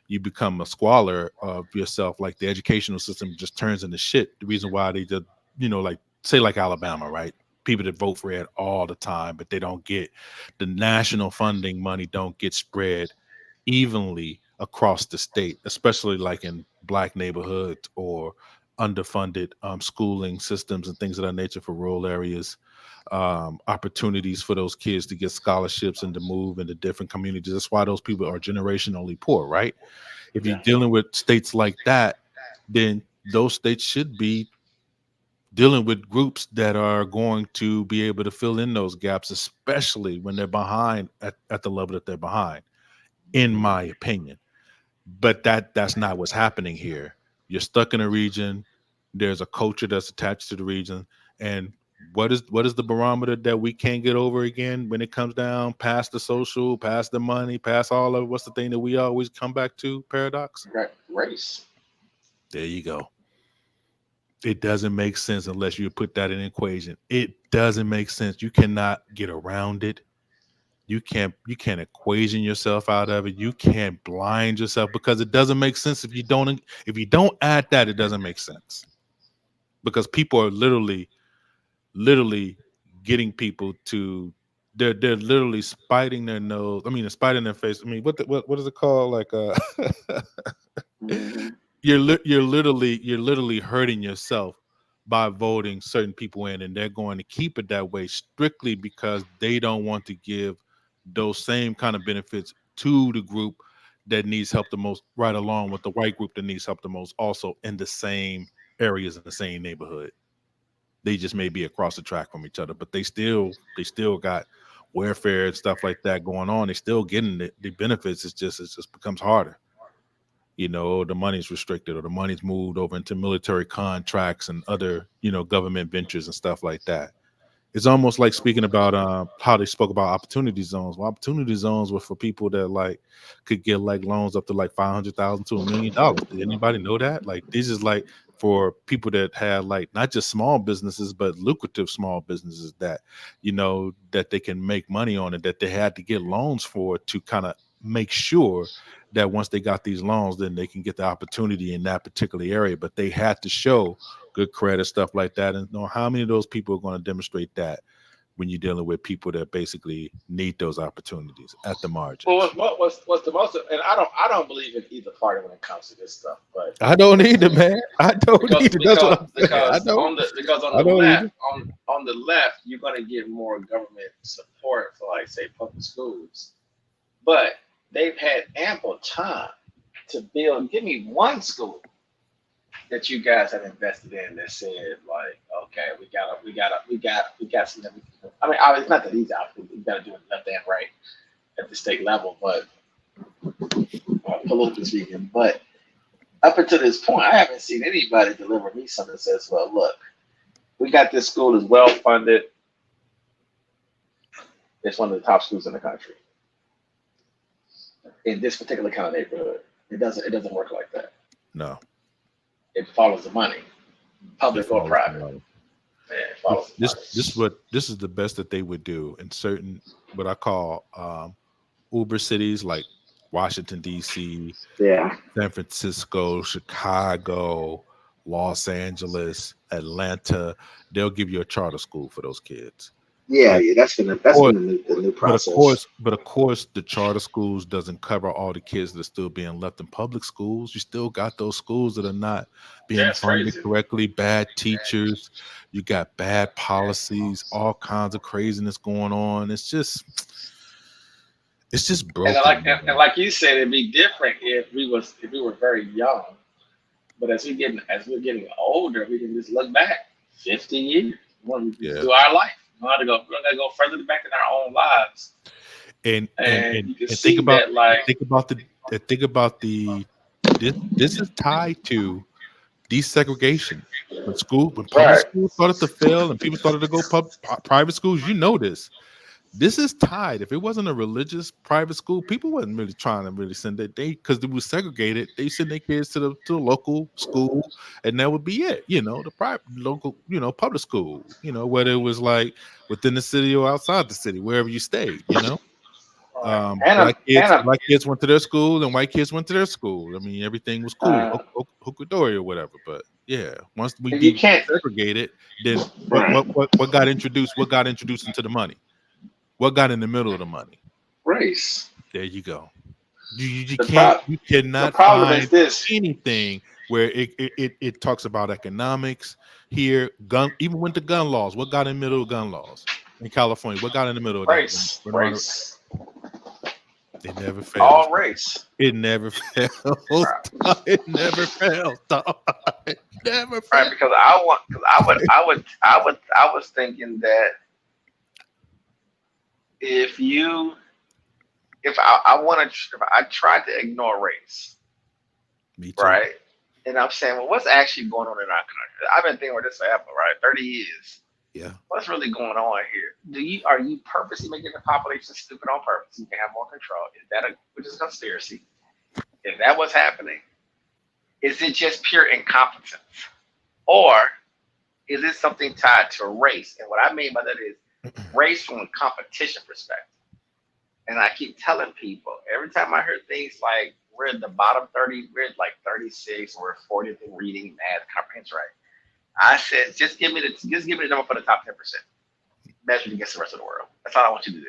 you become a squalor of yourself, like the educational system just turns into shit. The reason why they just, like Alabama, right? People that vote for it all the time, but they don't get the national funding money, don't get spread evenly across the state, especially like in Black neighborhoods or underfunded schooling systems and things of that nature for rural areas. opportunities for those kids to get scholarships and to move into different communities. That's why those people are generationally poor, right? If you're dealing with states like that, then those states should be dealing with groups that are going to be able to fill in those gaps, especially when they're behind at the level that they're behind, in my opinion. But that's not what's happening here. You're stuck in a region. There's a culture that's attached to the region. And what is the barometer that we can't get over again when it comes down past the social, past the money, past all of it? What's the thing that we always come back to? Paradox? Race. There you go. It doesn't make sense unless you put that in an equation. It doesn't make sense. You cannot get around it. You can't equation yourself out of it. You can't blind yourself because it doesn't make sense if you don't add that. It doesn't make sense because people are literally getting people to they're literally spiting their nose. I mean, spiting their face. I mean, what is it called? Like you're literally hurting yourself by voting certain people in, and they're going to keep it that way strictly because they don't want to give those same kind of benefits to the group that needs help the most, right along with the white group that needs help the most, also in the same areas in the same neighborhood. They just may be across the track from each other, but they still got welfare and stuff like that going on. They still getting the benefits. It just becomes harder. You know, the money's restricted or the money's moved over into military contracts and other, government ventures and stuff like that. It's almost like speaking about how they spoke about opportunity zones. Well, opportunity zones were for people that like could get like loans up to like $500,000 to $1 million. Did anybody know that? Like this is like for people that had like not just small businesses but lucrative small businesses that that they can make money on it, that they had to get loans for to kind of make sure that once they got these loans, then they can get the opportunity in that particular area. But they had to show good credit, stuff like that. And how many of those people are going to demonstrate that when you're dealing with people that basically need those opportunities at the margins? Well, what's the most? And I don't believe in either party when it comes to this stuff. But I don't either, man. I don't either. That's what I'm saying. Because on the left, you're going to get more government support for, like, say, public schools, but they've had ample time to build. Give me one school that you guys have invested in that said, like, okay, we got some. I mean, it's not that easy. We got to do it left and right at the state level, but politically speaking. But up until this point, I haven't seen anybody deliver me something that says, well, look, we got this school is well funded. It's one of the top schools in the country in this particular kind of neighborhood. It doesn't work like that. No. It follows the money, public or private. This is the best that they would do in certain what I call Uber cities like Washington D.C., San Francisco, Chicago, Los Angeles, Atlanta. They'll give you a charter school for those kids. That's been the new process. But of course, the charter schools doesn't cover all the kids that are still being left in public schools. You still got those schools that are not being funded correctly, bad teachers. You got bad policies, all kinds of craziness going on. It's just broken. And like you said, it'd be different if we were very young. But as we're getting older, we can just look back 50 years through our life. We're gonna go further back in our own lives, and think about this is tied to desegregation. When public schools started to fail and people started to go private schools, this is tied. If it wasn't a religious private school, people wasn't really trying to really send it. Because they were segregated. They send their kids to the local school, and that would be it. The private local, public school. Whether it was like within the city or outside the city, wherever you stayed. Black kids went to their school, and white kids went to their school. I mean, everything was cool, hooky-dory or whatever. But yeah, once we desegregated, then what got introduced? What got introduced into the money? What got in the middle of the money? Race. There you go. You cannot find anything where it talks about economics here. Even went to gun laws. What got in the middle of gun laws? in California. What got in the middle of that? Race, race, It never fails. all race. It never fails. Right. It never fails. It never fails. Right, because I was thinking that if I tried to ignore race, Me too. right? And I'm saying, well, what's actually going on in our country? I've been thinking about this forever, right? 30 years. Yeah. What's really going on here? Are you purposely making the population stupid on purpose? You can have more control. Which is a conspiracy? If that was happening, is it just pure incompetence? Or is it something tied to race? And what I mean by that is race from a competition perspective. And I keep telling people every time I hear things like we're at the bottom 30, we're at like 36, we're 40th in reading, math, comprehension, right? I said, just give me the number for the top 10%. Measured against the rest of the world. That's all I want you to do.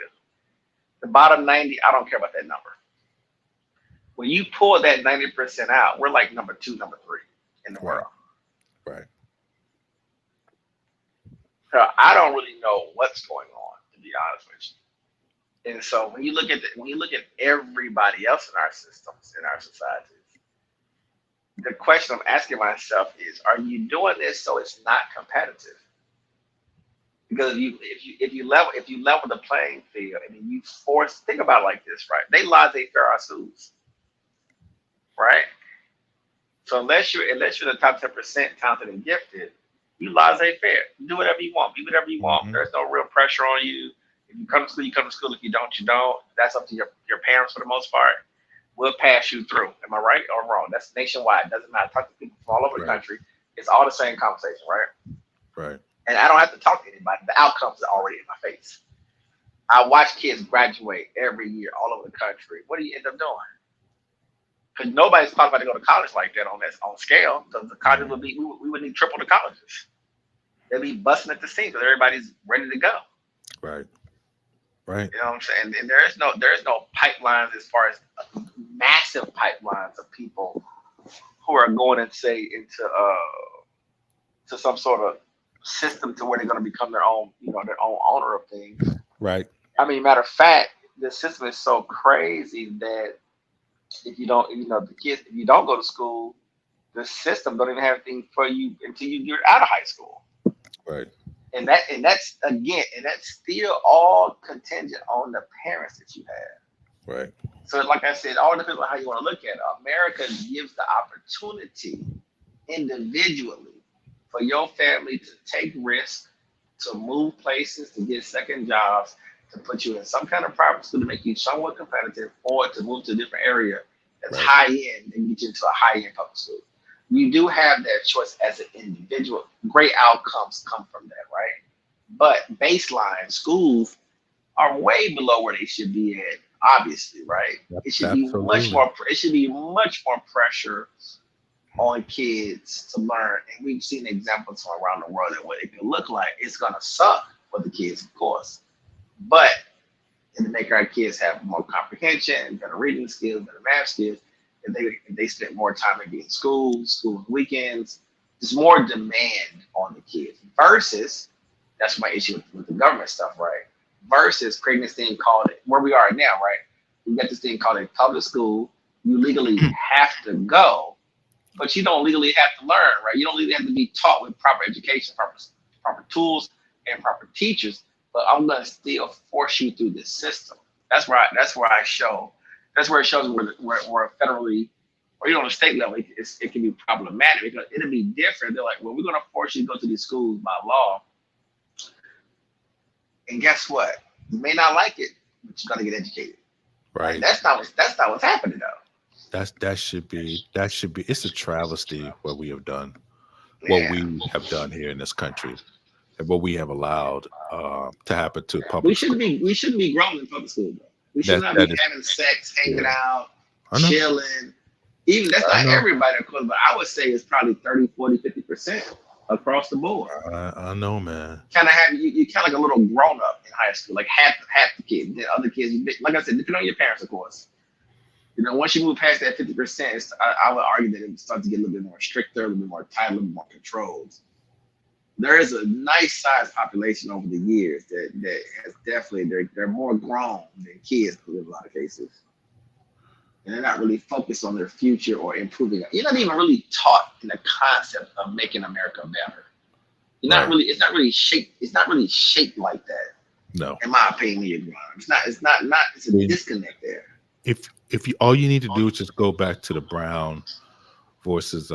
The bottom 90, I don't care about that number. When you pull that 90% out, we're like number 2, number 3 in the world. Right. So I don't really know what's going on, to be honest with you. And so when you look at everybody else in our systems, in our societies, the question I'm asking myself is, are you doing this so it's not competitive? Because if you level the playing field and you think about it like this, right? They laissez-faire our schools, right? So unless you're the top 10% talented and gifted, you laissez-faire. Do whatever you want. Be whatever you want. There's no real pressure on you. If you come to school, you come to school. If you don't, you don't. That's up to your parents for the most part. We'll pass you through. Am I right or wrong? That's nationwide. It doesn't matter. Talk to people from all over the country. It's all the same conversation, right? Right. And I don't have to talk to anybody. The outcomes are already in my face. I watch kids graduate every year all over the country. What do you end up doing? Because nobody's talking about to go to college like that on scale. Because the colleges we would need triple the colleges. They'd be busting at the seams because everybody's ready to go. Right. Right. You know what I'm saying? And there is no pipelines as far as massive pipelines of people who are going and say into some sort of system to where they're going to become their own owner of things. Right. I mean, matter of fact, the system is so crazy that if you don't go to school, the system don't even have anything for you until you get out of high school. Right. And that's still all contingent on the parents that you have. Right. So like I said, all depends on how you want to look at it. America gives the opportunity individually for your family to take risks, to move places, to get second jobs, to put you in some kind of private school to make you somewhat competitive, or to move to a different area that's high end and get you into a high end public school. You do have that choice as an individual. Great outcomes come from that, right? But baseline schools are way below where they should be at, obviously, right? It should be much more. It should be much more pressure on kids to learn. And we've seen examples from around the world of what it can look like. It's gonna suck for the kids, of course, but to make our kids have more comprehension, better reading skills, better math skills, if they spend more time in school weekends, there's more demand on the kids. Versus, that's my issue with the government stuff, right? Versus creating this thing called, where we are now, right? We got this thing called a public school. You legally have to go, but you don't legally have to learn, right? You don't legally have to be taught with proper education, proper tools, and proper teachers. But I'm gonna still force you through this system. That's where it shows where federally, or on the state level, it can be problematic because it'll be different. They're like, well, we're gonna force you to go to these schools by law, and guess what? You may not like it, but you're gonna get educated. Right. That's not what's happening though. That should be. It's a travesty what we have done, what we have done here in this country, and what we have allowed to happen to public. We shouldn't be grown in public school, though. We should not be having sex, hanging out, chilling. Even that's not everybody, of course, but I would say it's probably 30, 40, 50% across the board. I know, man. Kind of have you kind of like a little grown up in high school, like half the kids. The other kids, like I said, depending on your parents, of course. Once you move past that 50%, I would argue that it starts to get a little bit more stricter, a little bit more tight, a little bit more controlled. there is a nice sized population over the years that has definitely they're more grown than kids in a lot of cases, and they're not really focused on their future or improving. You're not even really taught in the concept of making America better. You're not really. It's not really shaped. It's not really shaped like that. No. In my opinion, it's not. It's not. It's a disconnect there. If you all you need to do is just go back to the Brown versus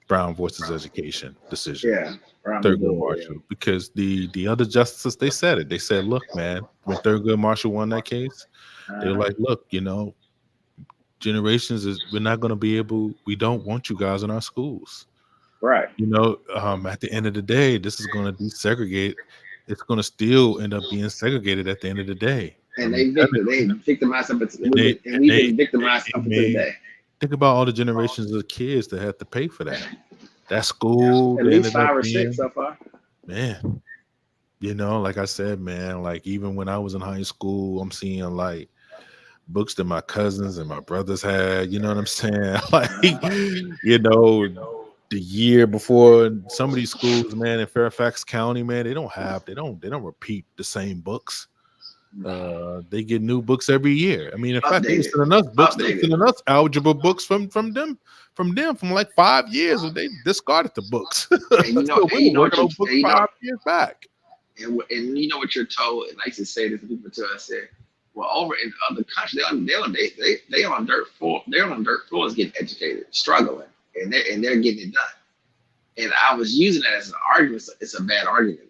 Brown versus education decision. Yeah. Thurgood Marshall, because the other justices, they said it. They said, look, man, when Thurgood Marshall won that case, they were like, look, generations we're not going to be able. We don't want you guys in our schools. Right. At the end of the day, this is going to desegregate. It's going to still end up being segregated at the end of the day. And they victimized up and we've been victimized up to today. Think about all the generations of kids that had to pay for that. That school, at least 5 or 6 so far. Man, like I said, man, like even when I was in high school, I'm seeing like books that my cousins and my brothers had. You know what I'm saying? Like, the year before, some of these schools, man, in Fairfax County, man, they don't repeat the same books. They get new books every year. I mean, in fact, they sending us books. They sending us algebra books from them from like 5 years, and they discarded the books. And we were working on books 5 years back. And you know what you're told, and I used to say this to people too. I said, well, over in other countries, they on dirt floor. They're on dirt floors getting educated, struggling, and they're getting it done. And I was using that as an argument. It's a bad argument.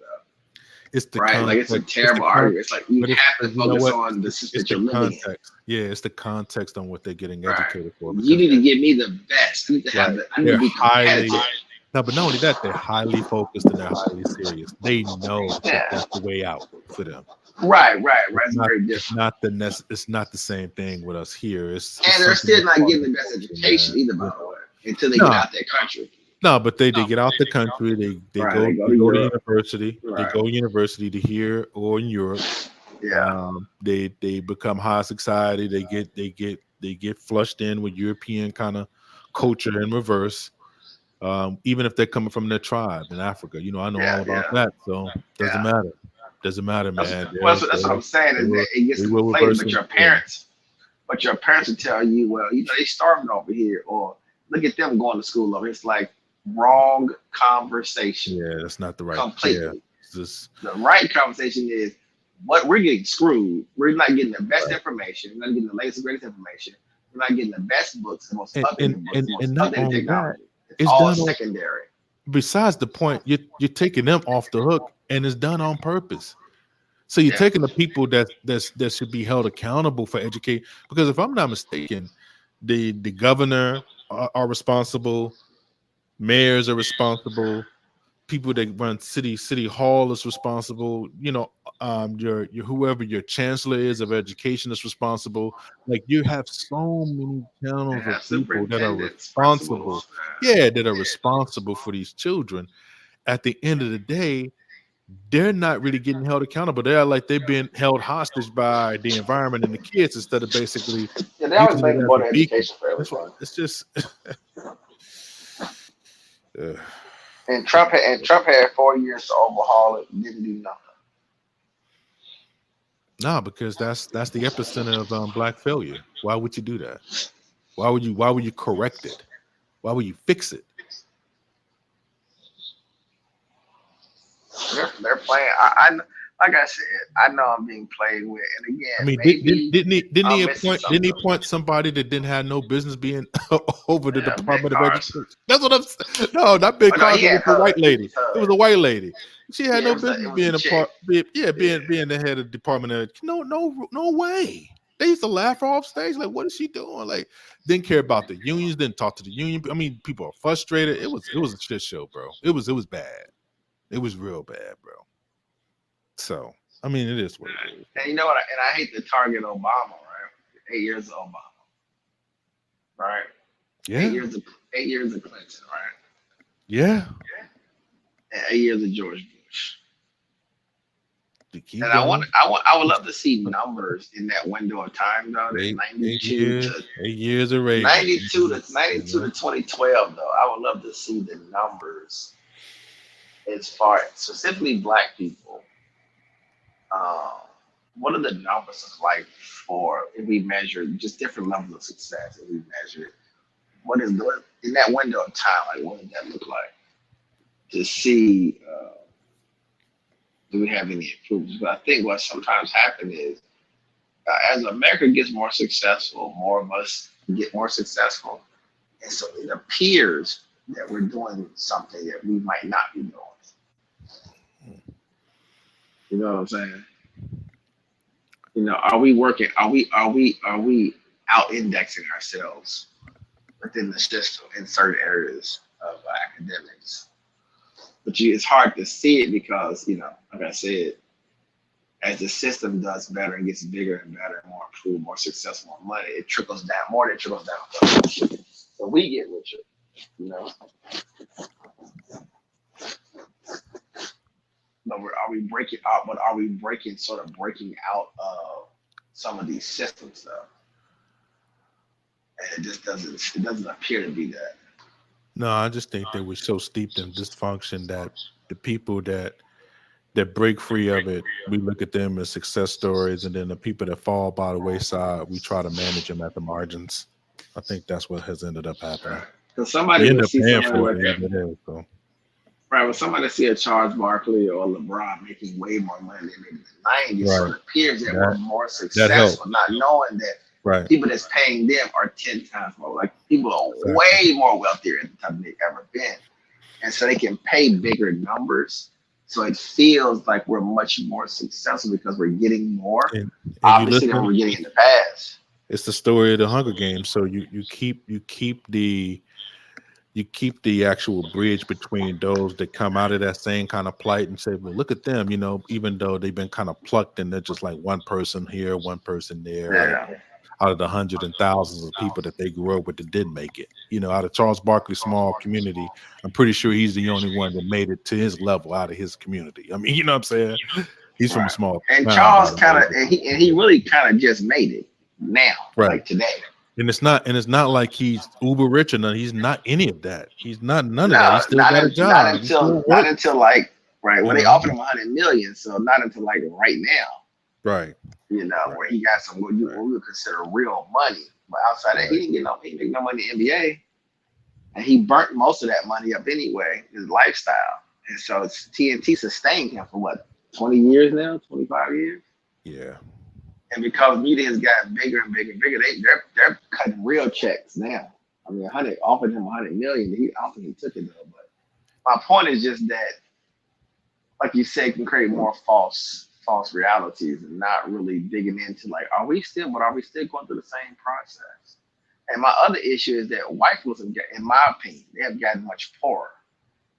It's the right, like it's a terrible argument. It's like you have to focus on the system that you're living in. Yeah, it's the context on what they're getting educated for. You need to give me the best. I need to have I need to be competitive. No, but not only that, they're highly focused and they're highly serious. They know that's the way out for them. Right. It's very different. It's not the same thing with us here. And they're still not getting the best education either, by the way, until they get out their country. No, but they get out the country. They go to university. Right. They go to university to here or in Europe. Yeah. They become high society. They get flushed in with European kind of culture in reverse. Even if they're coming from their tribe in Africa, I know all about that. So doesn't matter. Doesn't matter, man. That's what I'm saying. Is that it gets conflated, but your parents will tell you, well, they starving over here, or look at them going to school over here. It's like wrong conversation. Yeah, that's not the right. Completely. Yeah, the right conversation is what we're getting screwed. We're not getting the best information. We're not getting the latest and greatest information. We're not getting the best books, the most updated books, the most updated technology. It's all secondary. Besides the point, you're taking them off the hook, and it's done on purpose. So you're taking the people that should be held accountable for education. Because if I'm not mistaken, the governor are responsible. Mayors are responsible. People that run city hall is responsible. Your whoever your chancellor is of education is responsible. Like you have so many channels of people that are responsible. Yeah, that are responsible for these children. At the end of the day, they're not really getting held accountable. They're like they're being held hostage by the environment and the kids instead of basically. Yeah, they always make more education for everyone. It's just. And Trump had 4 years to overhaul it and didn't do nothing. No, because that's the epicenter of black failure. Why would you do that? Why would you correct it? Why would you fix it? They're playing. I like I said, I know I'm being played with. And again, I mean, didn't he appoint somebody that didn't have no business being over the Department of Education? That's what I'm saying. No, not Big Carson. It was a white lady. It was a white lady. She had no business being being the head of the Department of Education. No way. They used to laugh her off stage. Like, what is she doing? Like, didn't care about the unions. Didn't talk to the union. I mean, people are frustrated. It was a shit show, bro. It was bad. It was real bad, bro. So, I mean, it is what it is. And you know what? And I hate to target Obama, right? 8 years of Obama, right? Yeah. 8 years of Clinton, right? Yeah. And 8 years of George Bush. And I would love to see numbers in that window of time, though. 8 years of Reagan. 92 to 2012, though. I would love to see the numbers as far specifically black people, what are the numbers of like for if we measure just different levels of success? If we measure it, what is the in that window of time? Like, what does that look like? To see, do we have any improvements? But I think what sometimes happens is, as America gets more successful, more of us get more successful, and so it appears that we're doing something that we might not be doing. You know what I'm saying? You know, are we working? Are we out indexing ourselves within the system in certain areas of academics? But it's hard to see it because, you know, like I said, as the system does better and gets bigger and better and more improved, more successful, more money, it trickles down more than it trickles down. So we get richer, you know. But are we breaking out? But are we breaking out of some of these systems though? And it just doesn't appear to be that. No, I just think that we're so steeped in dysfunction that the people that break free of it, we look at them as success stories, and then the people that fall by the wayside, we try to manage them at the margins. I think that's what has ended up happening. Because somebody end would up see paying somebody for like it. that. Either, so. Right, when somebody see a Charles Barkley or LeBron making way more money than in the 90s, so it appears that we're more successful, not knowing that people that's paying them are 10 times more. Like, people are way more wealthier at the time they've ever been. And so they can pay bigger numbers. So it feels like we're much more successful because we're getting more, and obviously, than we're getting in the past. It's the story of the Hunger Games. So you keep the actual bridge between those that come out of that same kind of plight and say, well, look at them, you know, even though they've been kind of plucked and they're just like one person here, one person there, out of the hundreds and thousands of people that they grew up with that didn't make it. You know, out of Charles Barkley's small community, I'm pretty sure he's the only one that made it to his level out of his community. I mean, you know what I'm saying? He's from a small and town, Charles kind of, and he really kind of just made it now, like today. And it's not like he's uber rich or nothing. He's not any of that. He's not none of that. He still got a job. Not until like when they offered him $100 million. So not until like right now. Right. You know, where he got some what we would consider real money. But outside that, he didn't make no money in the NBA. And he burnt most of that money up anyway, his lifestyle. And so TNT sustained him for what, 20 years now, 25 years? Yeah. And because media has gotten bigger and bigger and bigger, they're cutting real checks now. I mean, offered him $100 million. I don't think he took it though. But my point is just that, like you said, can create more false realities and not really digging into like, are we still going through the same process? And my other issue is that white folks, in my opinion, they have gotten much poorer,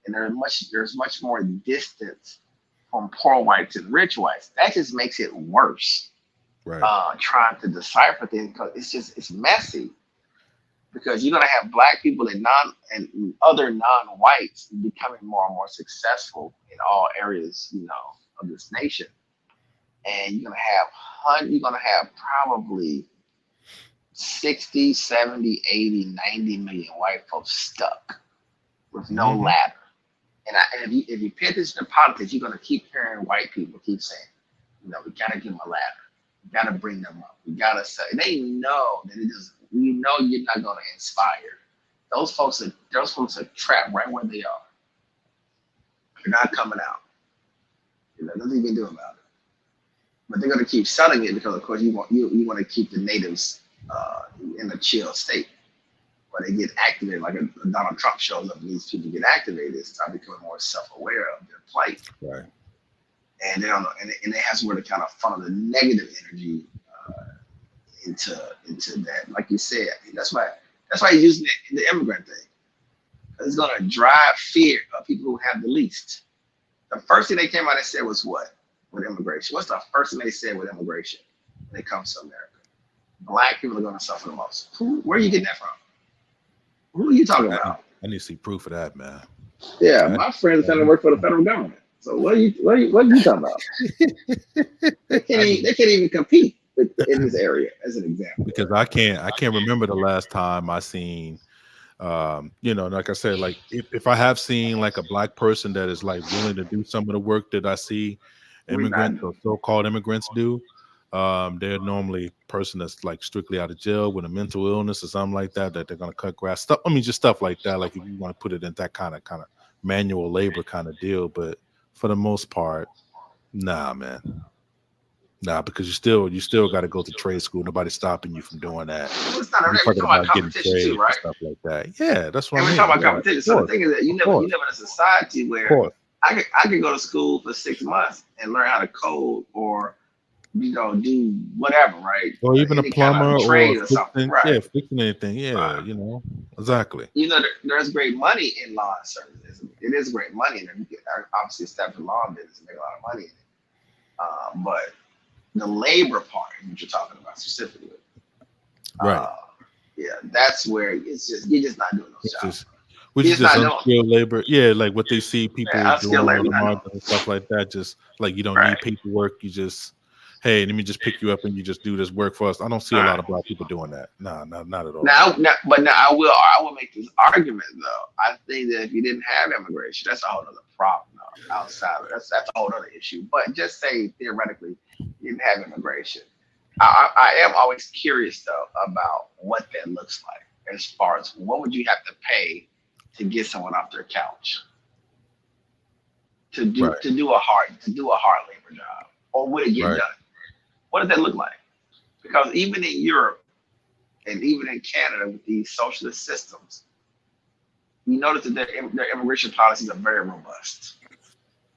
and there's much more distance from poor whites and rich whites. That just makes it worse. Right. Trying to decipher things because it's messy. Because you're gonna have black people and other non-whites becoming more and more successful in all areas, you know, of this nation. And you're gonna have probably 60, 70, 80, 90 million white folks stuck with no ladder. And if you pay attention to politics, you're gonna keep hearing white people keep saying, you know, we gotta give them a ladder. We gotta bring them up. We gotta say they know that it is. We know you're not gonna inspire. Those folks are trapped right where they are. They're not coming out. You know, nothing you can do about it. But they're gonna keep selling it because, of course, you want to keep the natives in a chill state, where they get activated. Like a Donald Trump shows up and these people get activated, start becoming more self-aware of their plight. Right. And they don't know, and they have somewhere to kind of funnel the negative energy into that. Like you said, I mean, that's why he's using the immigrant thing. It's going to drive fear of people who have the least. The first thing they came out and said was what with immigration? What's the first thing they said with immigration when it comes to America? Black people are going to suffer the most. Where are you getting that from? Who are you talking about? I need to see proof of that, man. Yeah, my friends trying to work for the federal government. So what are you talking about? They can't even compete in this area, as an example. Because I can't remember the last time I seen You know, like I said, like if I have seen like a black person that is like willing to do some of the work that I see immigrants or so-called immigrants do, they're normally a person that's like strictly out of jail with a mental illness or something like that, that they're gonna cut grass. Stuff. I mean, just stuff like that. Like if you want to put it in that kind of manual labor kind of deal, but for the most part, nah, man. Nah, because you still got to go to trade school. Nobody's stopping you from doing that. Well, it's not. We're We're talking talking about about getting competition trades too, and right? stuff like that. Yeah, that's what And I we're mean. talking about Yeah, competition. of So the course, thing is that you of live course, in a society of where course. I could go to school for 6 months and learn how to code or do whatever, right? Or even a Any kind plumber of or trade or something, fixing, right? yeah, fixing anything. Yeah, Right. you know, exactly. There's great money in law and services. It is great money, and you can obviously step in law business and make a lot of money in it. But the labor part, what you're talking about specifically, Right. yeah, that's where it's just you're just not doing those It's jobs. just, which You're is just just not doing unskilled labor. Yeah, like what they see people unskilled doing labor. on the You're not doing margin and stuff like that. Just like you don't right, need paperwork. You just, hey, let me just pick you up and you just do this work for us. I don't see a right. lot of black people doing that. Nah, not at all. Now I will make this argument though. I think that if you didn't have immigration, that's a whole other problem though, outside of that's a whole other issue. But just say theoretically you didn't have immigration. I am always curious though about what that looks like as far as what would you have to pay to get someone off their couch to do Right, to do a hard labor job, or would it get right. done? What does that look like? Because even in Europe and even in Canada with these socialist systems, you notice that their immigration policies are very robust.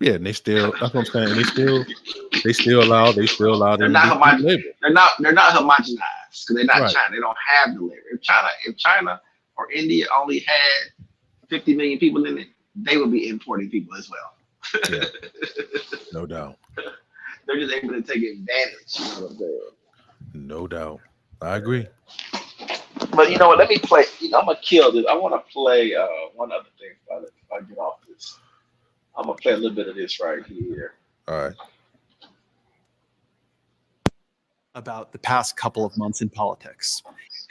Yeah, and they still. That's what I'm saying. And they still allow them They're to not do cheap labor. they're not homogenized because they're not Right. China. They don't have the labor. If China or India only had 50 million people in it, they would be importing people as well. Yeah, no doubt, They're just able to take advantage. You know what I'm saying? no doubt. I agree. But you know what? Let me play. I'm gonna kill this. I want to play one other thing if I get off this. I'm gonna play a little bit of this right here. All right. About the past couple of months in politics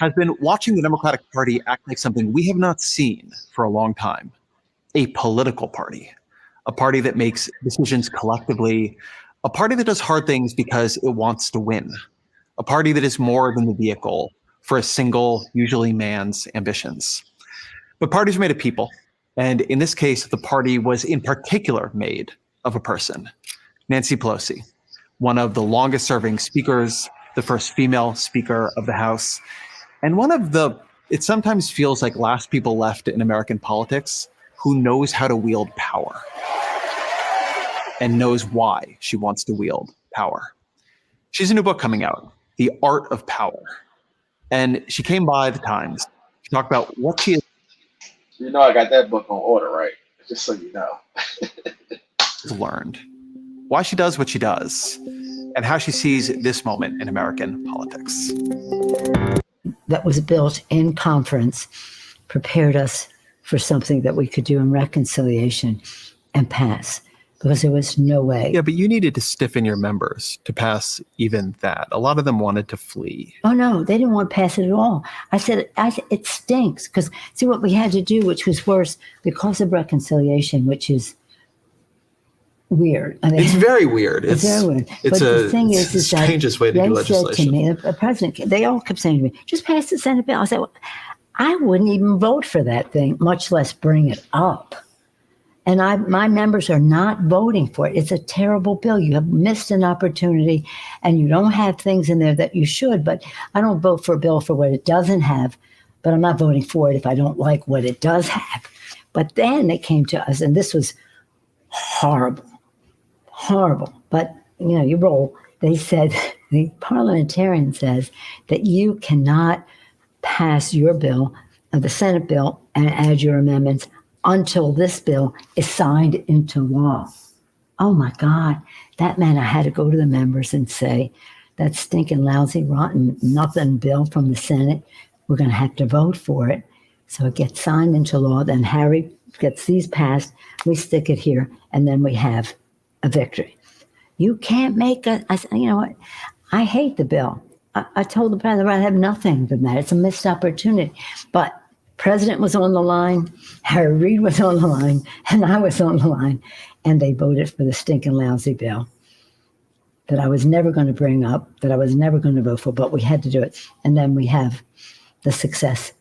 has been watching the Democratic Party act like something we have not seen for a long time. A political party, a party that makes decisions collectively, a party that does hard things because it wants to win, a party that is more than the vehicle for a single, usually man's ambitions. But parties are made of people. And in this case, the party was in particular made of a person, Nancy Pelosi, one of the longest serving speakers, the first female speaker of the House, and it sometimes feels like last people left in American politics who knows how to wield power and knows why she wants to wield power. She's a new book coming out, The Art of Power. And she came by the Times to talk about what she You know, I got that book on order, right? Just so you know. has learned, why she does what she does, and how she sees this moment in American politics. That was built in conference prepared us for something that we could do in reconciliation and pass, because there was no way. Yeah, but you needed to stiffen your members to pass even that. A lot of them wanted to flee. Oh, no, they didn't want to pass it at all. I said it stinks, because see what we had to do, which was worse, because of reconciliation, which is weird. I mean, It's very weird. It's very weird. It's but the thing is the that strangest way to they do said to legislation. me, the president, they all kept saying to me, just pass the Senate bill. I said, well, I wouldn't even vote for that thing, much less bring it up. And my members are not voting for it. It's a terrible bill. You have missed an opportunity, and you don't have things in there that you should. But I don't vote for a bill for what it doesn't have, but I'm not voting for it if I don't like what it does have. But then they came to us, and this was horrible. But, you roll. They said, the parliamentarian says that you cannot pass your bill, the Senate bill, and add your amendments until this bill is signed into law. Oh my God. That meant I had to go to the members and say, that stinking, lousy, rotten, nothing bill from the Senate, we're going to have to vote for it. So it gets signed into law. Then Harry gets these passed. We stick it here, and then we have a victory. You can't make I said, you know what? I hate the bill. I told the president I'd have nothing than that. It's a missed opportunity. But president was on the line, Harry Reid was on the line, and I was on the line, and they voted for the stinking lousy bill that I was never going to bring up, that I was never going to vote for, but we had to do it. And then we have the success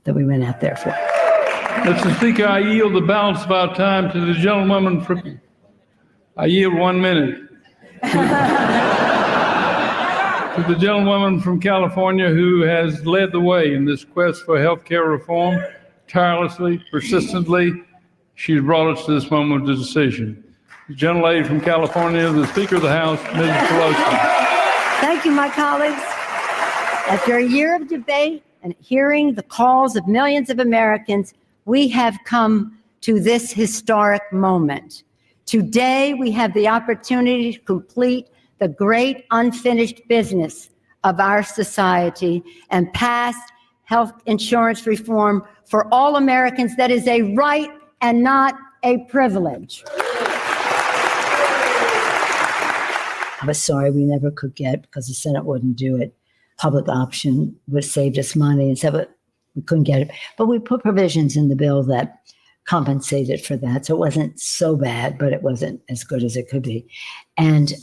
that we went out there for. Mr. Speaker, I yield the balance of our time to the gentlewoman from, I yield 1 minute. To the gentlewoman from California who has led the way in this quest for health care reform, tirelessly, persistently, she's brought us to this moment of decision. The gentlelady from California, the Speaker of the House, Mrs. Pelosi. Thank you, my colleagues. After a year of debate and hearing the calls of millions of Americans, we have come to this historic moment. Today, we have the opportunity to complete the great unfinished business of our society and pass health insurance reform for all Americans that is a right and not a privilege. I was sorry we never could get, because the Senate wouldn't do it, public option would saved us money and said, but we couldn't get it. But we put provisions in the bill that compensated for that. So it wasn't so bad, but it wasn't as good as it could be. And,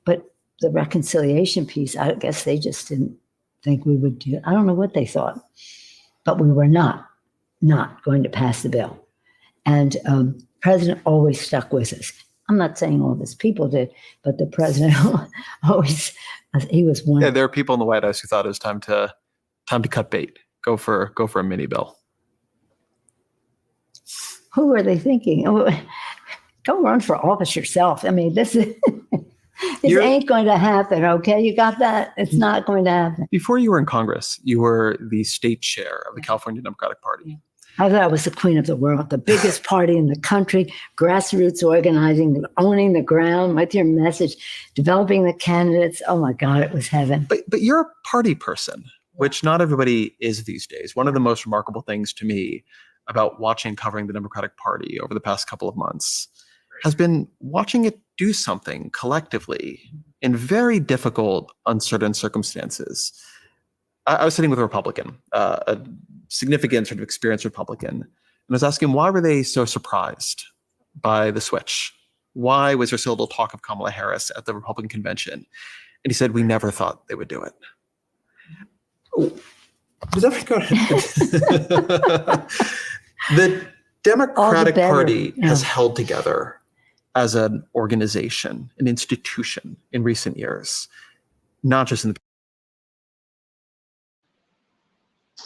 but the reconciliation piece, I guess they just didn't think we would do it. I don't know what they thought, but we were not going to pass the bill. And president always stuck with us. I'm not saying all these people did, but the president always, he was one. Yeah, there are people in the White House who thought it was time to cut bait. Go for a mini bill. Who are they thinking? Oh, go run for office yourself. I mean, this ain't going to happen. Okay, you got that? It's not going to happen. Before you were in Congress, you were the state chair of the California Democratic Party. I thought I was the queen of the world, the biggest party in the country, grassroots organizing, owning the ground with your message, developing the candidates. Oh my God, it was heaven. But you're a party person, which not everybody is these days. One of the most remarkable things to me about covering the Democratic Party over the past couple of months has been watching it do something collectively in very difficult, uncertain circumstances. I was sitting with a Republican, a significant sort of experienced Republican, and I was asking, why were they so surprised by the switch? Why was there so little talk of Kamala Harris at the Republican convention? And he said, we never thought they would do it. Does that go The Democratic Party has held together as an organization, an institution in recent years, not just in the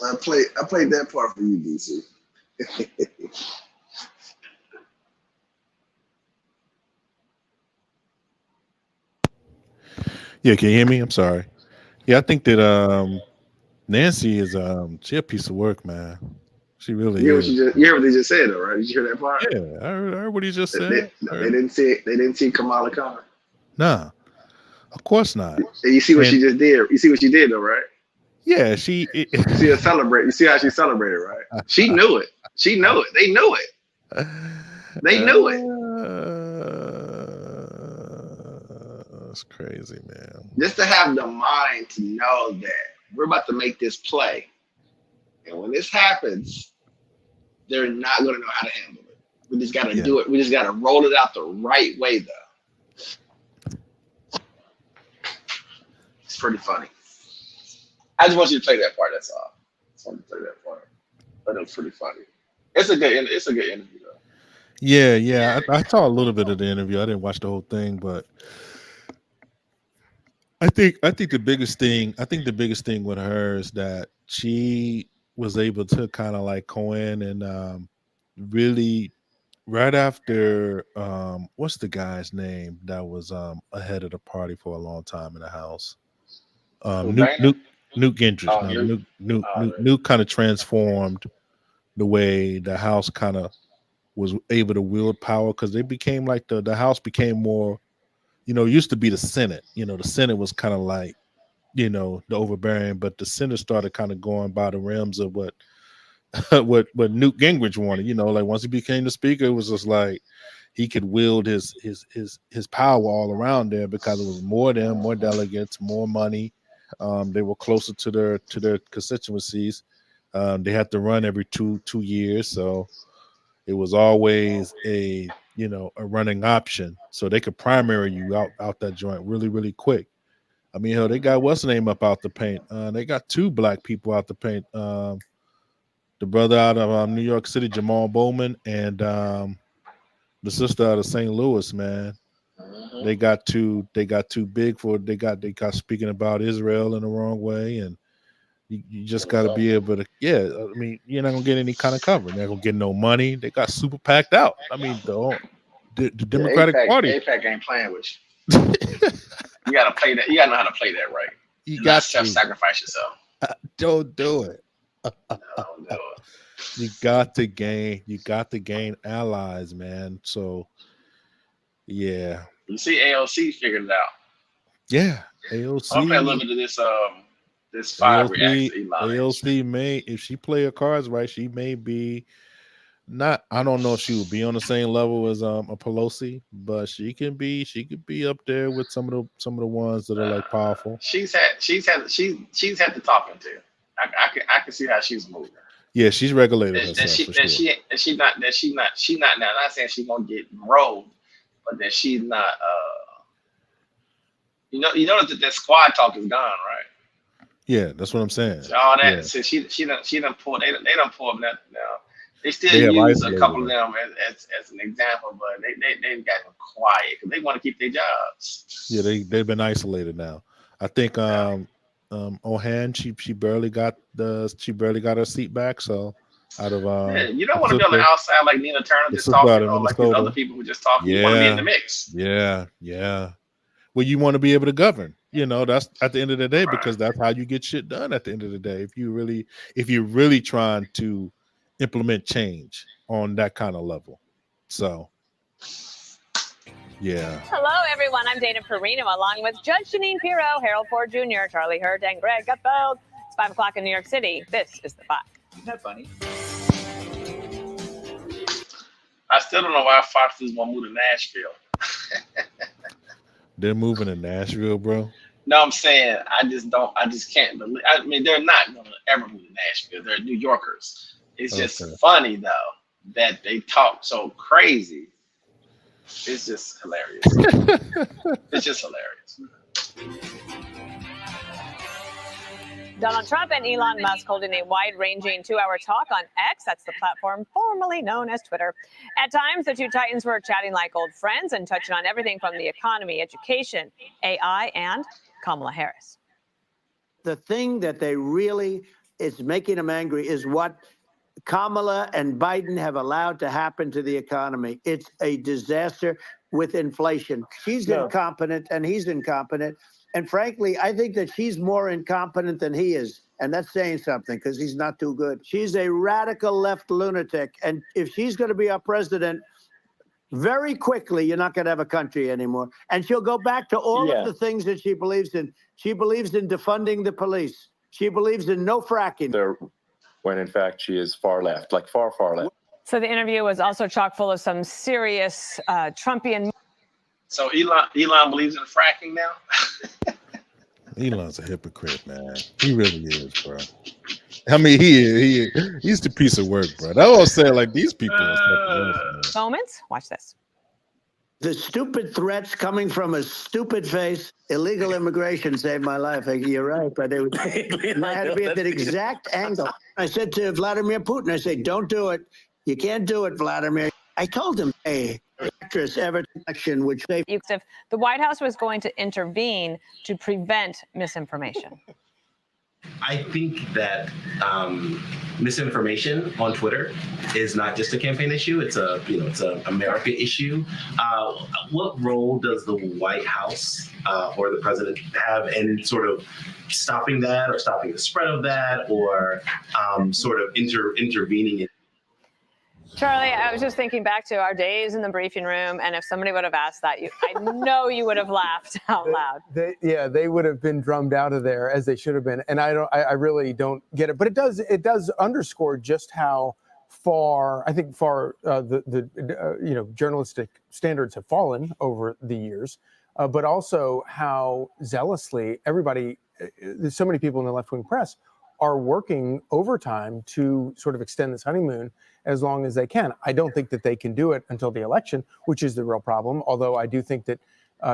I played that part for you, DC. Yeah, can you hear me? I'm sorry. Yeah, I think that Nancy is she a piece of work, man. She really is. You hear what they just said, though, right? Did you hear that part? Yeah, I heard what he just said. They didn't see Kamala coming. Nah, of course not. And you see what she just did. You see what she did, though, right? Yeah, You see her celebrate. You see how she celebrated, right? She knew it. She knew it. They knew it. They knew it. That's crazy, man. Just to have the mind to know that we're about to make this play, and when this happens, they're not going to know how to handle it. We just got to do it. We just got to roll it out the right way, though. It's pretty funny. I just want you to play that part. That's all. I just want to play that part. But it was pretty funny. It's a good interview, though. Yeah. I saw a little bit of the interview. I didn't watch the whole thing, but I think the biggest thing with her is that she was able to kind of like go in and really right after what's the guy's name that was ahead of the party for a long time in the House? Newt Gingrich. Newt kind of transformed the way the House kind of was able to wield power, because they became like the House became more, it used to be the Senate. The Senate was kind of like, the overbearing, but the Senate started kind of going by the rims of what Newt Gingrich wanted. Like once he became the speaker, it was just like he could wield his power all around there, because it was more delegates, more money. They were closer to their constituencies. They had to run every two years, so it was always a running option, so they could primary you out that joint really quick. I mean, hell, they got what's the name up out the paint. They got two black people out the paint. The brother out of New York City, Jamal Bowman, and the sister out of St. Louis, man. They got too big for they got speaking about Israel in the wrong way, and you just got to be able to. Yeah, I mean, you're not gonna get any kind of cover. You're not gonna get no money. They got super packed out. I mean, the Democratic Party. APAC ain't playing with you. You gotta play that. You gotta know how to play that right. You Do got not to self-sacrifice yourself. Don't do it. Don't do it. You got to gain allies, man. So yeah. You see, AOC figured it out. Yeah, AOC. I'll play a little bit of this 5 reacts to Elon. AOC may, if she play her cards right, she may be not. I don't know if she would be on the same level as a Pelosi, but she could be up there with some of the ones that are like powerful. She's had the talking to. I can see how she's moving. Yeah, she's regulated herself. And she's not now. Not saying she's gonna get rolled, but that she's not. You know that squad talk is gone, right? Yeah, that's what I'm saying. So all that. Yeah. So she done pulled. They done pulled that now. They still use a couple of them as an example, but they've gotten quiet because they want to keep their jobs. Yeah, they've been isolated now. I think Ohan she barely got her seat back. So out of you don't want to be on the outside like Nina Turner just talking, or like these other people who just talking. Yeah. You want to be in the mix. Yeah. Well, you want to be able to govern. That's at the end of the day, because that's how you get shit done at the end of the day. If you're really trying to implement change on that kind of level. So yeah. Hello, everyone. I'm Dana Perino, along with Judge Janine Pirro, Harold Ford Jr., Charlie Hurd, and Greg Gutfeld. It's 5 o'clock in New York City. This is The 5. Isn't that funny? I still don't know why Fox is gonna move to Nashville. They're moving to Nashville, bro. No, I'm saying I just can't believe. I mean, they're not gonna ever move to Nashville. They're New Yorkers. It's just funny though that they talk so crazy. It's just hilarious. It's just hilarious. Donald Trump and Elon Musk holding a wide-ranging 2-hour talk on X. That's the platform formerly known as Twitter. At times, the two titans were chatting like old friends and touching on everything from the economy, education, AI, and Kamala Harris. The thing that they really is making them angry is what Kamala and Biden have allowed to happen to the economy. It's a disaster with inflation. She's incompetent and he's incompetent. And frankly, I think that she's more incompetent than he is. And that's saying something because he's not too good. She's a radical left lunatic. And if she's going to be our president, very quickly, you're not going to have a country anymore. And she'll go back to all of the things that she believes in. She believes in defunding the police. She believes in no fracking. When in fact she is far left, like far left. So the interview was also chock full of some serious Trumpian. So Elon believes in fracking now? Elon's a hypocrite, man. He really is, bro. I mean, he's the piece of work, bro. I always say, like, these people are moments. Watch this. The stupid threats coming from a stupid face. Illegal immigration saved my life. You're right, but it had to be at that exact angle. I said to Vladimir Putin, I said, don't do it. You can't do it, Vladimir. I told him, hey, actress ever election, which they... If the White House was going to intervene to prevent misinformation. I think that misinformation on Twitter is not just a campaign issue. It's a America issue. What role does the White House or the president have in sort of stopping that, or stopping the spread of that, or sort of intervening in? Charlie, I was just thinking back to our days in the briefing room, and if somebody would have asked that, I know you would have laughed out loud. They would have been drummed out of there, as they should have been. And I really don't get it, but it does underscore just how far the journalistic standards have fallen over the years, but also how zealously everybody, there's so many people in the left-wing press are working overtime to sort of extend this honeymoon as long as they can. I don't think that they can do it until the election, which is the real problem. Although I do think that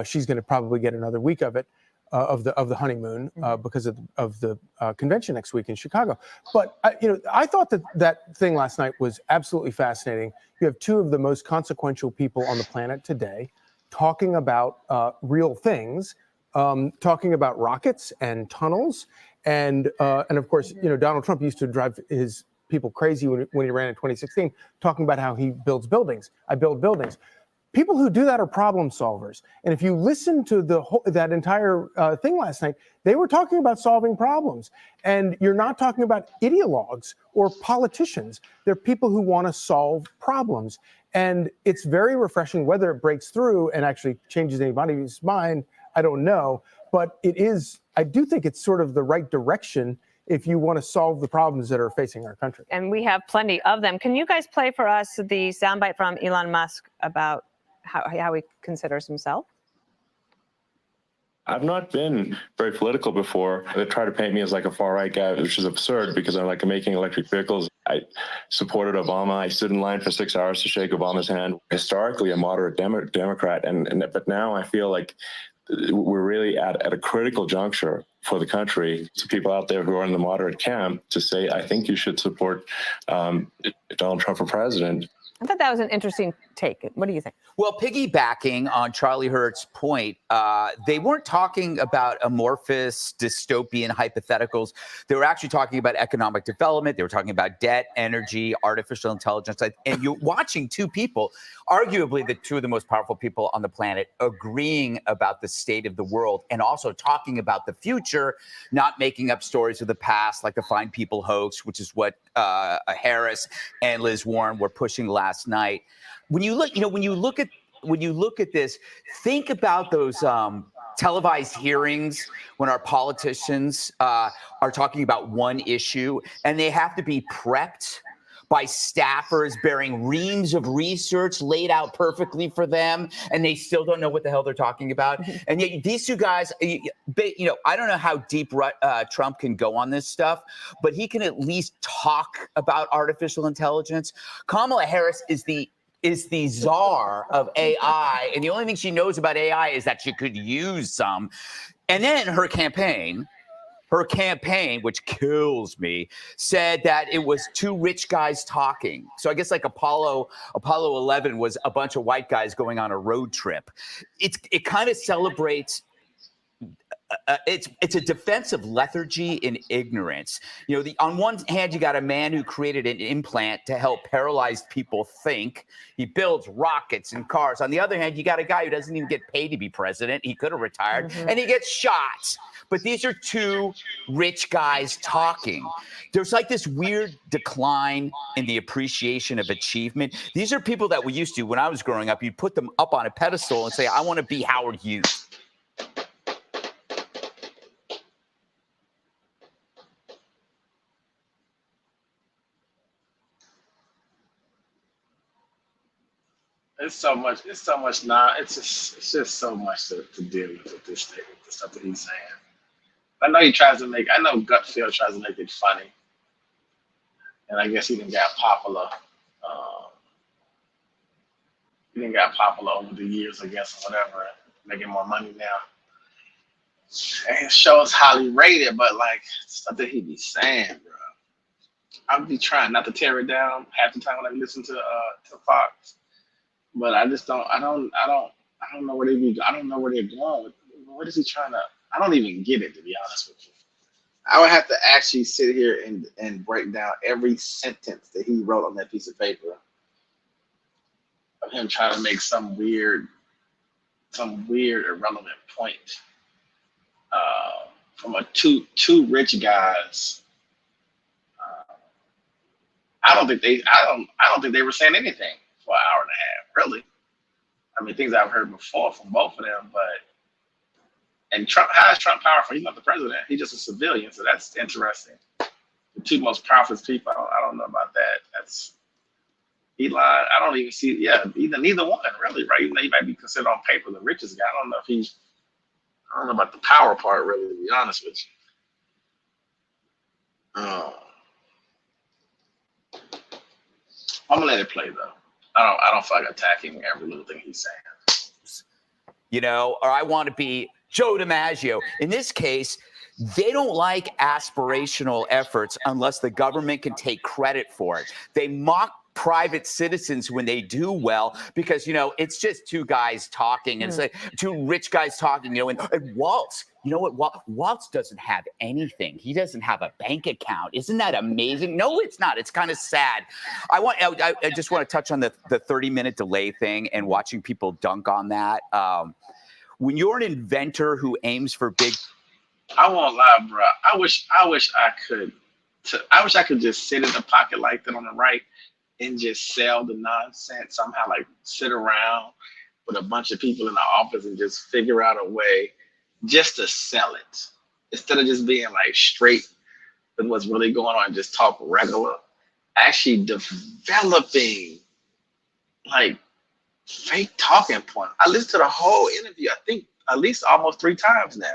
she's going to probably get another week of it, of the honeymoon, because of the convention next week in Chicago. But I thought that thing last night was absolutely fascinating. You have two of the most consequential people on the planet today talking about real things, talking about rockets and tunnels, and of course, Donald Trump used to drive his people crazy when he ran in 2016, talking about how he builds buildings. I build buildings. People who do that are problem solvers. And if you listen to that entire thing last night, they were talking about solving problems. And you're not talking about ideologues or politicians. They're people who want to solve problems. And it's very refreshing. Whether it breaks through and actually changes anybody's mind, I don't know. But I do think it's sort of the right direction if you want to solve the problems that are facing our country. And we have plenty of them. Can you guys play for us the soundbite from Elon Musk about how he considers himself? I've not been very political before. They try to paint me as like a far-right guy, which is absurd because I'm like making electric vehicles. I supported Obama. I stood in line for 6 hours to shake Obama's hand. Historically, a moderate Democrat, but now I feel like we're really at a critical juncture for the country. To people out there who are in the moderate camp to say, I think you should support Donald Trump for president. I thought that was an interesting take. What do you think? Well, piggybacking on Charlie Hurt's point, they weren't talking about amorphous dystopian hypotheticals. They were actually talking about economic development. They were talking about debt, energy, artificial intelligence. And you're watching two people, arguably the two of the most powerful people on the planet, agreeing about the state of the world and also talking about the future, not making up stories of the past like the Fine People hoax, which is what Harris and Liz Warren were pushing last night. When you look at this, think about those televised hearings when our politicians are talking about one issue and they have to be prepped by staffers bearing reams of research laid out perfectly for them, and they still don't know what the hell they're talking about. And yet these two guys, I don't know how deep Trump can go on this stuff, but he can at least talk about artificial intelligence. Kamala Harris is the czar of AI, and the only thing she knows about AI is that she could use some. And then her campaign, which kills me, said that it was two rich guys talking. So I guess like Apollo 11 was a bunch of white guys going on a road trip. It kind of celebrates. It's a defense of lethargy and ignorance. On one hand, you got a man who created an implant to help paralyzed people think. He builds rockets and cars. On the other hand, you got a guy who doesn't even get paid to be president. He could have retired, and he gets shot. But these are two rich guys talking. There's like this weird decline in the appreciation of achievement. These are people that we used to, when I was growing up, you'd put them up on a pedestal and say, I want to be Howard Hughes. It's so much. It's so much now. It's just so much to deal with this thing, the stuff that he's saying. I know he tries to make. I know Gutfeld tries to make it funny, and I guess he didn't got popular. He didn't got popular over the years, I guess, or whatever, making more money now. And his show is highly rated, but like stuff that he be saying, bro. I'll be trying not to tear it down half the time when I listen to Fox. But I just don't. I don't know where they be. I don't know where they're going with. What is he trying to? I don't even get it, to be honest with you. I would have to actually sit here and break down every sentence that he wrote on that piece of paper of him trying to make some weird irrelevant point from a two rich guys. I don't think they were saying anything for an hour and a half, really. I mean, things I've heard before from both of them, and Trump, how is Trump powerful? He's not the president. He's just a civilian, so that's interesting. The two most powerful people, I don't know about that. That's Elon. I don't even see, neither one, really, right? He might be considered on paper the richest guy. I don't know about the power part, really, to be honest with you. I'm gonna let it play though. I don't feel like attacking every little thing he's saying. You know, or I want to be Joe DiMaggio. In this case, they don't like aspirational efforts unless the government can take credit for it. They mock private citizens when they do well because, you know, it's just two guys talking. And it's like two rich guys talking, you know, and Waltz, you know what? Waltz doesn't have anything. He doesn't have a bank account. Isn't that amazing? No, it's not. It's kind of sad. I just want to touch on the 30-minute delay thing and watching people dunk on that. When you're an inventor who aims for big, I won't lie, bro. I wish I could just sit in the pocket like that on the right and just sell the nonsense somehow, like sit around with a bunch of people in the office and just figure out a way just to sell it instead of just being like straight with what's really going on and just talk regular. Actually developing like fake talking point. I listened to the whole interview, I think at least almost 3 times now.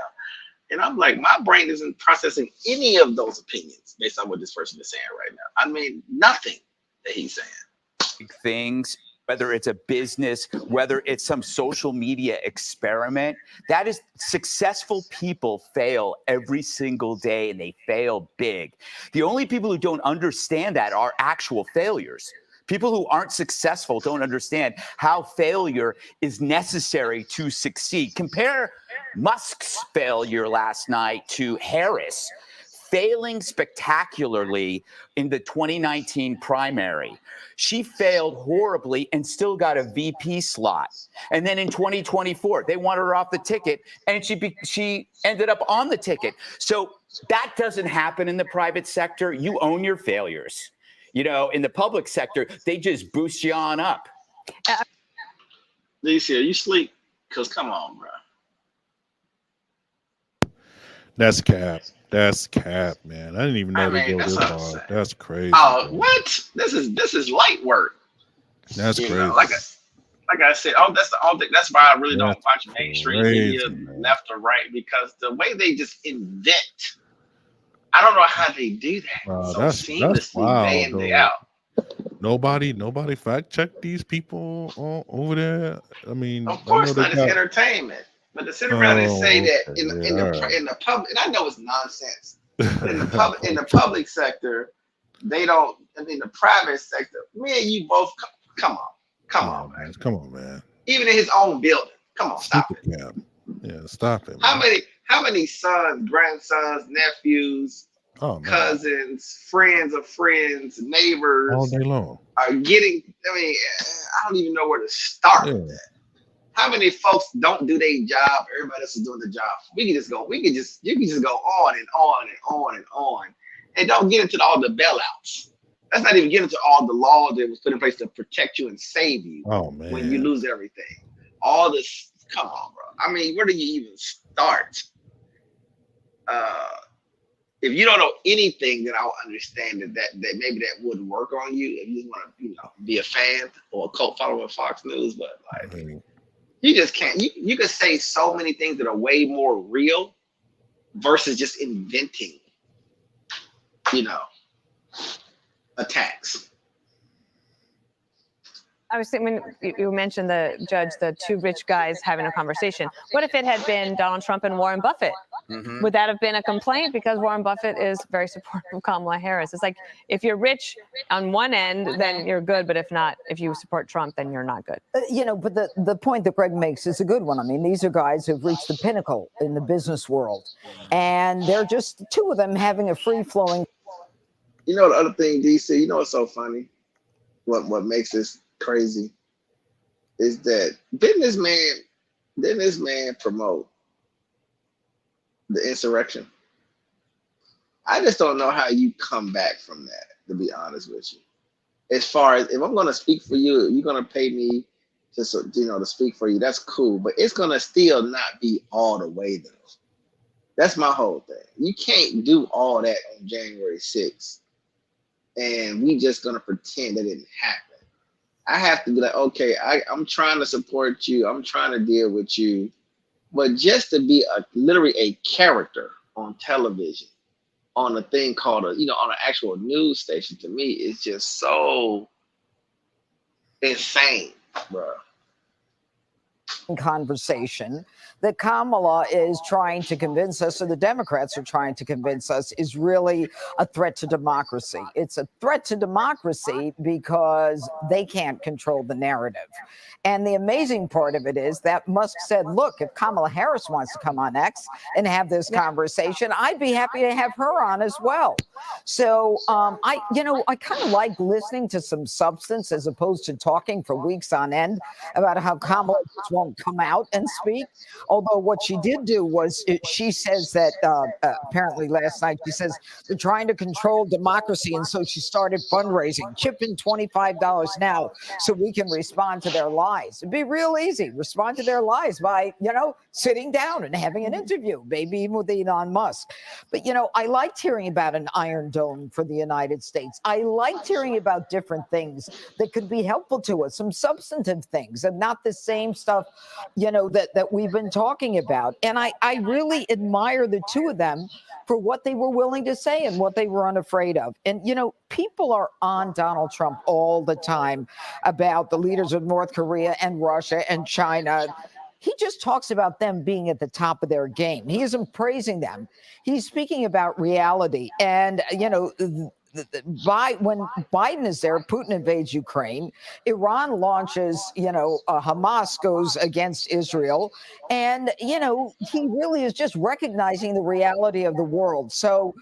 And I'm like, my brain isn't processing any of those opinions based on what this person is saying right now. I mean, nothing that he's saying. Things, whether it's a business, whether it's some social media experiment, that is successful people fail every single day and they fail big. The only people who don't understand that are actual failures. People who aren't successful don't understand how failure is necessary to succeed. Compare Musk's failure last night to Harris failing spectacularly in the 2019 primary. She failed horribly and still got a VP slot. And then in 2024, they wanted her off the ticket and she ended up on the ticket. So that doesn't happen in the private sector. You own your failures. You know, in the public sector, they just boost you on up. Lisa, you sleep? Because come on, bro. That's cap. That's cap, man. I didn't even know they go this hard. That's crazy. Oh, bro. What? This is light work. That's crazy. Know, like I said, that's why I really don't watch mainstream media left or right, because the way they just invent, I don't know how they do that. Wow, so that's seamlessly wild, day in, though. day out. Nobody fact check these people over there. I mean, of course not. It's entertainment. But to sit around and say that in the public, and I know it's nonsense. But in the public sector, they don't. I mean, the private sector, me and you both. Come on, man. Come on, man. Even in his own building. Come on, stop it. Yeah, stop it. Man. How many sons, grandsons, nephews, cousins, friends of friends, neighbors all day long are getting? I mean, I don't even know where to start with that. How many folks don't do their job? Everybody else is doing the job. You can just go on and on and on and on, and don't get into all the bailouts. Let's not even get into all the laws that was put in place to protect you and save you when you lose everything. All this, come on, bro. I mean, where do you even start? If you don't know anything, then I'll understand that maybe that wouldn't work on you if you just want to, be a fan or a cult follower of Fox News, but like. You just can't. You can say so many things that are way more real versus just inventing, attacks. I was thinking when you mentioned the 2 rich guys having a conversation. What if it had been Donald Trump and Warren Buffett? Mm-hmm. Would that have been a complaint? Because Warren Buffett is very supportive of Kamala Harris. It's like, if you're rich on one end, then you're good. But if not, if you support Trump, then you're not good. But the point that Greg makes is a good one. I mean, these are guys who've reached the pinnacle in the business world. And they're just 2 of them having a free-flowing. The other thing, DC, what's so funny? What makes this crazy is that didn't this man promote the insurrection? I just don't know how you come back from that, to be honest with you. As far as if I'm going to speak for you, you're going to pay me to speak for you. That's cool, but it's going to still not be all the way though. That's my whole thing. You can't do all that on January 6th, and we just going to pretend that didn't happen. I have to be like, okay, I'm trying to support you. I'm trying to deal with you. But just to be literally a character on television, on a thing called on an actual news station, to me, is just so insane, bro. Conversation that Kamala is trying to convince us, or the Democrats are trying to convince us, is really a threat to democracy. It's a threat to democracy because they can't control the narrative. And the amazing part of it is that Musk said, look, if Kamala Harris wants to come on X and have this conversation, I'd be happy to have her on as well. So I kind of like listening to some substance as opposed to talking for weeks on end about how Kamala just won't come out and speak. Although what she did do was she says that apparently last night, she says they're trying to control democracy. And so she started fundraising, chip in $25 now so we can respond to their lies. It'd be real easy. Respond to their lies by, sitting down and having an interview, maybe even with Elon Musk. But, I liked hearing about an Iron Dome for the United States. I liked hearing about different things that could be helpful to us, some substantive things, and not the same stuff, that we've been talking about. And I really admire the two of them for what they were willing to say and what they were unafraid of. And, people are on Donald Trump all the time about the leaders of North Korea and Russia and China. He just talks about them being at the top of their game. He isn't praising them. He's speaking about reality. And, when Biden is there, Putin invades Ukraine, Iran launches, Hamas goes against Israel. And, he really is just recognizing the reality of the world. So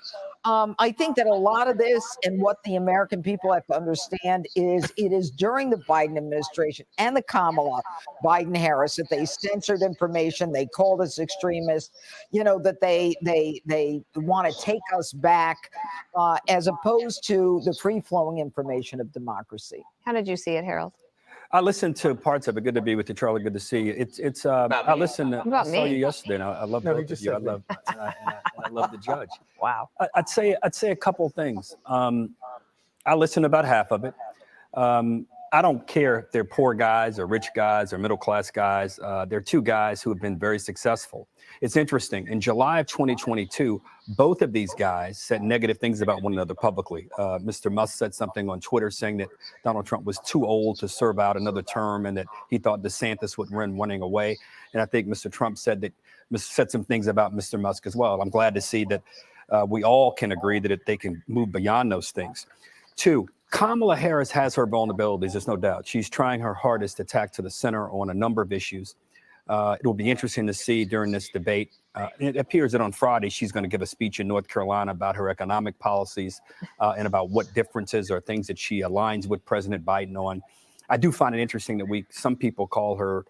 I think that a lot of this, and what the American people have to understand, is it is during the Biden administration and the Kamala Biden-Harris that they censored information. They called us extremists, that they want to take us back as opposed to the free-flowing information of democracy. How did you see it, Harold? I listened to parts of it. Good to be with you, Charlie. Good to see you. It's. I listened. I saw you yesterday. And I love both of you. I love the judge. Wow. I'd say a couple things. I listened to about half of it. I don't care if they're poor guys or rich guys or middle class guys. They're two guys who have been very successful. It's interesting. In July of 2022, both of these guys said negative things about one another publicly. Mr. Musk said something on Twitter saying that Donald Trump was too old to serve out another term and that he thought DeSantis would run running away. And I think Mr. Trump said some things about Mr. Musk as well. I'm glad to see that we all can agree that they can move beyond those things. Two, Kamala Harris has her vulnerabilities, there's no doubt. She's trying her hardest to tack to the center on a number of issues. It will be interesting to see during this debate. It appears that on Friday, she's going to give a speech in North Carolina about her economic policies and about what differences or things that she aligns with President Biden on. I do find it interesting that some people call her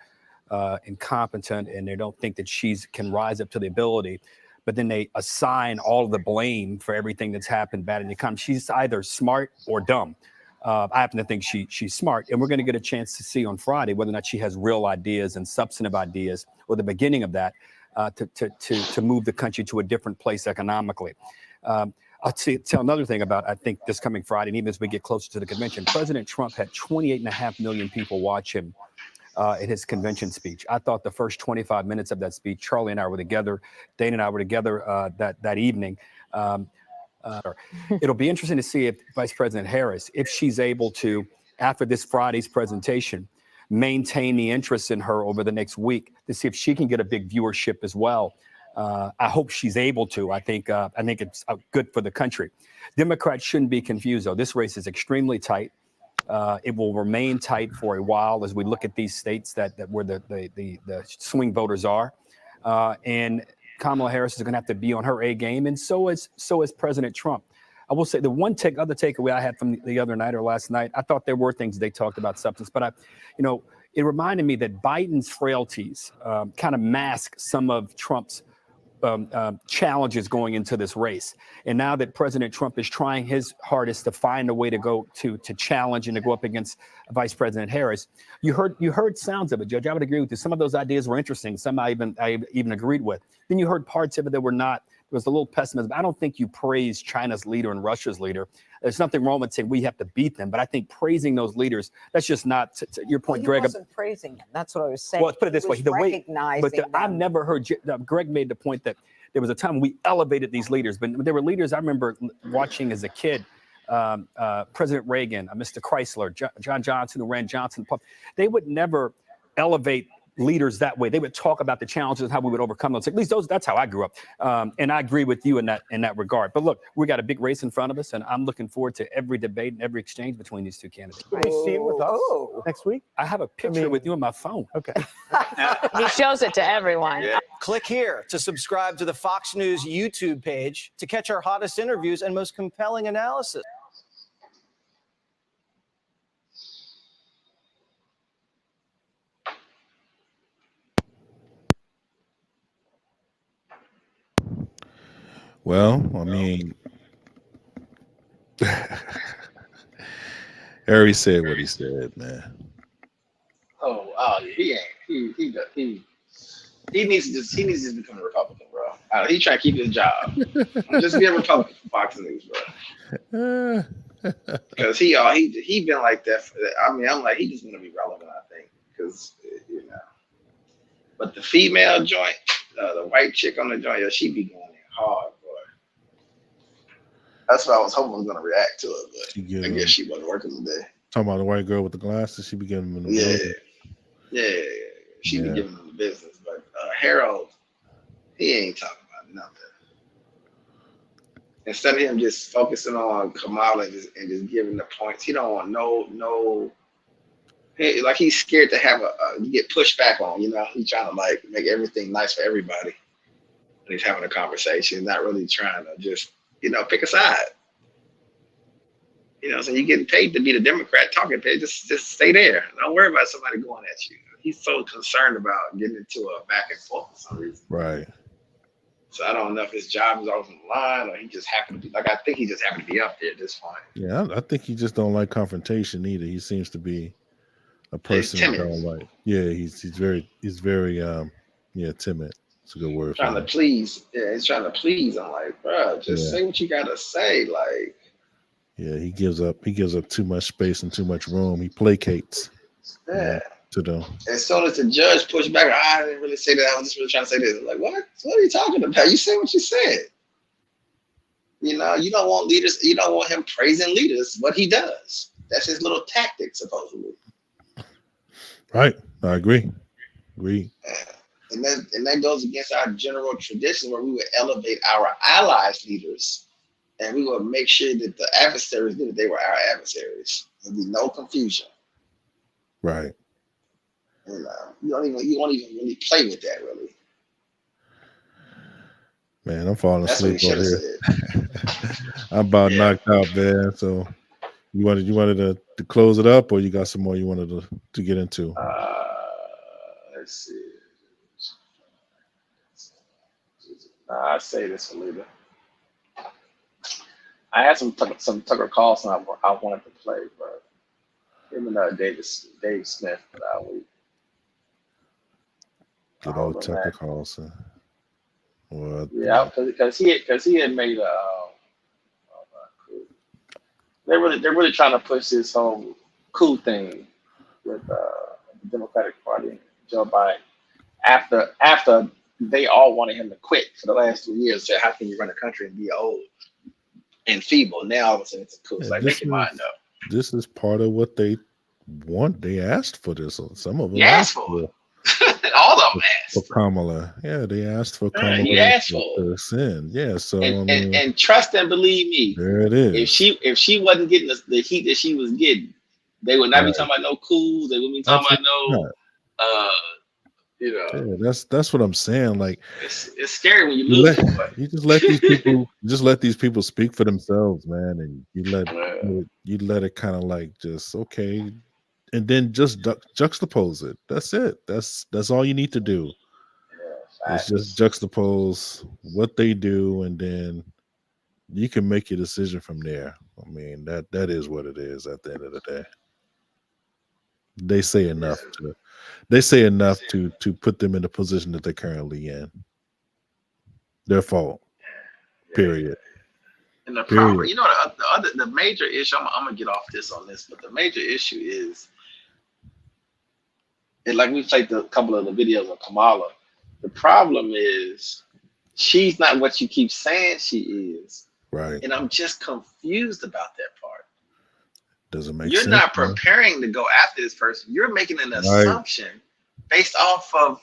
incompetent and they don't think that she can rise up to the ability. But then they assign all of the blame for everything that's happened bad in the economy. She's either smart or dumb. I happen to think she's smart, and we're going to get a chance to see on Friday whether or not she has real ideas and substantive ideas, or the beginning of that, to move the country to a different place economically. I'll tell another thing about, I think, this coming Friday, and even as we get closer to the convention, President Trump had 28.5 million people watch him at his convention speech. I thought the first 25 minutes of that speech, Charlie and I were together, Dana and I were together that evening. It'll be interesting to see if Vice President Harris, if she's able to, after this Friday's presentation, maintain the interest in her over the next week to see if she can get a big viewership as well. I hope she's able to. I think it's good for the country. Democrats shouldn't be confused, though. This race is extremely tight. It will remain tight for a while as we look at these states that where the swing voters are. And Kamala Harris is going to have to be on her A game, and so is President Trump. I will say the other takeaway I had from the other night or last night, I thought there were things they talked about substance, but it reminded me that Biden's frailties kind of mask some of Trump's challenges going into this race. And now that President Trump is trying his hardest to find a way to go to challenge and to go up against Vice President Harris, you heard sounds of it, Judge. I would agree with you. Some of those ideas were interesting. Some I even agreed with. Then you heard parts of it that were not. There was a little pessimism. I don't think you praise China's leader and Russia's leader. There's nothing wrong with saying we have to beat them, but I think praising those leaders, that's just not to your point, Greg. He wasn't praising them. That's what I was saying. Well, let's put it this way. Recognizing them. I've never heard, Greg made the point that there was a time we elevated these leaders, but there were leaders I remember watching as a kid. President Reagan, Mr. Chrysler, John Johnson, who ran Johnson Pump. They would never elevate leaders that way. They would talk about the challenges and how we would overcome those. At least that's how I grew up. And I agree with you in that regard. But look, we got a big race in front of us, and I'm looking forward to every debate and every exchange between these two candidates. Will we see him with us next week? I have a picture with you on my phone. Okay. He shows it to everyone. Click here to subscribe to the Fox News YouTube page to catch our hottest interviews and most compelling analysis. Well, I mean, Harry said what he said, man. Oh, he ain't. He needs to just become a Republican, bro. He trying to keep his job. Just be a Republican for Fox News, bro. Because he been like that. I'm like, he just want to be relevant, I think. Because but the female joint, the white chick on the joint, she be going in hard. That's what I was hoping was going to react to it, but I guess she wasn't working today. Talking about the white girl with the glasses, she be giving him the She be giving him the business. But Harold, he ain't talking about nothing. Instead of him just focusing on Kamala and just giving the points, he don't want no. Like he's scared to have get pushed back on. He's trying to like make everything nice for everybody. And he's having a conversation, not really trying to just. Pick a side. So you're getting paid to be the Democrat talking paid. Just stay there. Don't worry about somebody going at you. He's so concerned about getting into a back and forth for some reason. Right. So I don't know if his job is off the line or he just happened to be I think he just happened to be up there at this point. Yeah, I think he just don't like confrontation either. He seems to be a person that don't like. Yeah, he's very timid. It's a good word. Trying to please. Yeah, he's trying to please. I'm like, bro, just say what you gotta say. Like, yeah, he gives up too much space and too much room. He placates. To them. As soon as the judge pushed back, I didn't really say that. I was just really trying to say this. Like, what? What are you talking about? You say what you said. You don't want leaders. You don't want him praising leaders. What he does. That's his little tactic, supposedly. Right. I agree. And that goes against our general tradition where we would elevate our allies' leaders and we would make sure that the adversaries knew that they were our adversaries. There'd be no confusion. Right. You won't even really play with that, really. Man, I'm falling That's what asleep he over should here. have said. I'm about knocked out, man. So you wanted to close it up, or you got some more you wanted to get into? Let's see. I say this for later. I had some Tucker Carlson I wanted to play, but him and Dave Smith, but Good old Tucker Carlson. What? Yeah, because he had made a. They're really trying to push this whole coup thing with the Democratic Party, Joe Biden, after they all wanted him to quit for the last 2 years. So how can you run a country and be old and feeble? Now all of a sudden it's a coup. It's like, make your mind up. This is part of what they want. They asked for this. Some of them asked for all of them asked for Kamala. Yeah, they asked for Kamala. He asked for to sin. Yeah, so and trust and believe me. There it is. If she wasn't getting the heat that she was getting, they would not be talking about no coups. They wouldn't be talking about no. Yeah, that's what I'm saying. Like it's scary when you lose. You just let these people speak for themselves, man, and you let it kind of like just okay, and then just juxtapose it. That's it. That's all you need to do. It's just juxtapose what they do, and then you can make your decision from there. I mean that is what it is at the end of the day. They say enough to put them in the position that they're currently in. Their fault. Period. And the problem, the major issue. I'm gonna get off on this, but the major issue is, and like we played a couple of the videos of Kamala. The problem is She's not what you keep saying she is. Right. And I'm just confused about that part. Doesn't make You're sense. not Man. preparing to go after this person. You're making an Right. assumption based off of,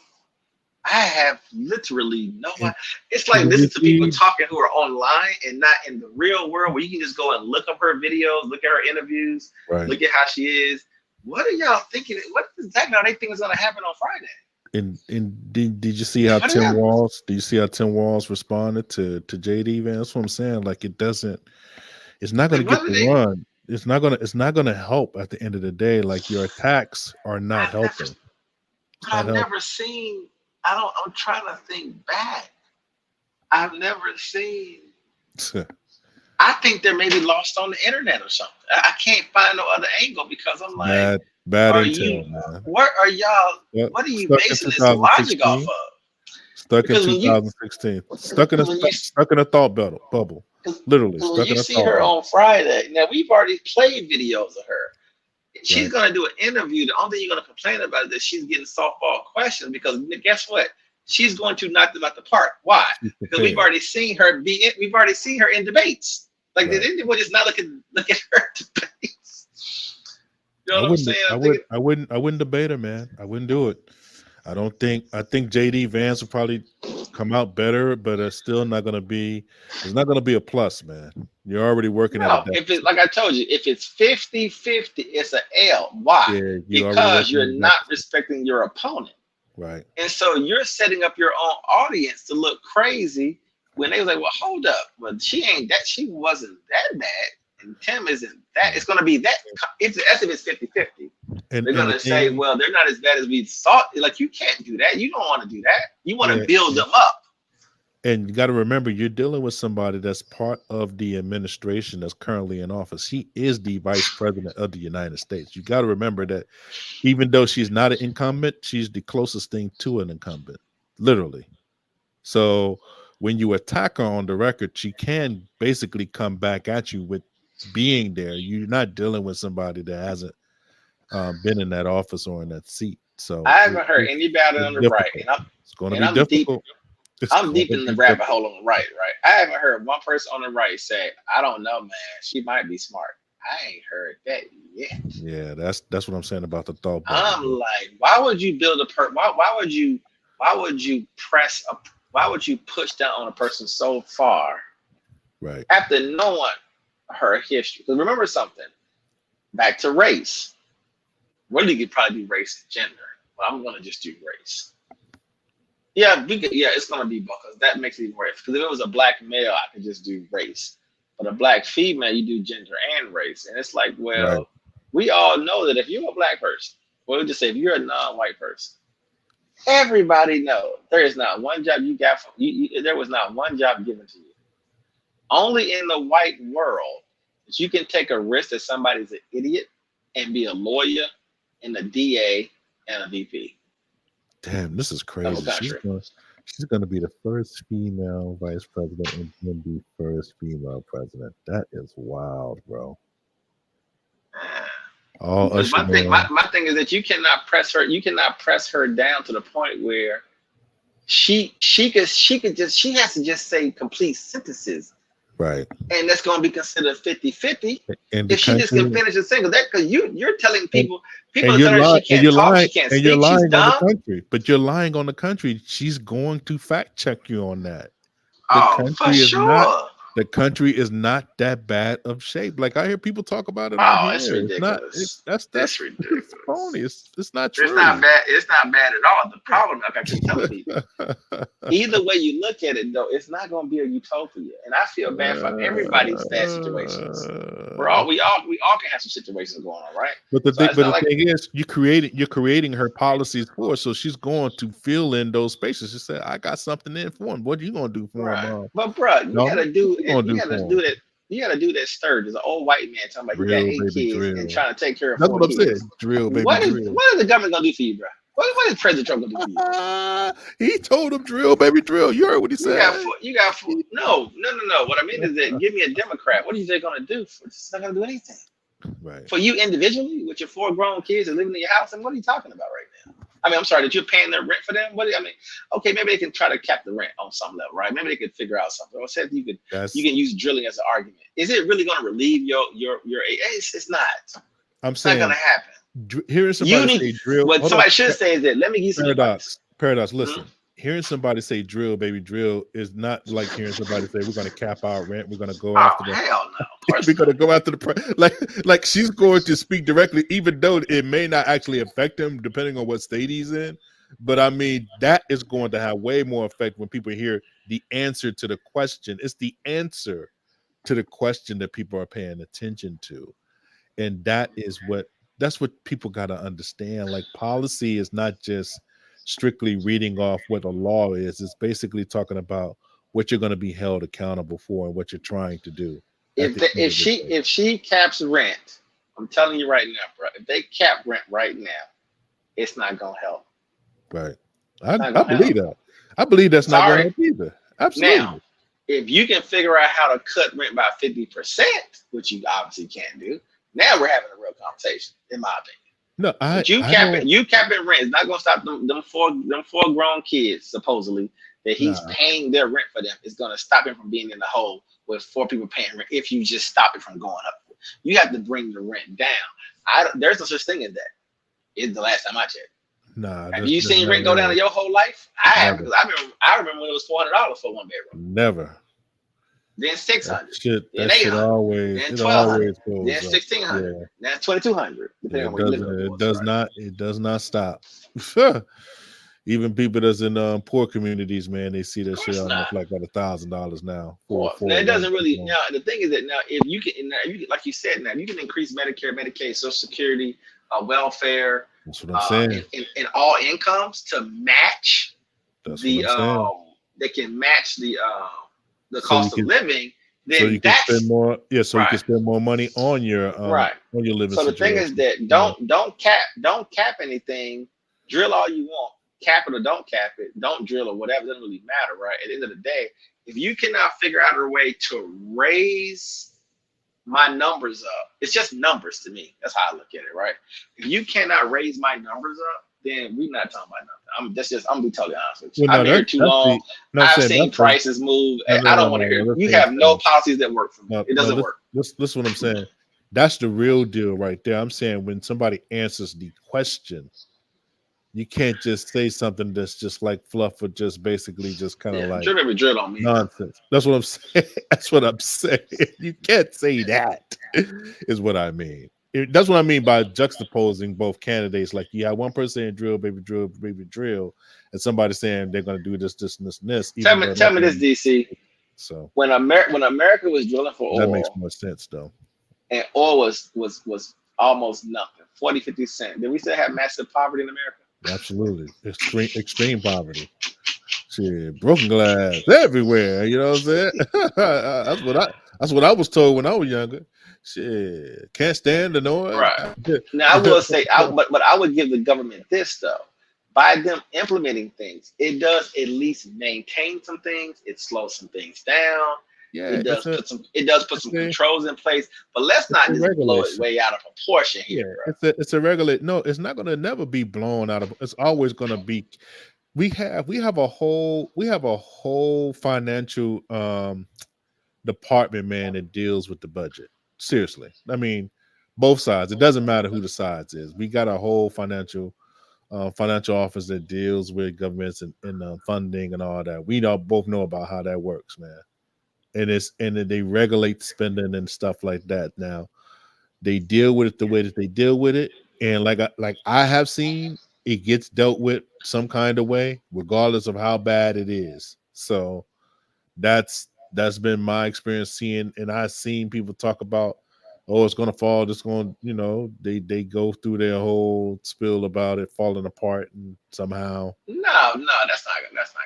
I have literally no idea. It's like listening to people talking who are online and not in the real world, where you can just go and look up her videos, look at her interviews, Right. look at how she is. What are y'all thinking? What exactly are they thinking is going to happen on Friday? And did you see how Tim Walz? Did you see how Tim Walz responded to JD Vance? That's what I'm saying. Like it doesn't. It's not going to get the run. It's not going to help at the end of the day. Like your attacks are not helping. I've never seen. I'm trying to think back. I've never seen. I think they're maybe lost on the internet or something. I can't find no other angle because I'm like, bad are intel, you? man. What are y'all? What are you basing this logic off of? Stuck in 2016. Stuck in a thought bubble. Literally When stuck you in a see thought her bubble. on Friday, now we've already played videos of her. She's going to do an interview. The only thing you're going to complain about is that she's getting softball questions because guess what? She's going to knock them out the park. Why? Because we've already seen her in debates. Like we're just not look at her debates. You know what I'm saying? I wouldn't debate her, man. I wouldn't do it. I think JD Vance will probably come out better, but it's still not going to be. It's not going to be a plus, man. You're already working at a deficit. If it's like I told you, if it's 50-50, it's an L. Why? Because you're not respecting your opponent. Right. And so you're setting up your own audience to look crazy when they was like, well, hold up. Well, she wasn't that bad. And Tim isn't that. It's going to be that. If it's 50-50. They're going to say, well, they're not as bad as we thought. Like, you can't do that. You don't want to do that. You want to build them up. And you got to remember, you're dealing with somebody that's part of the administration that's currently in office. She is the vice president of the United States. You got to remember that even though she's not an incumbent, she's the closest thing to an incumbent, literally. So when you attack her on the record, she can basically come back at you with being there. You're not dealing with somebody that hasn't been in that office or in that seat. So I haven't heard anybody on the right. It's going to be difficult. I'm deep in the rabbit hole on the right. I haven't heard one person on the right say, I don't know, man. She might be smart. I ain't heard that yet. Yeah, that's what I'm saying about the thought. I'm like, why would you build why would you push down on a person so far? Right. After knowing her history. Because remember something. Back to race. Really could probably be race and gender. But I'm gonna just do race. Yeah, it's gonna be both because that makes it even worse. Because if it was a black male, I could just do race. But a black female, you do gender and race. And it's like, well, we all know that if you're a black person, we'll just say if you're a non-white person, everybody knows there is not one job you got from there was not one job given to you. Only in the white world that you can take a risk that somebody's an idiot and be a lawyer and a DA and a VP. Damn, this is crazy. She's going to be the first female vice president and then the first female president. That is wild, bro. My thing is that you cannot press her. You cannot press her down to the point where she has to just say complete sentences. Right. And that's going to be considered 50-50 if she just can finish a single. That because you're telling people are telling her she can't talk, she can't speak, she's dumb. On the country, but you're lying on the country. She's going to fact check you on that. The country is not that bad of shape. Like I hear people talk about it. It's ridiculous. That's ridiculous. It's phony. It's not true. It's not bad. It's not bad at all. The problem, like I keep telling people, either way you look at it, though, it's not going to be a utopia. And I feel bad for everybody's bad situations. We all can have some situations going on, right? But the thing is, you're creating her policies for her, so she's going to fill in those spaces. She said, "I got something in for him. What are you going to do for him?" But bro, you gotta do that. You gotta do that stir. There's an old white man talking about you got 8 kids and trying to take care of 4 kids. That's what I'm saying. Drill, baby. What is the government gonna do for you, bro? What is President Trump gonna do for you? He told him, drill, baby, drill. You heard what he said. You got 4. No. What I mean is that give me a Democrat. What are they gonna do? It's not gonna do anything. Right. For you individually, with your 4 grown kids and living in your house, and what are you talking about right now? I mean, I'm sorry, that you're paying their rent for them. I mean, okay, maybe they can try to cap the rent on some level, right? Maybe they could figure out something. Or said you can use drilling as an argument. Is it really going to relieve your? It's not. I'm It's not going saying to happen. hearing somebody say drill. What Hold somebody on. should say is that let me give you some advice. Paradox. Listen, hearing somebody say drill, baby, drill is not like hearing somebody say we're going to cap our rent. We're going to go after the. Hell no. We're going to go after the like she's going to speak directly, even though it may not actually affect him, depending on what state he's in. But I mean, that is going to have way more effect when people hear the answer to the question. It's the answer to the question that people are paying attention to, and that's what people got to understand. Like, policy is not just strictly reading off what a law is. It's basically talking about what you're going to be held accountable for and what you're trying to do. If she caps rent, I'm telling you right now, bro. If they cap rent right now, it's not gonna help. Right. I believe that. I believe that's not gonna help either. Absolutely. Now, if you can figure out how to cut rent by 50%, which you obviously can't do, now we're having a real conversation, in my opinion. No, you capping rent is not gonna stop them four grown kids supposedly that he's paying their rent for them. It's gonna stop him from being in the hole with 4 people paying rent if you just stop it from going up. You have to bring the rent down. There's no such thing as that. It's the last time I checked. Have you seen rent go down in your whole life? I have, because I remember when it was $400 for 1 bedroom. Never. Then $600. That shit always. Then $1,200. Then $1,600. Yeah. Then $2,200. It does not stop. Even people that's in poor communities, man, they see that shit almost like at $1,000 now. It doesn't really. Now the thing is that now if you can, like you said, now you can increase Medicare, Medicaid, Social Security, welfare. That's what I'm saying. In all incomes to match they can match the cost of living. Then so you can spend more. Yeah, so you can spend more money on your on your living. So the thing is that don't cap anything. Drill all you want. Cap it or don't cap it, don't drill or whatever, it doesn't really matter, right? At the end of the day, if you cannot figure out a way to raise my numbers up, it's just numbers to me. That's how I look at it, right? If you cannot raise my numbers up, then we're not talking about nothing. I'm gonna be totally honest with you. I've been here too long. I've seen prices move. I don't want to hear. You have no policies that work for me. It doesn't work. Listen what I'm saying. That's the real deal right there. I'm saying when somebody answers the question, you can't just say something that's just like fluff or just basically just kind of like drill on me. Nonsense. That's what I'm saying. That's what I'm saying. You can't say that, is what I mean. That's what I mean by juxtaposing both candidates. Like you have one person saying drill, baby, drill, and somebody saying they're going to do this, and this. Tell me this, DC. So when America was drilling for oil, that makes more sense though. And oil was almost nothing, 40, 50 cents. Did we still have massive poverty in America? Absolutely. Extreme poverty. Shit, broken glass everywhere. You know what I'm saying? That's what I was told when I was younger. Shit, can't stand the noise. Right. Now I will say, but I would give the government this though. By them implementing things, it does at least maintain some things. It slows some things down. Yeah, it does put some controls in place, but let's not just blow it way out of proportion here. Yeah, it's a regular. No, it's not going to never be blown out of. It's always going to be. We have a whole financial department, man, that deals with the budget. Seriously, I mean, both sides. It doesn't matter who the sides is. We got a whole financial office that deals with governments and funding and all that. We both know about how that works, man. And they regulate spending and stuff like that. Now, they deal with it the way that they deal with it, and like I have seen, it gets dealt with some kind of way, regardless of how bad it is. So that's been my experience seeing, and I've seen people talk about, oh, it's gonna fall, it's going, they go through their whole spiel about it falling apart, and somehow that's not gonna happen.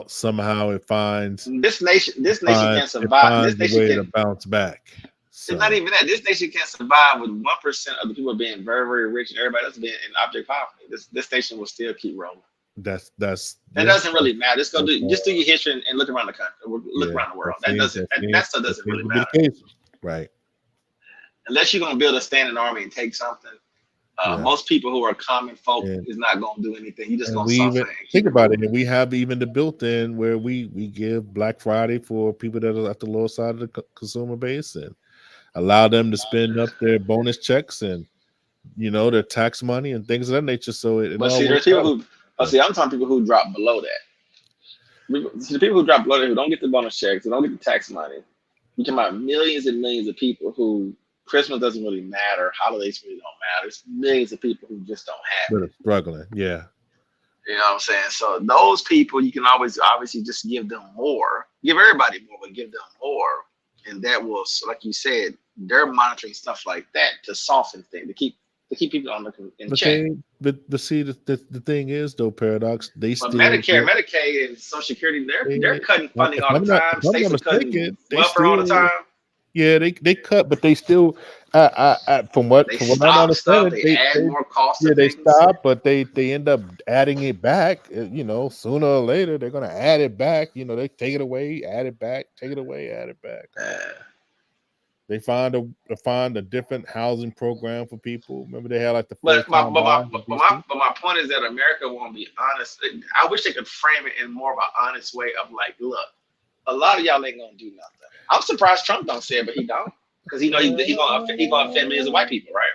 Somehow it finds this nation can survive. This nation can bounce back. So. It's not even that. This nation can survive with 1% of the people being very, very rich and everybody else being in object poverty. This nation will still keep rolling. That doesn't really matter. Just do your history and look around the country, look around the world. That stuff doesn't really matter. Right. Unless you're gonna build a standing army and take something, Most people who are common folk And, is not going to do anything. You just and going we to even suffer and keep think it about it, moving. and we have even the built-in where we give Black Friday for people that are at the lower side of the consumer base and allow them to spend up their bonus checks and their tax money and things of that nature. So it But all see, there's works people out. who, I'm talking people who drop below that. See, the people who drop below that, who don't get the bonus checks, who don't get the tax money. You talking about millions and millions of people who Christmas doesn't really matter, holidays really don't matter. It's millions of people who just don't have But it. it's struggling, yeah. You know what I'm saying? So those people, you can always obviously just give them more, give everybody more, but give them more, and that will, like you said, they're monitoring stuff like that to soften things, to keep people in But check. but see, the thing is though, Paradox, they But still Medicare, get, Medicaid, and Social Security, they're cutting funding if all the I'm not time. States are cutting mistaken, they welfare all the still, time. yeah, they cut, but they still, from what They I'm stop stuff. understanding, They they add more cost yeah, to they things. stop, but they end up adding it back. Sooner or later they're gonna add it back. They take it away, add it back, take it away, add it back. They find a different housing program for people. Remember they had like the But first time buyers in DC? my point is that America won't be honest. I wish they could frame it in more of an honest way of like, look, a lot of y'all ain't gonna do nothing. I'm surprised Trump don't say it, but he don't, because he know he gonna offend millions of white people, right?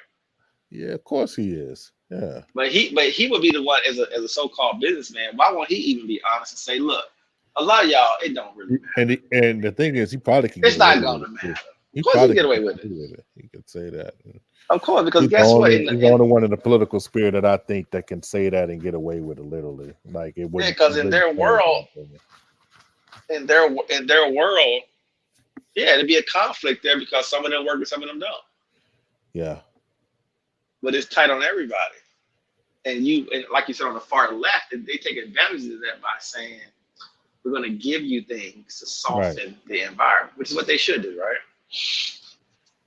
Yeah, of course he is. Yeah. But he would be the one as a so-called businessman. Why won't he even be honest and say, look, a lot of y'all, it don't really matter. And the thing is, he probably can It's get away not with gonna it. matter. He Of course, he probably can get can away get with it. away with it. He could say that. Of course, because He's guess what? he's the only one in the political sphere that I think that can say that and get away with it. Literally, like it wouldn't. Because in their world, in their world, yeah, it'd be a conflict there because some of them work and some of them don't. Yeah. But it's tight on everybody. And like you said on the far left, they take advantage of that by saying, we're going to give you things to soften the environment, which is what they should do, right?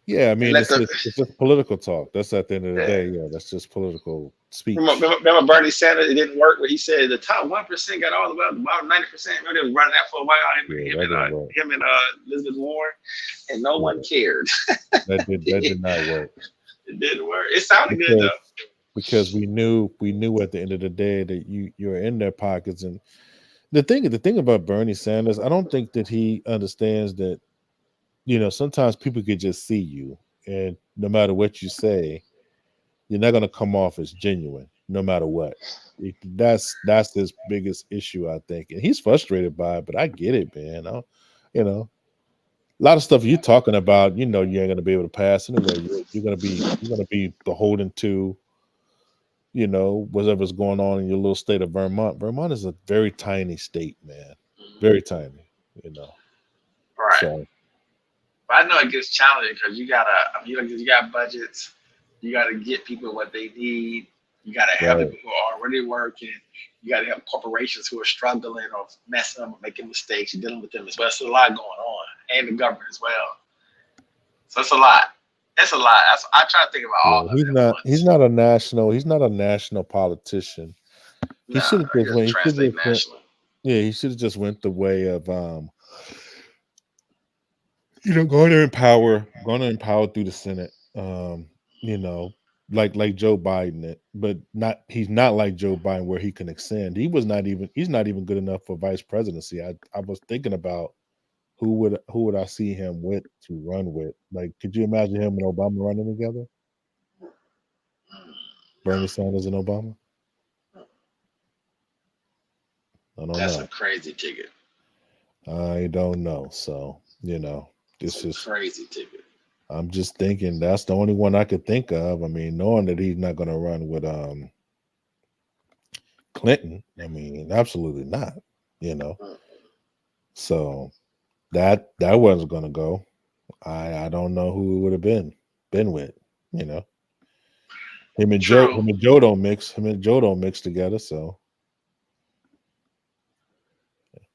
Yeah, I mean, it's just political talk. That's at the end of the day. Yeah, that's just political speech. Remember Bernie Sanders? It didn't work. Where he said the top 1% got all the way up, the bottom 90%. Remember they was running that for a while. Him and Elizabeth Warren, and no one cared. That did not work. It didn't work. It sounded good though. Because we knew at the end of the day that you're in their pockets. And the thing about Bernie Sanders, I don't think that he understands that. Sometimes people could just see you, and no matter what you say, you're not going to come off as genuine, no matter what. That's his biggest issue, I think, and he's frustrated by it. But I get it, man. A lot of stuff you're talking about, you ain't going to be able to pass anyway. You're going to be beholden to, whatever's going on in your little state of Vermont. Vermont is a very tiny state, man, very tiny. Right. So. But I know it gets challenging because you got budgets, you gotta get people what they need, you gotta help people who are already working, you gotta help corporations who are struggling or messing up or making mistakes. You're dealing with them as well. So a lot going on, and the government as well. So it's a lot. It's a lot. I try to think about all of it. He's not a national politician. He should have just went. He should have just went the way of going to empower through the Senate. Like Joe Biden, but he's not like Joe Biden where he can extend. He's not even good enough for vice presidency. I was thinking about who would I see him with to run with? Like, could you imagine him and Obama running together? Bernie Sanders and Obama? I don't know. That's a crazy ticket. I don't know. So, it's just crazy ticket. I'm just thinking that's the only one I could think of. I mean, knowing that he's not going to run with Clinton, I mean, absolutely not. So that wasn't going to go. I don't know who it would have been with. Him and Joe don't mix. Him and Joe don't mix together. So.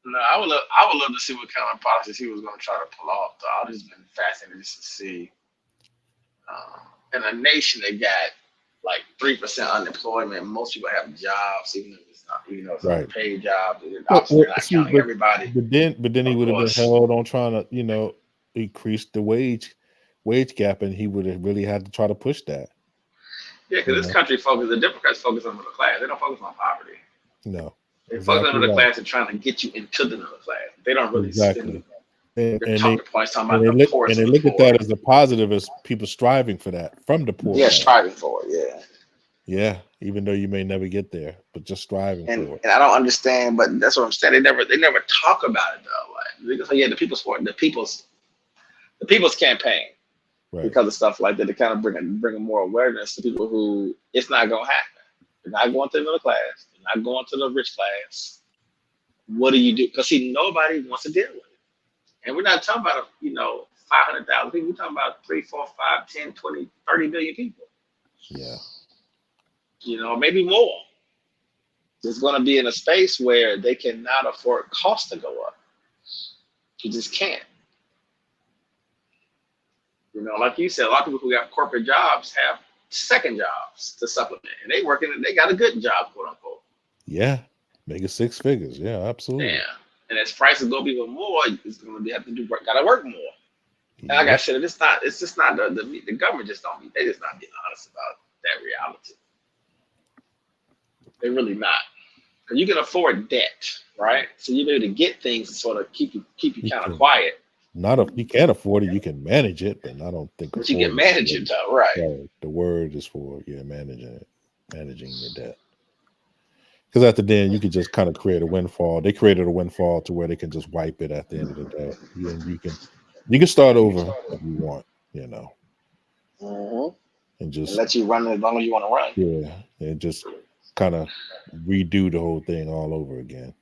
No, I would love to see what kind of policies he was going to try to pull off. Though I've just been fascinated just to see. In a nation that got like 3% unemployment, most people have jobs, even if it's not, a paid job. Obviously, not counting everybody. But then he would have been held on trying to, increase the wage gap, and he would have really had to try to push that. Yeah, because this country focuses, the Democrats focus on middle class. They don't focus on poverty. No. They focus on middle class and trying to get you into the middle class. They don't really Exactly. spend their And talking points talking they about the poor. and they look at that as a positive, as people striving for that from the poor. Yeah, class. striving for it. Yeah. Yeah, even though you may never get there, but just striving for it. And I don't understand, but that's what I'm saying. They never talk about it though. Like, because yeah, the people's campaign. Right. Because of stuff like that, to kind of bring more awareness to people who it's not gonna happen. You're not going to the middle class. You're not going to the rich class. What do you do? Because see, nobody wants to deal with it. And we're not talking about 500,000 people. We're talking about 3, 4, 5, 10, 20, 30 million people. Yeah. Maybe more. There's going to be in a space where they cannot afford costs to go up. You just can't. Like you said, a lot of people who got corporate jobs have second jobs to supplement, and they got a good job, quote unquote. Yeah, making 6 figures. Yeah, absolutely. Yeah, and as prices go up even more, it's going to be have to do work. Got to work more. And like I said, it's just not the government just don't be. They just not being honest about that reality. They're really not. Because you can afford debt, right? So you're able to get things to sort of keep you kind of quiet. Not if you can't afford it, you can manage it, but I don't think. But you can manage it though, right? The word is for managing your debt. Because at the end, you could just kind of create a windfall. They created a windfall to where they can just wipe it at the end of the day. You can start over if you want, Mm-hmm. and just let you run as long as you want to run. Yeah, and just kind of redo the whole thing all over again.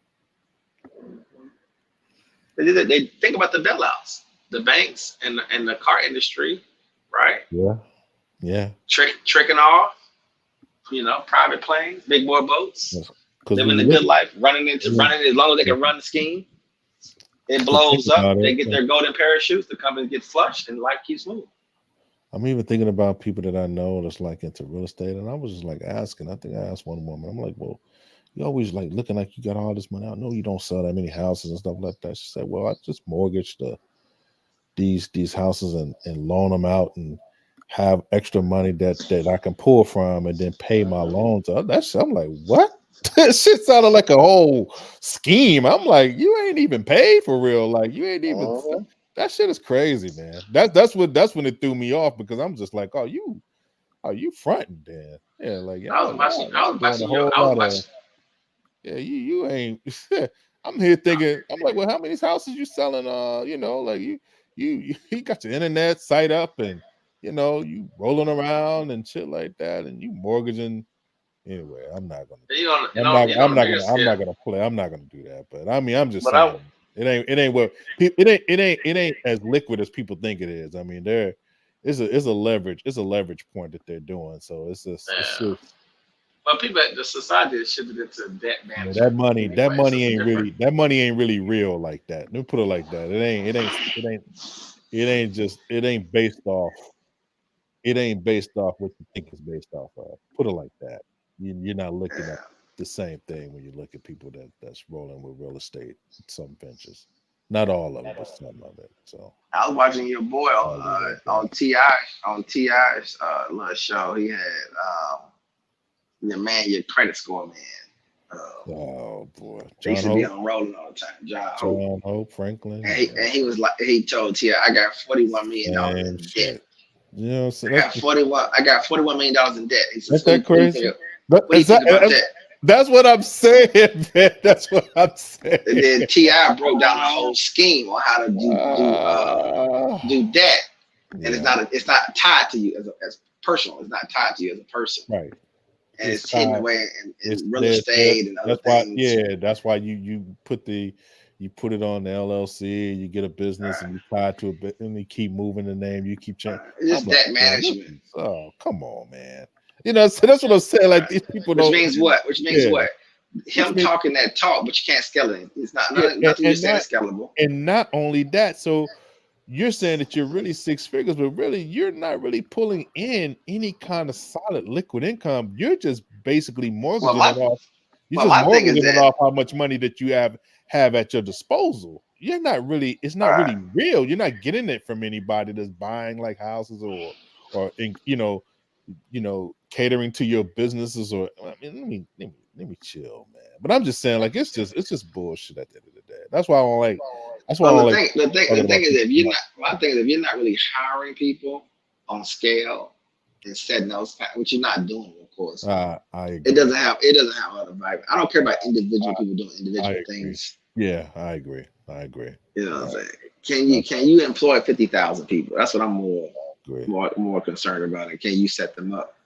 They think about the bailouts, the banks and the car industry, right? Yeah. Tricking off, private planes, big boy boats, living the good life, running as long as they can run the scheme. It blows up. They get their golden parachutes. The company gets flushed, and life keeps moving. I'm even thinking about people that I know that's like into real estate, and I was just like asking. I think I asked one woman. I'm like, well, you always like looking like you got all this money. I know you don't sell that many houses and stuff like that. She said, well, I just mortgaged these houses and loan them out and have extra money that I can pull from and then pay my loans. I'm like, what? That shit sounded like a whole scheme. I'm like, you ain't even paid for real. Like you ain't even. That shit is crazy, man. That's when it threw me off, because I'm just like, you fronting, Dan? Yeah, like I was watching. Yeah, you ain't. I'm here thinking. I'm like, well, how many houses you selling? Like you got your internet site up, and you rolling around and shit like that, and you mortgaging. Anyway, I'm not gonna play. I'm not gonna do that. But I mean, I'm just saying, it ain't what it ain't as liquid as people think it is. I mean, it's a leverage point that they're doing. So it's just. Well, the society is shifted into debt management. That money ain't really real like that. Let me put it like that. It ain't based off what you think it's based off of. Put it like that. You're not looking at the same thing when you look at people that's rolling with real estate, some ventures. Not all of it, but some of it. So I was watching your boy on T.I.'s little show. He had your credit score man. Oh boy, He used to be on rolling all the time. John Hope Franklin. And he was like, he told T.I., I got $41 million in debt. So I got $41 million in debt. He said, that's that crazy. That's what I'm saying, man. That's what I'm saying. And then T.I. broke down the whole scheme on how to do debt, and it's not tied to you as personal. It's not tied to you as a person, right? And it's hidden away in real estate and other things. That's why you put it on the LLC. You get a business and you tie to a bit, and you keep moving the name. You keep changing. It's debt management. Oh, come on, man. So that's what I'm saying. Like these people Which means what? Him talking that talk, but you can't scale it. It's not nothing you saying is scalable. And not only that, so you're saying that you're really 6 figures, but really you're not really pulling in any kind of solid liquid income. You're just basically mortgaging it off. You're just mortgaging it off how much money that you have at your disposal. You're not really. It's not really real. You're not getting it from anybody that's buying like houses or catering to your businesses, or I mean, let me chill, man. But I'm just saying, like, it's just bullshit at the end of the day. That's why I don't like. That's why I don't like. The thing is, if you're not, my thing is, if you're not really hiring people on scale and setting those, which you're not doing, of course. I agree. It doesn't have a lot of vibe. I don't care about individual people doing individual things. Yeah, I agree. You know what I'm saying? Can you employ 50,000 people? That's what I'm more concerned about. And can you set them up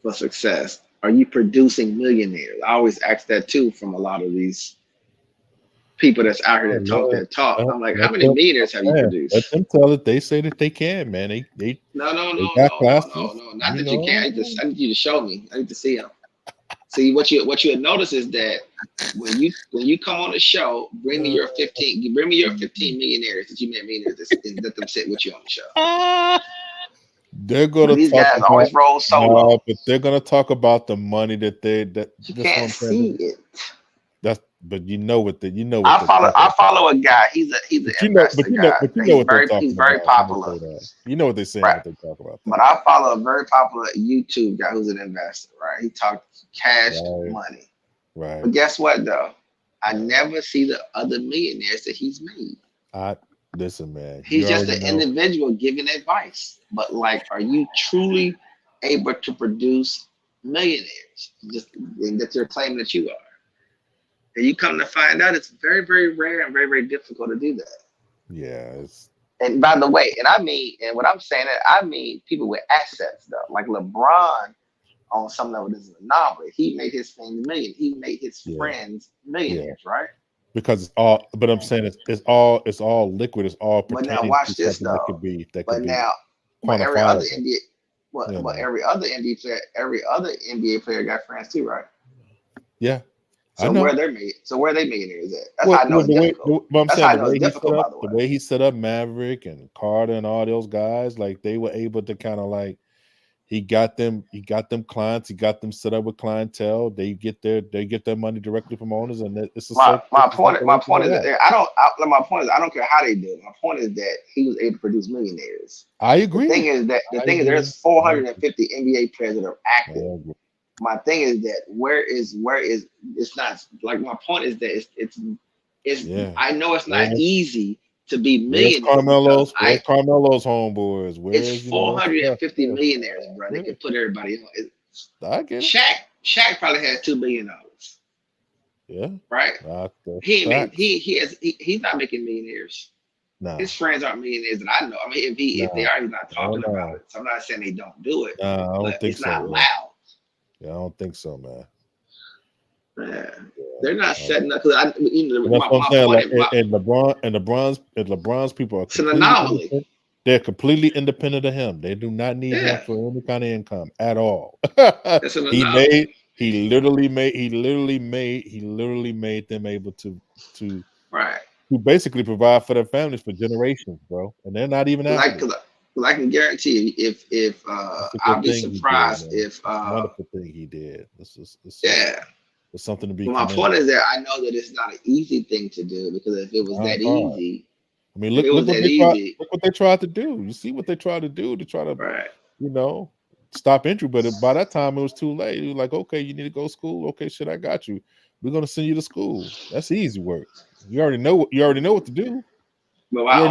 for success? Are you producing millionaires? I always ask that too from a lot of these people that's out here that talk that talk. I'm like, how many millionaires have you produced? Let them tell it. They say that they can, man. They No. Not that you can. I need you to show me. I need to see them. See, what you notice is that when you come on the show, bring me your 15 millionaires that you met millionaires and let them sit with you on the show. They're gonna these talk guys about, always roll solo. but they're gonna talk about the money that you can't see it. But you know what I follow a guy. He's an investor guy. He's very popular. You know what they're saying. What they talk about. But I follow a very popular YouTube guy who's an investor. Right? He talks cash money. Right. But guess what though? I never see the other millionaires that he's made. Listen, man. He's just an individual giving advice. But like, are you truly able to produce millionaires? That you're claiming that you are. And you come to find out it's very, very rare and very, very difficult to do that. Yeah. And by the way, and what I'm saying, I mean people with assets though. Like LeBron, on some level, is an anomaly. He made his fans million. He made his friends millionaires, right? Because it's all. But I'm saying it's all liquid. It's all. But now watch this though. But every other NBA, every other NBA player got friends too, right? Yeah. So where they millionaires at? That's how I know it's difficult. That's how I know it's difficult, by the way. The way he set up Maverick and Carter and all those guys, like they were able to kind of like he got them clients, he got them set up with clientele. They get their money directly from owners, and it's my point is I don't care how they do it. My point is that he was able to produce millionaires. I agree. The thing is there's 450 NBA players that are active. My thing is that where is it's not like my point is that it's I know it's not easy to be millionaires. Carmelo's homeboys. It's 450 millionaires, bro. They can put everybody on. I get it. Shaq probably has $2 billion. Yeah. Right. He's not making millionaires. No. His friends aren't millionaires that I know. I mean, if they are, he's not talking about it. So I'm not saying they don't do it. No, I don't think it's not loud. Yeah, I don't think so, man. They're not setting up. And LeBron's people are it's an anomaly. They're completely independent of him. They do not need him for any kind of income at all. He literally made them able to basically provide for their families for generations, bro. And they're not even because I can guarantee you, if I'll be surprised if wonderful thing he did. It's something to be. Well, my point is that I know that it's not an easy thing to do, because if it was that easy, I mean, look what they tried to do. You see what they tried to do to try to, stop injury. But by that time, it was too late. It was like, okay, you need to go to school. Okay, shit, I got you. We're gonna send you to school. That's easy work. You already know what to do. But my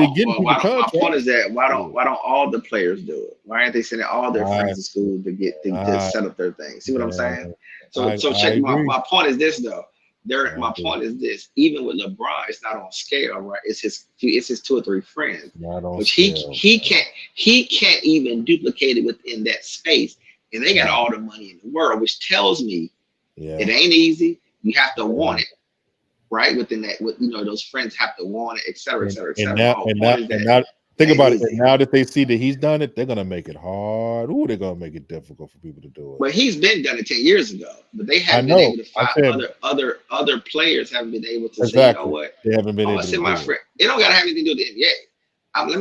point is that why don't all the players do it? Why aren't they sending all their friends to school to set up their thing? See what I'm saying? So check. My point is this though. My point is this. Even with LeBron, it's not on scale, right? It's his 2 or 3 friends, which he can't even duplicate it within that space, and they got all the money in the world, which tells me it ain't easy. You have to want it. Right within that, those friends have to want it, et cetera, et cetera, et cetera. And now, think about it. And now that they see that he's done it, they're gonna make it hard. Ooh, they're gonna make it difficult for people to do it. But he's been done it 10 years ago. But they haven't been able to find other players haven't been able to say, you know what? They haven't been able to send my friend. It don't gotta have anything to do with the NBA. Let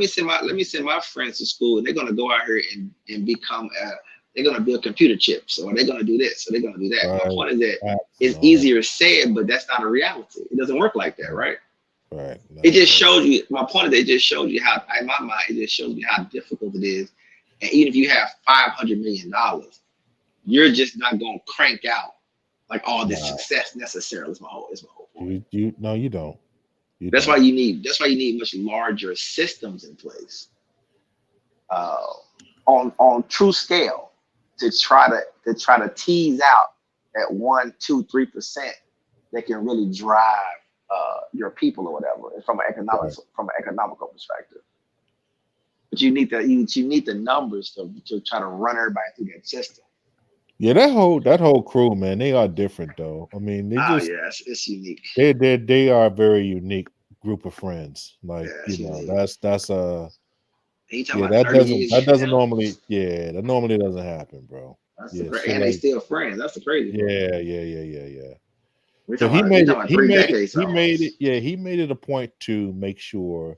me send my friends to school, and they're gonna go out here and become they're gonna build computer chips, or they're gonna do this, or they're gonna do that. Right. My point is that it's easier said, but that's not a reality. It doesn't work like that, right? Right. No, it just shows you. My point is, it just shows you how, in my mind, it just shows me how difficult it is And even if you have $500 million, you're just not gonna crank out like all this success necessarily. Is my whole point. No, you don't. That's why you need much larger systems in place on true scale to try to tease out that 1%, 2%, 3% that can really drive your people or whatever from an economical perspective. But you need the numbers to try to run everybody through that system. Yeah, that whole crew, man, they are different though. I mean, it's unique. They are a very unique group of friends. Like, unique. that's that that normally doesn't happen, bro. And they still friends. That's the crazy part. Yeah. We're So talking about 3 decades. He made it a point to make sure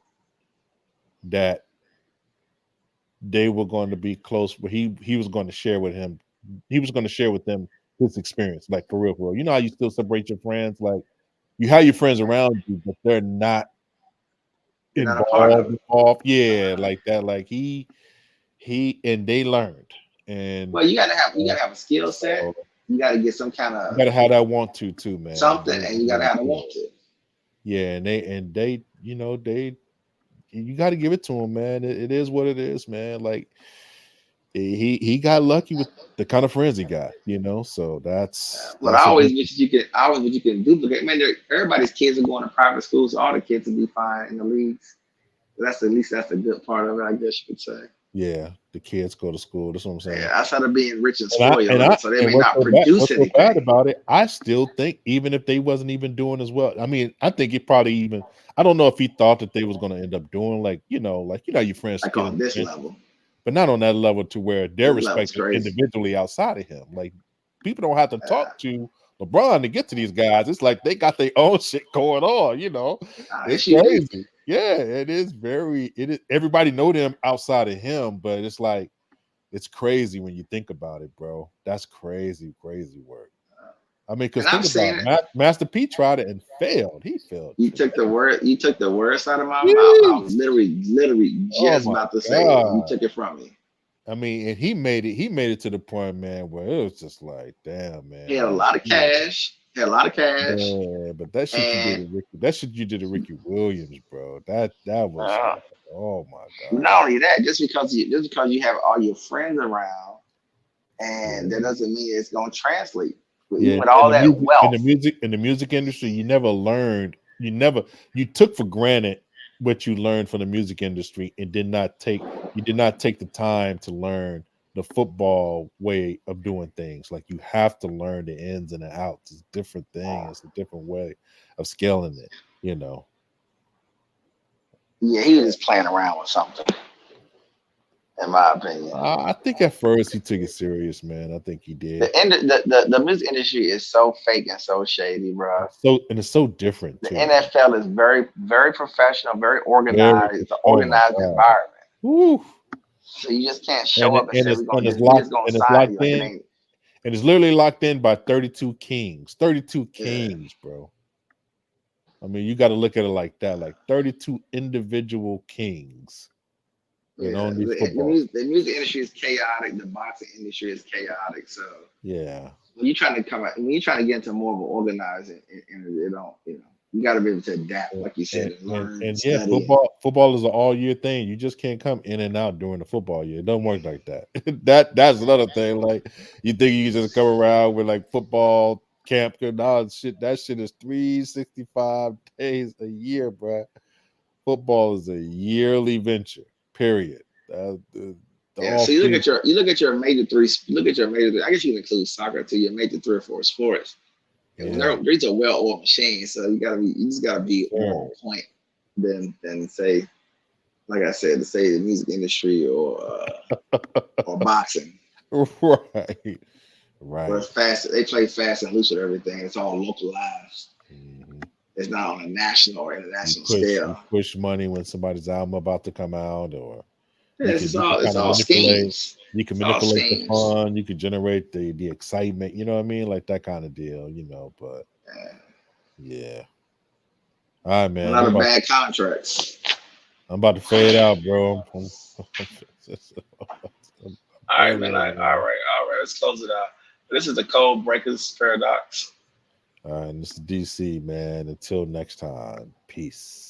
that they were going to be close. But he was going to share with him. He was going to share with them his experience, like for real. You know how you still separate your friends, like you have your friends around you, but they're not involved. Yeah, like that. Like he and they learned. And well, you gotta have a skill set. You gotta get some kind of. You gotta have that want to too, man. Something, and you gotta have the want to. Yeah, and they, you got to give it to him, man. It is what it is, man. Like he got lucky with the kind of friends he got, So that's. But I always wish you can duplicate. Man, everybody's kids are going to private schools. So all the kids will be fine in the leagues. That's at least that's the good part of it, I guess you could say. Yeah, the kids go to school. That's what I'm saying. Yeah, outside of being rich and spoiled, so they may not produce anything. What's so bad about it? I still think even if they wasn't even doing as well, I mean, I think it probably even. I don't know if he thought that they was going to end up doing like your friends like on this level, but not on that level to where they're respected individually outside of him. Like people don't have to talk to LeBron to get to these guys. It's like they got their own shit going on. It's crazy. Yeah, it is everybody know them outside of him, but it's like it's crazy when you think about it, bro. That's crazy work. I mean, because think about it. Master P tried it and failed. He failed. You took the words out of my mouth. I was literally just about to say it. You took it from me. I mean, and he made it to the point, man, where it was just like, damn, man. He had a lot of cash. Yeah, but that shit you did to Ricky Williams, bro. That was oh my god. Not only that, just because you have all your friends around, and that doesn't mean it's gonna translate. With all that wealth in the music industry, you took for granted what you learned from the music industry and did not take the time to learn the football way of doing things. Like you have to learn the ins and the outs. It's a different thing. It's a different way of scaling it, Yeah, he was just playing around with something, in my opinion. I think at first he took it serious, man. I think he did. The music industry is so fake and so shady, bro. It's so different. The NFL is very, very professional, very organized. It's an organized environment. Woo. So you just can't show up and say we're going to sign you. And it's literally locked in by 32 kings. 32 kings, bro. I mean, you got to look at it like that, like 32 individual kings. The music industry is chaotic. The boxing industry is chaotic. So yeah, when you're trying to get into more of an organized, you got to be able to adapt, like you said, and learn. And yeah, football is an all year thing. You just can't come in and out during the football year. It doesn't work like that. That's another thing. Like you think you can just come around with like football camp and all shit. That shit is 365 days a year, bro. Football is a yearly venture. Period. So you look at your major three. I guess you can include soccer too. Your major 3 or 4 sports. These are well-oiled machines, so you just gotta be on point. Then say, like I said, to say the music industry or boxing. Right. Where it's fast. They play fast and loose with everything. It's all localized. Mm-hmm. It's not on a national or international scale. You push money when somebody's album about to come out, or it's all schemes. You can manipulate the fun. You can generate the excitement. You know what I mean, like that kind of deal. But yeah. All right, man. A lot of bad contracts. I'm about to fade out, bro. right, man. All right. Let's close it out. This is the Code Breakers Paradox. All right, Mr. DC, man. Until next time, peace.